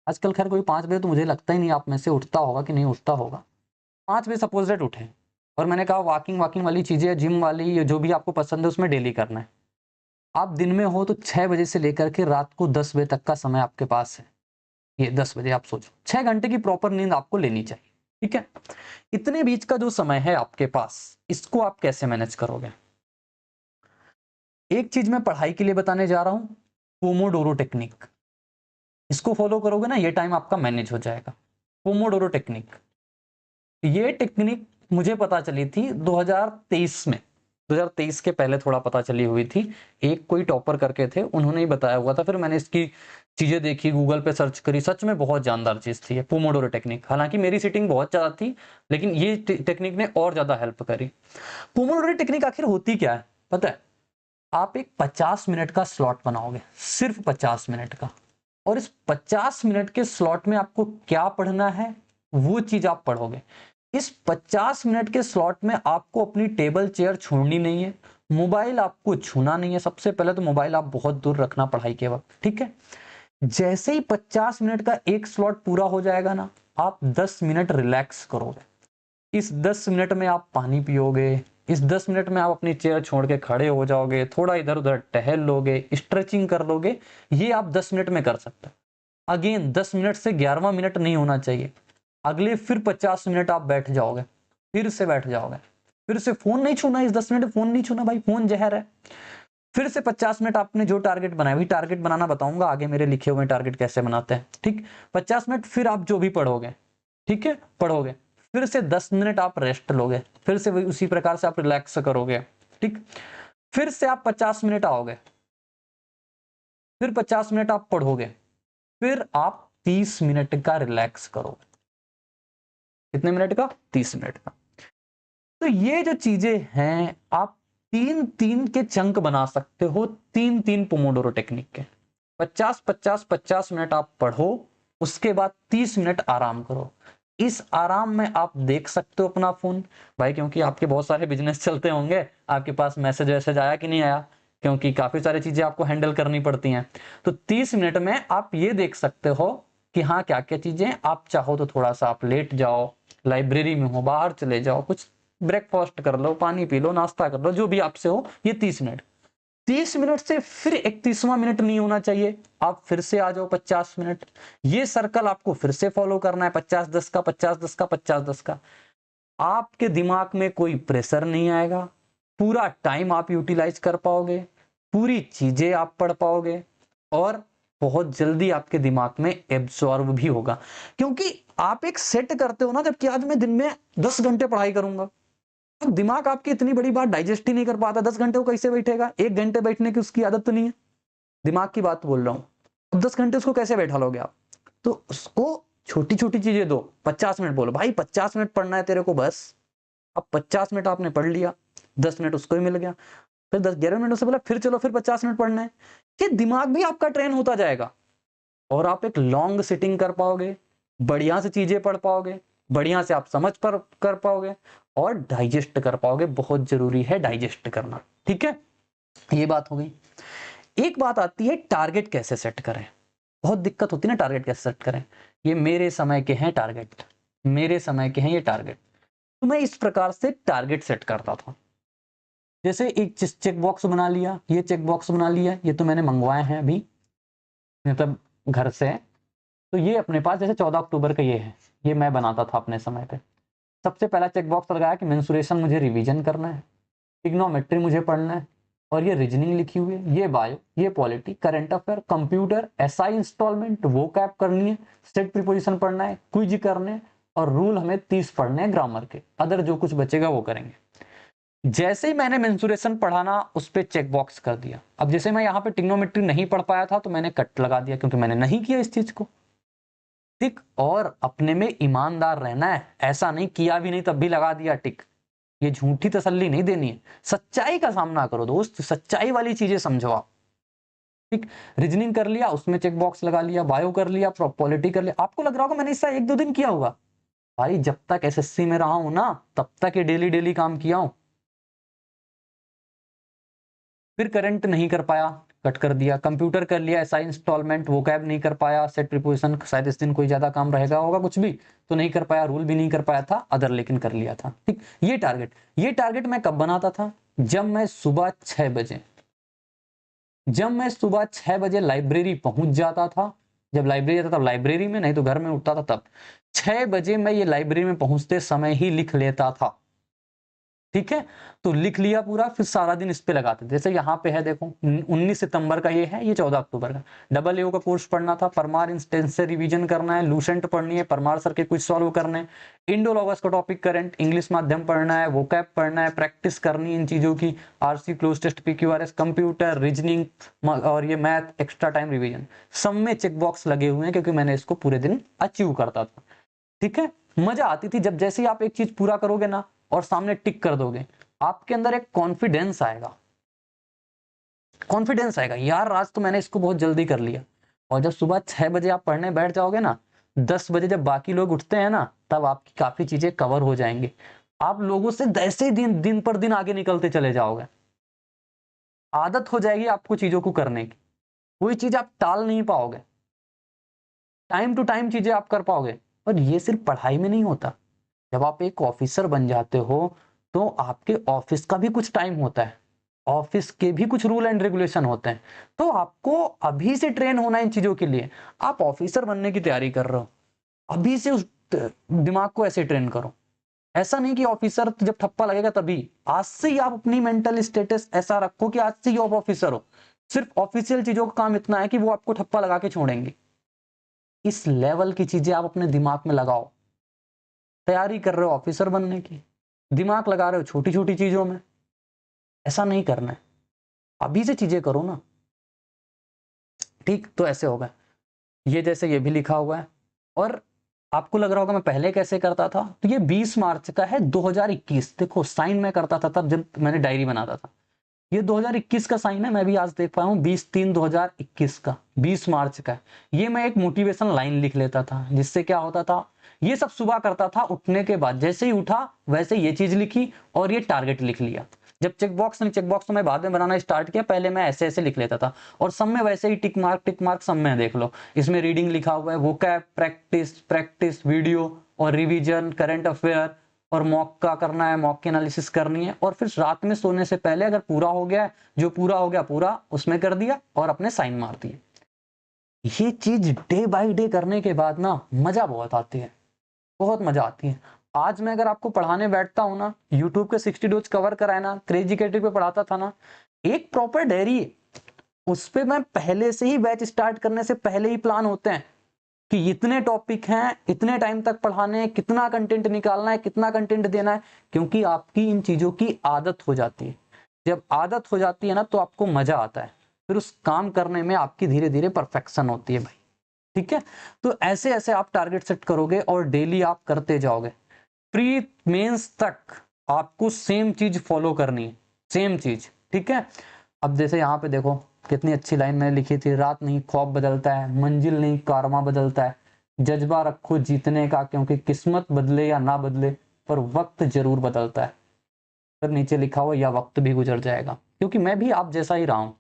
आजकल खैर कोई 5 बजे तो मुझे लगता ही नहीं आप में से उठता होगा कि नहीं उठता होगा। 5 बजे सपोज दैट उठे, और मैंने कहा वॉकिंग वॉकिंग वाली चीजें, जिम वाली, जो भी आपको पसंद है उसमें डेली करना है। आप दिन में हो तो 6 बजे से लेकर के रात को 10 बजे तक का समय आपके पास है। ये 10 बजे आप सोचो, 6 घंटे की प्रॉपर नींद आपको लेनी चाहिए, ठीक है? इतने बीच का जो समय है आपके पास, इसको आप कैसे मैनेज करोगे? एक चीज मैं पढ़ाई के लिए बताने जा रहा हूं, पोमोडोरो टेक्निक। इसको फॉलो करोगे ना, ये टाइम आपका मैनेज हो जाएगा। पोमोडोरो टेक्निक, ये टेक्निक मुझे पता चली थी 2023 में, 2023 के पहले थोड़ा पता चली हुई थी। एक कोई टॉपर करके थे, उन्होंने ही बताया हुआ था। फिर मैंने इसकी चीजें देखी, गूगल पे सर्च करी, सच में बहुत जानदार चीज थी ये पोमोडोरो टेक्निक। हालांकि मेरी सीटिंग बहुत ज्यादा थी, लेकिन ये टेक्निक ने और ज्यादा हेल्प करी। पोमोडोरो टेक्निक आखिर होती क्या है पता है? आप एक 50 मिनट का स्लॉट बनाओगे, सिर्फ 50 मिनट का, और इस 50 मिनट के स्लॉट में आपको क्या पढ़ना है वो चीज आप पढ़ोगे। इस 50 मिनट के स्लॉट में आपको अपनी टेबल चेयर छोड़नी नहीं है, मोबाइल आपको छूना नहीं है। सबसे पहले तो मोबाइल आप बहुत दूर रखना पढ़ाई के वक्त, ठीक है। जैसे ही 50 मिनट का एक स्लॉट पूरा हो जाएगा ना, आप 10 मिनट रिलैक्स करोगे। इस 10 मिनट में आप पानी पियोगे, इस 10 मिनट में आप अपनी चेयर छोड़ के खड़े हो जाओगे, थोड़ा इधर उधर टहल लोगे, स्ट्रेचिंग कर लोगे। ये आप 10 मिनट में कर सकते हो। अगेन 10 मिनट से 11वां मिनट नहीं होना चाहिए। अगले फिर 50 मिनट आप बैठ जाओगे, फिर से बैठ जाओगे, फिर से फोन नहीं छूना। इस 10 मिनट फोन नहीं छूना भाई, फोन जहर है। फिर से 50 मिनट आपने जो टारगेट बनाया, वही टारगेट बनाना बताऊंगा आगे, मेरे लिखे हुए टारगेट कैसे बनाते हैं, ठीक। 50 मिनट फिर आप जो भी पढ़ोगे, ठीक है, पढ़ोगे। फिर से 10 मिनट आप रेस्ट लोगे, फिर से वही उसी प्रकार से आप रिलैक्स करोगे, ठीक। फिर से आप 50 मिनट आओगे, फिर 50 मिनट आप पढ़ोगे, फिर आप 30 मिनट का रिलैक्स करोगे। कितने मिनट का? 30 मिनट का। तो ये जो चीजें हैं, आप 3-3 के चंक बना सकते हो, 3-3 पोमोडोरो टेक्निक के। 50-50-50 मिनट आप पढ़ो, उसके बाद 30 मिनट आराम करो। इस आराम में आप देख सकते हो अपना फोन भाई, क्योंकि आपके बहुत सारे बिजनेस चलते होंगे, आपके पास मैसेज वैसेज आया कि नहीं आया, क्योंकि काफी सारी चीजें आपको हैंडल करनी पड़ती हैं। तो 30 मिनट में आप ये देख सकते हो कि हाँ क्या क्या चीजें। आप चाहो तो थोड़ा सा आप लेट जाओ, लाइब्रेरी में हो, बाहर चले जाओ, कुछ ब्रेकफास्ट कर लो, पानी पी लो, नाश्ता कर लो, जो भी आपसे हो। ये 30 मिनट से फिर 31वां मिनट नहीं होना चाहिए, आप फिर से आ जाओ 50 मिनट। ये सर्कल आपको फिर से फॉलो करना है, 50-10 का, 50-10 का, 50-10 का। आपके दिमाग में कोई प्रेशर नहीं आएगा, पूरा टाइम आप यूटिलाइज कर पाओगे, पूरी चीजें आप पढ़ पाओगे, और बहुत जल्दी आपके दिमाग में एब्सॉर्ब भी होगा। क्योंकि आप एक सेट करते हो ना, जबकि आज मैं दिन में 10 घंटे पढ़ाई करूंगा, अब दिमाग आपकी इतनी बड़ी बात डाइजेस्ट ही नहीं कर पाता। 10 घंटे को कैसे बैठेगा? 1 घंटे बैठने की उसकी आदत तो नहीं है, दिमाग की बात बोल रहा हूं। अब 10 घंटे उसको कैसे बैठा लोगे आप? तो उसको छोटी छोटी चीजें दो। 50 मिनट बोलो भाई, 50 मिनट पढ़ना है तेरे को बस। अब 50 मिनट आपने पढ़ लिया, 10 मिनट उसको ही मिल गया, फिर 10-11 मिनट से बोला फिर चलो फिर 50 मिनट पढ़ना है। ये दिमाग भी आपका ट्रेन होता जाएगा, और आप एक लॉन्ग सिटिंग कर पाओगे, बढ़िया से चीजें पढ़ पाओगे, बढ़िया से आप समझ पर कर पाओगे, और डाइजेस्ट कर पाओगे। बहुत जरूरी है डाइजेस्ट करना, ठीक है। ये बात हो गई। एक बात आती है टारगेट कैसे सेट करें। बहुत दिक्कत होती है ना, टारगेट कैसे सेट करें। ये मेरे समय के हैं टारगेट, मेरे समय के हैं ये टारगेट। तो मैं इस प्रकार से टारगेट सेट करता था। जैसे एक चेक बॉक्स बना लिया, ये चेक बॉक्स बना लिया, ये तो मैंने मंगवाए हैं अभी, मतलब घर से। तो ये अपने पास जैसे 14 अक्टूबर का ये है, ये मैं बनाता था अपने समय पे। सबसे पहला चेक बॉक्स लगाया कि मेंसुरेशन मुझे रिवीजन करना है, ट्रिग्नोमेट्री मुझे पढ़ना है, और ये रीजनिंग लिखी हुई है, ये बायो, ये polity, current affair, computer, SI installment, वो कैप करनी है, स्टेट प्रीपोजिशन पढ़ना है, क्विज करने, और रूल हमें 30 पढ़ने हैं ग्रामर के। अदर जो कुछ बचेगा वो करेंगे। जैसे ही मैंने मेंसुरेशन पढ़ाना उस पर चेक बॉक्स कर दिया। अब जैसे मैं यहाँ पे ट्रिग्नोमेट्री नहीं पढ़ पाया था, तो मैंने कट लगा दिया, क्योंकि मैंने नहीं किया इस चीज को, टिक। और अपने में ईमानदार रहना है, ऐसा नहीं किया भी नहीं तब भी लगा दिया टिक। ये झूठी तसल्ली नहीं देनी है, सच्चाई का सामना करो दोस्त, सच्चाई वाली चीजें समझो आप, ठीक। रीजनिंग कर लिया, उसमें चेक बॉक्स लगा लिया, बायो कर लिया, पॉलिटी कर लिया। आपको लग रहा होगा मैंने इसका 1-2 दिन किया होगा, भाई जब तक एसएससी में रहा हूं ना, तब तक ये डेली डेली काम किया हूं। फिर करंट नहीं कर पाया, कट कर दिया। कंप्यूटर कर लिया, एसआई इंस्टॉलमेंट, वो कैब नहीं कर पाया, सेट प्रीपोजिशन शायद इस दिन कोई ज्यादा काम रहेगा होगा कुछ भी, तो नहीं कर पाया, रूल भी नहीं कर पाया था, अदर लेकिन कर लिया था, ठीक। ये टारगेट मैं कब बनाता था? जब मैं सुबह 6 बजे, लाइब्रेरी पहुंच जाता था। जब लाइब्रेरी जाता था लाइब्रेरी में, नहीं तो घर में उठता था तब। 6 बजे मैं ये लाइब्रेरी में पहुंचते समय ही लिख लेता था। ठीक है, तो लिख लिया पूरा, फिर सारा दिन इस पे लगाते। जैसे यहाँ पे है देखो 19 सितंबर का ये है, ये 14 अक्टूबर का। डबल एओ का कोर्स पढ़ना था, परमार इंस्टेंस से रिवीजन करना है, लूसेंट पढ़नी है, परमार सर के क्विज सॉल्व करने हैं, इंडोलॉगस का टॉपिक करंट, इंग्लिश माध्यम पढ़ना है, वोकैब पढ़ना है, प्रैक्टिस करनी है इन चीजों की, RC cloze test, PQRS, computer, reasoning और ये मैथ, एक्स्ट्रा टाइम रिविजन। सब में चेक बॉक्स लगे हुए हैं क्योंकि मैंने इसको पूरे दिन अचीव करता था। ठीक है, मजा आती थी जब जैसे ही आप एक चीज पूरा करोगे ना और सामने टिक कर दोगे, आपके अंदर एक कॉन्फिडेंस आएगा, कॉन्फिडेंस आएगा यार आज तो मैंने इसको बहुत जल्दी कर लिया। और जब सुबह 6 बजे आप पढ़ने बैठ जाओगे ना, 10 बजे जब बाकी लोग उठते हैं ना, तब आपकी काफी चीजें कवर हो जाएंगी। आप लोगों से ऐसे ही दिन पर दिन आगे निकलते चले जाओगे, आदत हो जाएगी आपको चीजों को करने की, कोई चीज आप टाल नहीं पाओगे, टाइम टू टाइम चीजें आप कर पाओगे। और ये सिर्फ पढ़ाई में नहीं होता, जब आप एक ऑफिसर बन जाते हो तो आपके ऑफिस का भी कुछ टाइम होता है, ऑफिस के भी कुछ रूल एंड रेगुलेशन होते हैं, तो आपको अभी से ट्रेन होना इन चीजों के लिए। आप ऑफिसर बनने की तैयारी कर रहे हो, अभी से उस दिमाग को ऐसे ट्रेन करो। ऐसा नहीं कि ऑफिसर जब ठप्पा लगेगा तभी, आज से ही आप अपनी मेंटल स्टेटस ऐसा रखो कि आज से ही आप ऑफिसर हो। सिर्फ ऑफिशियल चीजों का काम इतना है कि वो आपको ठप्पा लगा के छोड़ेंगे। इस लेवल की चीजें आप अपने दिमाग में लगाओ। तैयारी कर रहे हो ऑफिसर बनने की, दिमाग लगा रहे हो छोटी छोटी चीजों में, ऐसा नहीं करना है, अभी से चीजें करो ना। ठीक, तो ऐसे होगा। ये जैसे ये भी लिखा हुआ है, और आपको लग रहा होगा मैं पहले कैसे करता था, तो ये 20 मार्च का है 2021। देखो साइन मैं करता था तब जब मैंने डायरी बनाता था, ये 2021 का साइन है, मैं भी आज देख पाया हूँ 20/3/2021 का, 20 मार्च का। ये मैं एक मोटिवेशन लाइन लिख लेता था, जिससे क्या होता था, ये सब सुबह करता था उठने के बाद, जैसे ही उठा वैसे ये चीज लिखी और ये टारगेट लिख लिया। जब चेक बॉक्स तो मैं बाद में बनाना स्टार्ट किया, पहले मैं ऐसे ऐसे लिख लेता था, और सब में वैसे ही टिक मार्क सब में देख लो। इसमें रीडिंग लिखा हुआ है, वोकैब, प्रैक्टिस वीडियो और रिवीजन, करंट अफेयर, और मॉक का करना है, मॉक की एनालिसिस करनी है। और फिर रात में सोने से पहले अगर पूरा हो गया, जो पूरा हो गया पूरा उसमें कर दिया और अपने साइन मार दिए। ये चीज डे बाय डे करने के बाद ना मजा बहुत आती है, बहुत मजा आती है। आज मैं अगर आपको पढ़ाने बैठता हूँ ना, यूट्यूब के 60 डोज कवर कराए ना, क्रेजी क्रिएटिव पे पढ़ाता था ना, एक प्रॉपर डायरी, उस पे मैं पहले से ही बैच स्टार्ट करने से पहले ही प्लान होते हैं कि इतने टॉपिक हैं, इतने टाइम तक पढ़ाने हैं, कितना कंटेंट निकालना है, कितना कंटेंट देना है, क्योंकि आपकी इन चीजों की आदत हो जाती है। जब आदत हो जाती है ना तो आपको मजा आता है, फिर उस काम करने में आपकी धीरे धीरे परफेक्शन होती है भाई। ठीक है, तो ऐसे ऐसे आप टारगेट सेट करोगे और डेली आप करते जाओगे, प्री मेंस तक आपको सेम चीज फॉलो करनी है, सेम चीज। ठीक है, अब जैसे यहाँ पे देखो कितनी अच्छी लाइन मैंने लिखी थी, रात नहीं ख्वाब बदलता है, मंजिल नहीं कारमा बदलता है, जज्बा रखो जीतने का, क्योंकि किस्मत बदले या ना बदले पर वक्त जरूर बदलता है। फिर नीचे लिखा हुआ या वक्त भी गुजर जाएगा, क्योंकि मैं भी आप जैसा ही रहा हूं,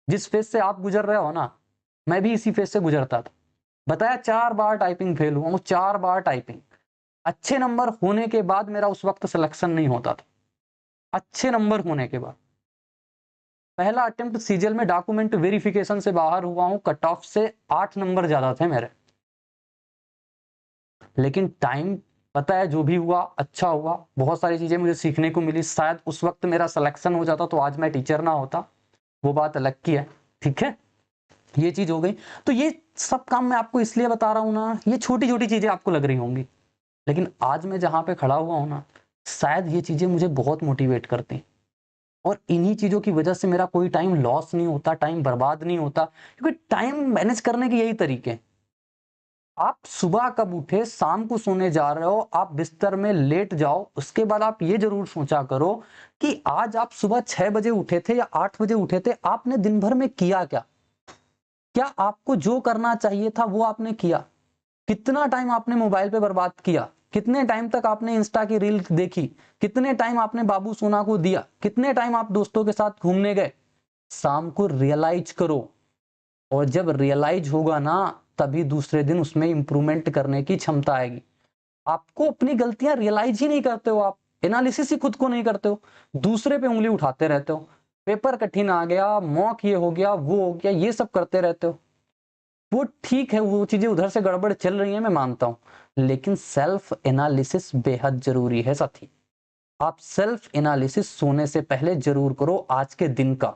जिस फेज से आप गुजर रहे हो ना, मैं भी इसी फेज से गुजरता था। बताया 4 बार टाइपिंग फेल हुआ हूँ, 4 बार टाइपिंग। अच्छे नंबर होने के बाद मेरा उस वक्त सिलेक्शन नहीं होता था, अच्छे नंबर होने के बाद। पहला अटेम्प्ट सीजीएल में डॉक्यूमेंट वेरिफिकेशन से बाहर हुआ हूं, कट ऑफ से 8 नंबर ज्यादा थे मेरे। लेकिन टाइम, पता है जो भी हुआ अच्छा हुआ, बहुत सारी चीजें मुझे सीखने को मिली। शायद उस वक्त मेरा सिलेक्शन हो जाता तो आज मैं टीचर ना होता, वो बात अलग की है। ठीक है, ये चीज हो गई। तो ये सब काम मैं आपको इसलिए बता रहा हूं ना, ये छोटी छोटी चीजें आपको लग रही होंगी, लेकिन आज मैं जहां पे खड़ा हुआ हूं ना, शायद ये चीजें मुझे बहुत मोटिवेट करती, और इन्हीं चीजों की वजह से मेरा कोई टाइम लॉस नहीं होता, टाइम बर्बाद नहीं होता, क्योंकि टाइम मैनेज करने के यही तरीके हैं। आप सुबह कब उठे, शाम को सोने जा रहे हो, आप बिस्तर में लेट जाओ, उसके बाद आप ये जरूर सोचा करो कि आज आप सुबह 6 बजे उठे थे या 8 बजे उठे थे, आपने दिन भर में किया क्या, क्या आपको जो करना चाहिए था वो आपने किया, कितना टाइम आपने मोबाइल पे बर्बाद किया, कितने टाइम तक आपने इंस्टा की रील देखी, कितने टाइम आपने बाबू सोना को दिया, कितने टाइम आप दोस्तों के साथ घूमने गए। शाम को रियलाइज करो, और जब रियलाइज होगा ना, तभी दूसरे दिन उसमें इंप्रूवमेंट करने की क्षमता आएगी। आपको अपनी गलतियां रियलाइज ही नहीं करते हो, आप एनालिसिस ही खुद को नहीं करते हो, दूसरे पे उंगली उठाते रहते हो, पेपर कठिन आ गया, मॉक ये हो गया, वो हो गया, ये सब करते रहते हो। वो ठीक है, वो चीजें उधर से गड़बड़ चल रही है, मैं मानता हूं, लेकिन सेल्फ एनालिसिस बेहद जरूरी है साथी। आप सेल्फ एनालिसिस सोने से पहले जरूर करो आज के दिन का।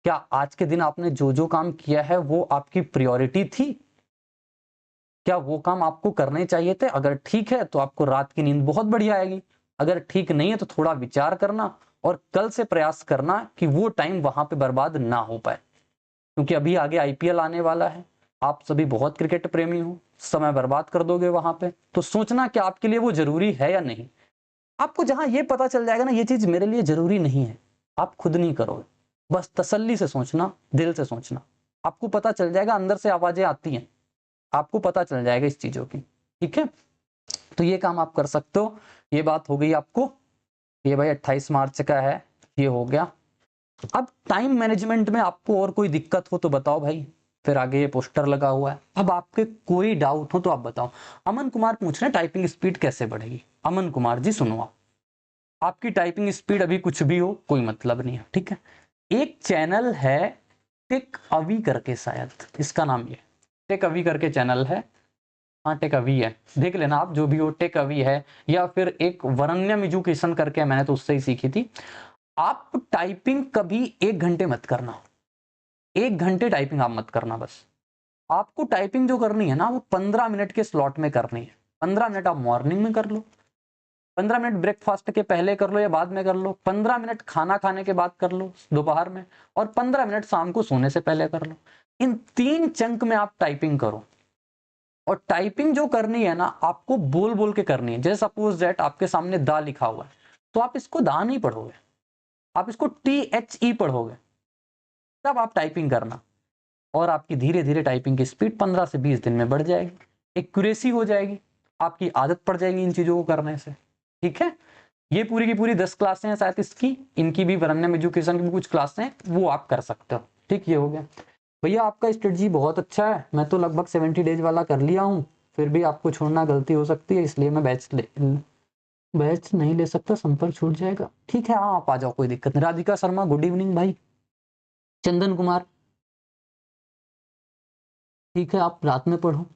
क्या आज के दिन आपने जो जो काम किया है वो आपकी प्रायोरिटी थी? क्या वो काम आपको करने चाहिए थे? अगर ठीक है तो आपको रात की नींद बहुत बढ़िया आएगी। अगर ठीक नहीं है तो थोड़ा विचार करना और कल से प्रयास करना कि वो टाइम वहां पे बर्बाद ना हो पाए, क्योंकि अभी आगे आईपीएल आने वाला है। आप सभी बहुत क्रिकेट प्रेमी हो, समय बर्बाद कर दोगे वहां पे, तो सोचना कि आपके लिए वो जरूरी है या नहीं। आपको जहां ये पता चल जाएगा ना ये चीज मेरे लिए जरूरी नहीं है, आप खुद नहीं करोगे। बस तसल्ली से सोचना, दिल से सोचना, आपको पता चल जाएगा। अंदर से आवाजें आती हैं, आपको पता चल जाएगा इस चीजों की। ठीक है, तो ये काम आप कर सकते हो। ये बात हो गई आपको। ये भाई 28 मार्च का है, ये हो गया। अब टाइम मैनेजमेंट में आपको और कोई दिक्कत हो तो बताओ भाई, फिर आगे ये पोस्टर लगा हुआ है। अब आपके कोई डाउट हो तो आप बताओ। अमन कुमार पूछ रहे हैं टाइपिंग स्पीड कैसे बढ़ेगी। अमन कुमार जी सुनो, आपकी टाइपिंग स्पीड अभी कुछ भी हो कोई मतलब नहीं है, ठीक है। एक चैनल है टेक अवी करके, शायद इसका नाम ये टेक अवी करके चैनल है। हाँ टेक अवी है, देख लेना आप, जो भी हो टेक अवी है। या फिर एक वरण्यम एजुकेशन करके, मैंने तो उससे ही सीखी थी। आप टाइपिंग कभी 1 घंटे मत करना, 1 घंटे टाइपिंग आप मत करना। बस आपको टाइपिंग जो करनी है ना वो 15 मिनट के स्लॉट में करनी है। 15 मिनट आप मॉर्निंग में कर लो, 15 मिनट ब्रेकफास्ट के पहले कर लो या बाद में कर लो, 15 मिनट खाना खाने के बाद कर लो दोपहर में, और 15 मिनट शाम को सोने से पहले कर लो। इन 3 चंक में आप टाइपिंग करो। और टाइपिंग जो करनी है ना आपको बोल बोल के करनी है। जैसे सपोज दैट आपके सामने दा लिखा हुआ है तो आप इसको दा नहीं पढ़ोगे, आप इसको THE पढ़ोगे, तब आप टाइपिंग करना। और आपकी धीरे धीरे टाइपिंग की स्पीड 15 से 20 दिन में बढ़ जाएगी, एक्यूरेसी हो जाएगी, आपकी आदत पड़ जाएगी इन चीजों को करने से। ठीक है, ये पूरी की पूरी 10 क्लासें हैं शायद इसकी, इनकी भी वरण्यम एजुकेशन की भी कुछ क्लासें हैं, वो आप कर सकते हो। ठीक, ये हो गया भैया। आपका स्ट्रेटजी बहुत अच्छा है, मैं तो लगभग 70 डेज वाला कर लिया हूँ, फिर भी आपको छोड़ना गलती हो सकती है, इसलिए मैं बैच नहीं ले सकता, संपर्क छूट जाएगा। ठीक है, हाँ आप आ जाओ, कोई दिक्कत नहीं। राधिका शर्मा गुड इवनिंग भाई। चंदन कुमार ठीक है, आप रात में पढ़ो।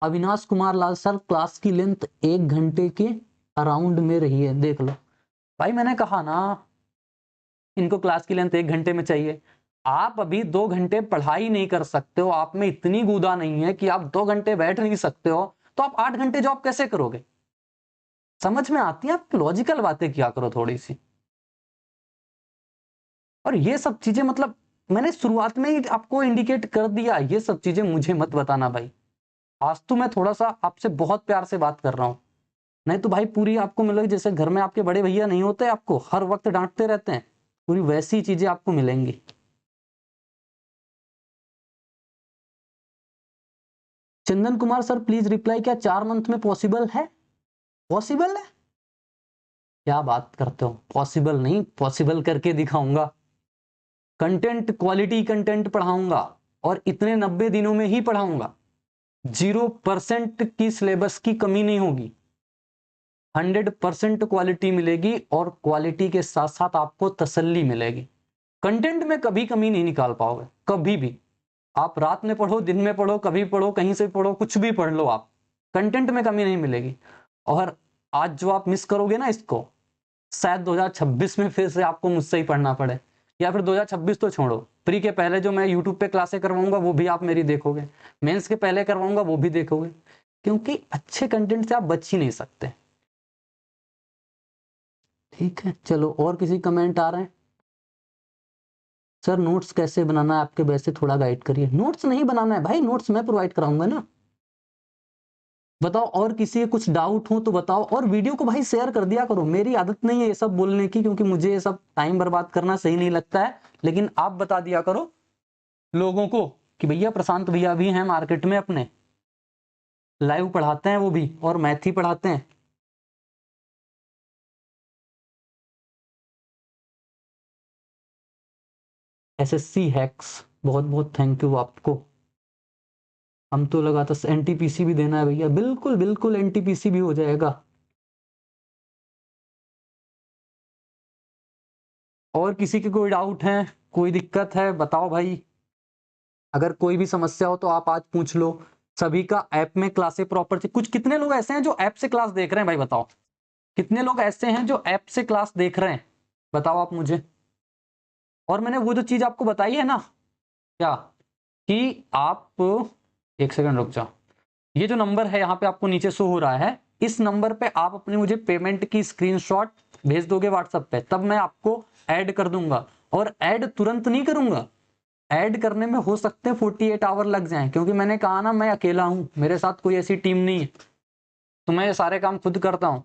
अविनाश कुमार लाल सर क्लास की लेंथ 1 घंटे के अराउंड में रही है, देख लो भाई, मैंने कहा ना इनको क्लास की लेंथ 1 घंटे में चाहिए। आप अभी 2 घंटे पढ़ाई नहीं कर सकते हो, आप में इतनी गुदा नहीं है कि आप 2 घंटे बैठ नहीं सकते हो, तो आप 8 घंटे जॉब कैसे करोगे? समझ में आती है? आप लॉजिकल बातें किया करो थोड़ी सी। और ये सब चीजें मतलब मैंने शुरुआत में ही आपको इंडिकेट कर दिया, ये सब चीजें मुझे मत बताना भाई। आज तो मैं थोड़ा सा आपसे बहुत प्यार से बात कर रहा हूं, नहीं तो भाई पूरी आपको मिलेगी जैसे घर में आपके बड़े भैया नहीं होते, आपको हर वक्त डांटते रहते हैं, पूरी वैसी चीजें आपको मिलेंगी। Chandan Kumar sir please reply, क्या 4 मंथ में पॉसिबल है? पॉसिबल है? क्या बात करते हो, पॉसिबल नहीं, पॉसिबल करके दिखाऊंगा। कंटेंट क्वालिटी कंटेंट पढ़ाऊंगा, और इतने 90 दिनों में ही पढ़ाऊंगा। 0% की सिलेबस की कमी नहीं होगी, 100% क्वालिटी मिलेगी, और क्वालिटी के साथ साथ आपको तसल्ली मिलेगी। कंटेंट में कभी कमी नहीं निकाल पाओगे, कभी भी। आप रात में पढ़ो, दिन में पढ़ो, कभी पढ़ो, कहीं से पढ़ो, कुछ भी पढ़ लो आप, कंटेंट में कमी नहीं मिलेगी। और आज जो आप मिस करोगे ना इसको, शायद 2026 में फिर से आपको मुझसे ही पढ़ना पड़े, या फिर 2026 तो छोड़ो, प्री के पहले जो मैं यूट्यूब पे क्लासें करवाऊंगा वो भी आप मेरी देखोगे, मेंस के पहले करवाऊंगा वो भी देखोगे, क्योंकि अच्छे कंटेंट से आप बच ही नहीं सकते। ठीक है, चलो और किसी कमेंट आ रहे हैं? सर नोट्स कैसे बनाना है आपके, वैसे थोड़ा गाइड करिए। नोट्स नहीं बनाना है भाई, नोट्स मैं प्रोवाइड कराऊंगा ना। बताओ, और किसी के कुछ डाउट हो तो बताओ, और वीडियो को भाई शेयर कर दिया करो। मेरी आदत नहीं है ये सब बोलने की, क्योंकि मुझे ये सब टाइम बर्बाद करना सही नहीं लगता है, लेकिन आप बता दिया करो लोगों को कि भैया प्रशांत भैया भी हैं मार्केट में, अपने लाइव पढ़ाते हैं वो भी, और मैथ ही पढ़ाते हैं। SSC हैक्स, बहुत बहुत थैंक यू आपको। हम तो लगा था NTPC भी देना है भैया, बिल्कुल बिल्कुल NTPC भी हो जाएगा। और किसी के कोई डाउट है, कोई दिक्कत है बताओ भाई। अगर कोई भी समस्या हो तो आप आज पूछ लो। सभी का ऐप में क्लासे प्रॉपर, कुछ कितने लोग ऐसे हैं जो ऐप से क्लास देख रहे हैं भाई बताओ। कितने लोग ऐसे हैं जो ऐप से क्लास देख रहे हैं, बताओ आप मुझे। और मैंने वो जो चीज आपको बताई है ना, क्या, कि आप एक सेकंड रुक जाओ, ये जो नंबर है यहाँ पे आपको नीचे शो हो रहा है, इस नंबर पे आप अपने मुझे पेमेंट की स्क्रीनशॉट भेज दोगे व्हाट्सएप पे, तब मैं आपको ऐड कर दूंगा। और ऐड तुरंत नहीं करूंगा, ऐड करने में हो सकते हैं 48 आवर लग जाएं, क्योंकि मैंने कहा ना मैं अकेला हूं, मेरे साथ कोई ऐसी टीम नहीं है, तो मैं ये सारे काम खुद करता हूं।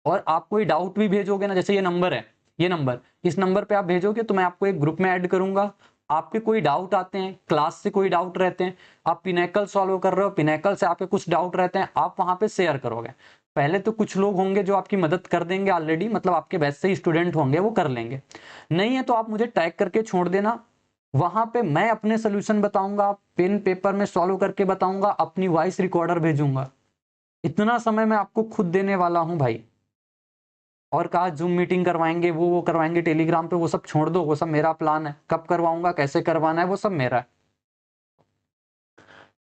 और आप कोई डाउट भी भेजोगे ना, जैसे ये नंबर है, ये नंबर, इस नंबर पे आप भेजोगे तो मैं आपको एक ग्रुप में ऐड करूंगा। आपके कोई डाउट आते हैं, क्लास से कोई डाउट रहते हैं, आप पिनैकल सॉल्व कर रहे हो, पिनैकल से आपके कुछ डाउट रहते हैं, आप वहां पे शेयर करोगे। पहले तो कुछ लोग होंगे जो आपकी मदद कर देंगे ऑलरेडी, मतलब आपके बैच से ही स्टूडेंट होंगे, वो कर लेंगे। नहीं है तो आप मुझे टैग करके छोड़ देना, वहां पे मैं अपने सोल्यूशन बताऊंगा, पेन पेपर में सॉल्व करके बताऊंगा, अपनी वॉइस रिकॉर्डर भेजूंगा। इतना समय मैं आपको खुद देने वाला हूं भाई। और कहा जूम मीटिंग करवाएंगे, वो करवाएंगे टेलीग्राम पे, वो सब छोड़ दो, वो सब मेरा प्लान है, कब करवाऊंगा, कैसे करवाना है, वो सब मेरा है।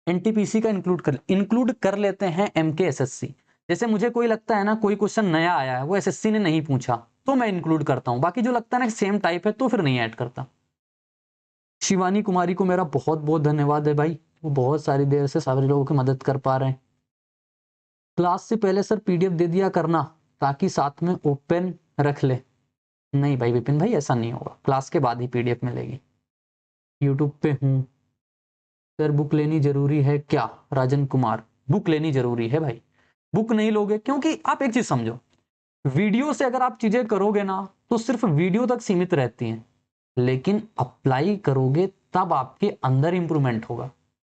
एनटीपीसी का इंक्लूड कर लेते हैं एमके एसएससी। जैसे मुझे कोई लगता है ना कोई क्वेश्चन नया आया है, वो एसएससी ने नहीं पूछा, तो मैं इंक्लूड करता हूं, बाकी जो लगता है ना सेम टाइप है तो फिर नहीं ऐड करता। शिवानी कुमारी को मेरा बहुत बहुत धन्यवाद है भाई, वो बहुत सारी देर से सारे लोगों की मदद कर पा रहे हैं। क्लास से पहले सर पीडीएफ दे दिया करना, ताकि साथ में ओपन रख ले। नहीं भाई विपिन भाई, ऐसा नहीं होगा, क्लास के बाद ही पीडीएफ मिलेगी। यूट्यूब पे हूँ सर, बुक लेनी जरूरी है क्या? राजन कुमार, बुक लेनी जरूरी है भाई। बुक नहीं लोगे, क्योंकि आप एक चीज समझो, वीडियो से अगर आप चीजें करोगे ना तो सिर्फ वीडियो तक सीमित रहती हैं, लेकिन अप्लाई करोगे तब आपके अंदर इंप्रूवमेंट होगा।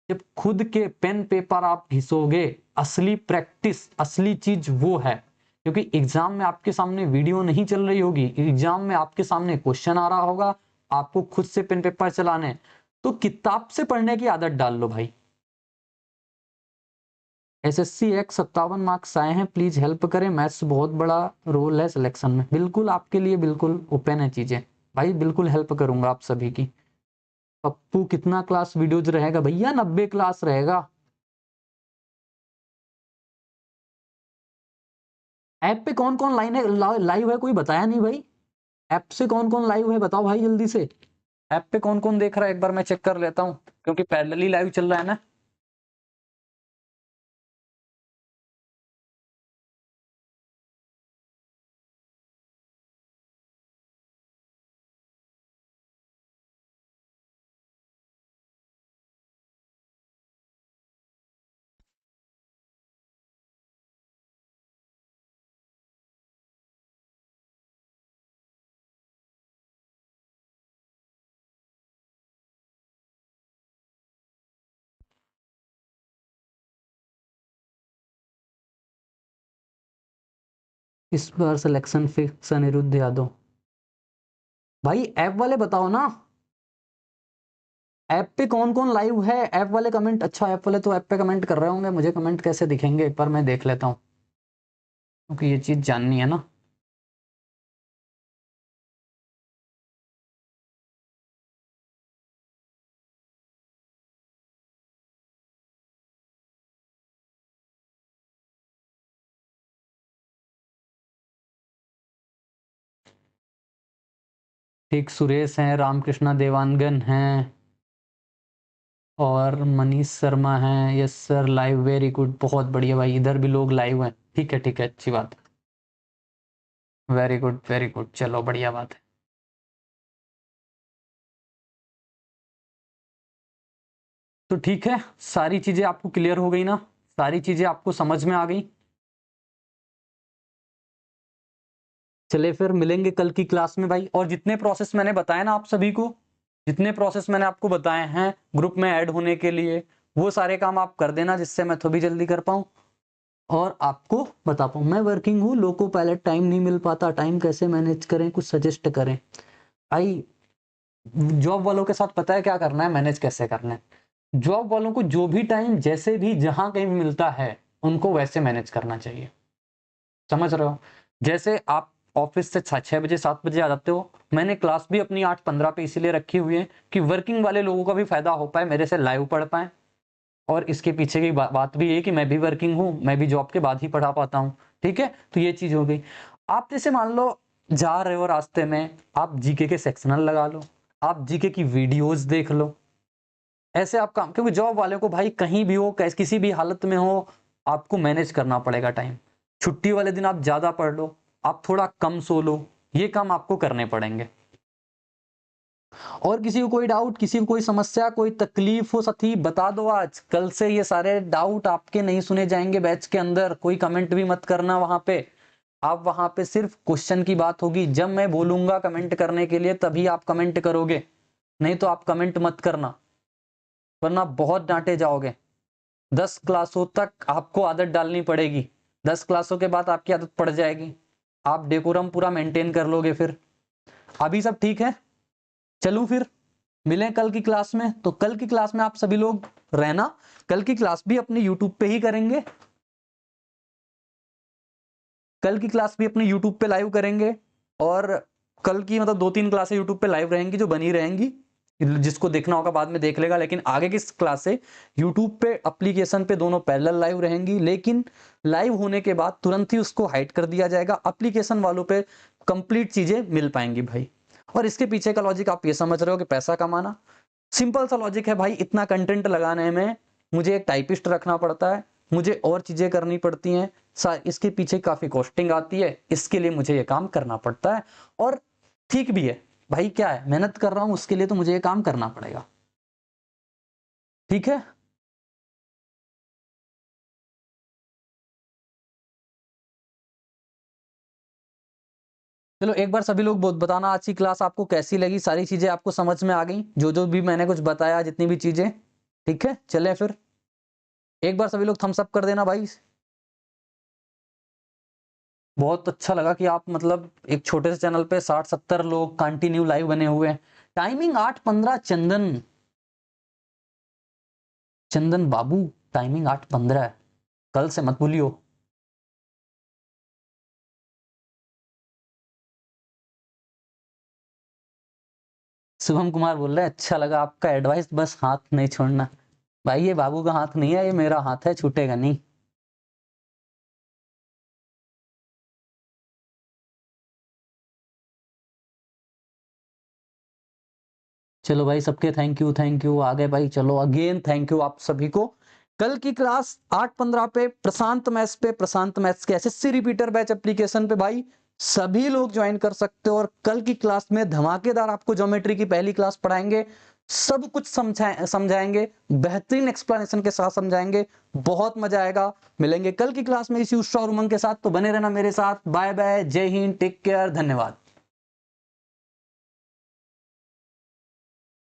जब खुद के पेन पेपर आप घिसोगे, असली प्रैक्टिस, असली चीज वो है। क्योंकि एग्जाम में आपके सामने वीडियो नहीं चल रही होगी, एग्जाम में आपके सामने क्वेश्चन आ रहा होगा, आपको खुद से पेन पेपर चलाने, तो किताब से पढ़ने की आदत डाल लो भाई। एसएससी एक 57 मार्क्स आए हैं, प्लीज हेल्प करें, मैथ्स बहुत बड़ा रोल है सिलेक्शन में। बिल्कुल आपके लिए बिल्कुल ओपन है चीजें भाई, बिल्कुल हेल्प करूंगा आप सभी की। पप्पू कितना क्लास वीडियोज रहेगा भैया? 90 क्लास रहेगा। ऐप पे कौन कौन लाइन है, लाइव है, कोई बताया नहीं भाई। ऐप से कौन कौन लाइव है बताओ भाई जल्दी से। ऐप पे कौन कौन देख रहा है एक बार मैं चेक कर लेता हूँ, क्योंकि पैरेलली लाइव चल रहा है ना। इस बार सिलेक्शन फिक्स अनिरुद्ध यादव। भाई ऐप वाले बताओ ना, ऐप पे कौन कौन लाइव है? ऐप वाले कमेंट, अच्छा ऐप वाले तो ऐप पे कमेंट कर रहे होंगे, मुझे कमेंट कैसे दिखेंगे एक बार मैं देख लेता हूँ, क्योंकि ये चीज जाननी है ना। ठीक, सुरेश हैं, रामकृष्णा देवानगन हैं, और मनीष शर्मा हैं। Yes sir, live, very good, बहुत बढ़िया भाई, इधर भी लोग लाइव हैं। ठीक है, अच्छी बात है, वेरी गुड, चलो बढ़िया बात है। तो ठीक है, सारी चीजें आपको क्लियर हो गई ना, सारी चीजें आपको समझ में आ गई। चले फिर मिलेंगे कल की क्लास में भाई, और जितने प्रोसेस मैंने बताए ना आप सभी को, जितने प्रोसेस मैंने आपको बताए हैं ग्रुप में ऐड होने के लिए, वो सारे काम आप कर देना, जिससे मैं थोड़ी जल्दी कर पाऊँ और आपको बता पाऊँ। मैं वर्किंग हूँ, लोको पायलट, टाइम नहीं मिल पाता, टाइम कैसे मैनेज करें, कुछ सजेस्ट करें। आई जॉब वालों के साथ पता है क्या करना है, मैनेज कैसे करना है। जॉब वालों को जो भी टाइम जैसे भी जहां कहीं भी मिलता है, उनको वैसे मैनेज करना चाहिए, समझ रहे हो। जैसे आप ऑफिस से 6 बजे 7 बजे आ जाते हो, मैंने क्लास भी अपनी 8:15 पे इसीलिए रखी हुई है कि वर्किंग वाले लोगों का भी फायदा हो पाए, मेरे से लाइव पढ़ पाए। और इसके पीछे की बात भी है कि मैं भी वर्किंग हूँ, मैं भी जॉब के बाद ही पढ़ा पाता हूँ। ठीक है, तो ये चीज हो गई। आप जैसे मान लो जा रहे हो रास्ते में, आप जीके के सेक्शनल लगा लो, आप जीके की वीडियोस देख लो, ऐसे आप काम, क्योंकि जॉब वाले को भाई कहीं भी हो, किसी भी हालत में हो, आपको मैनेज करना पड़ेगा टाइम। छुट्टी वाले दिन आप ज्यादा पढ़ लो, आप थोड़ा कम सो लो, ये काम आपको करने पड़ेंगे। और किसी को कोई डाउट, किसी को कोई समस्या, कोई तकलीफ हो साथी, बता दो आज। कल से ये सारे डाउट आपके नहीं सुने जाएंगे बैच के अंदर। कोई कमेंट भी मत करना वहां पे, आप वहां पे सिर्फ क्वेश्चन की बात होगी। जब मैं बोलूंगा कमेंट करने के लिए तभी आप कमेंट करोगे, नहीं तो आप कमेंट मत करना, वरना बहुत डांटे जाओगे। 10 क्लासों तक आपको आदत डालनी पड़ेगी, 10 क्लासों के बाद आपकी आदत पड़ जाएगी, आप डेकोरम पूरा मेंटेन कर लोगे। फिर अभी सब ठीक है, चलूं फिर मिलें कल की क्लास में। तो कल की क्लास में आप सभी लोग रहना, कल की क्लास भी अपने यूट्यूब पे ही करेंगे, कल की क्लास भी अपने यूट्यूब पे लाइव करेंगे। और कल की मतलब 2-3 क्लासें यूट्यूब पे लाइव रहेंगी जो बनी रहेंगी, जिसको देखना होगा बाद में देख लेगा। लेकिन आगे की क्लासें यूट्यूब पे एप्लीकेशन पे दोनों पैरेलल लाइव रहेंगी, लेकिन लाइव होने के बाद तुरंत ही उसको हाइड कर दिया जाएगा। एप्लीकेशन वालों पे कंप्लीट चीजें मिल पाएंगी भाई। और इसके पीछे का लॉजिक आप ये समझ रहे हो कि पैसा कमाना। सिंपल सा लॉजिक है भाई, इतना कंटेंट लगाने में मुझे एक टाइपिस्ट रखना पड़ता है, मुझे और चीजें करनी पड़ती हैं, इसके पीछे काफी कॉस्टिंग आती है, इसके लिए मुझे ये काम करना पड़ता है। और ठीक भी है भाई, क्या है, मेहनत कर रहा हूं उसके लिए तो मुझे ये काम करना पड़ेगा। ठीक है, चलो एक बार सभी लोग बताना आज की क्लास आपको कैसी लगी, सारी चीजें आपको समझ में आ गई, जो जो भी मैंने कुछ बताया, जितनी भी चीजें। ठीक है, चले फिर एक बार सभी लोग थम्स अप कर देना भाई। बहुत अच्छा लगा कि आप मतलब एक छोटे से चैनल पे 60-70 लोग कंटिन्यू लाइव बने हुए हैं। टाइमिंग 8:15, चंदन चंदन बाबू, टाइमिंग 8:15 है, कल से मत भूलियो। शुभम कुमार बोल रहे हैं अच्छा लगा आपका एडवाइस, बस हाथ नहीं छोड़ना। भाई ये बाबू का हाथ नहीं है, ये मेरा हाथ है, छूटेगा नहीं। चलो भाई सबके थैंक यू, थैंक यू, आ गए भाई। चलो अगेन थैंक यू आप सभी को। कल की क्लास 8:15 पे प्रशांत मैथ्स पे, प्रशांत मैथ्स के एसएससी रिपीटर बैच एप्लीकेशन पे भाई सभी लोग ज्वाइन कर सकते हो। और कल की क्लास में धमाकेदार आपको ज्योमेट्री की पहली क्लास पढ़ाएंगे, सब कुछ समझाएंगे, बेहतरीन एक्सप्लेनेशन के साथ समझाएंगे, बहुत मजा आएगा। मिलेंगे कल की क्लास में इसी उत्साह और उमंग के साथ, तो बने रहना मेरे साथ। बाय बाय, जय हिंद, टेक केयर, धन्यवाद।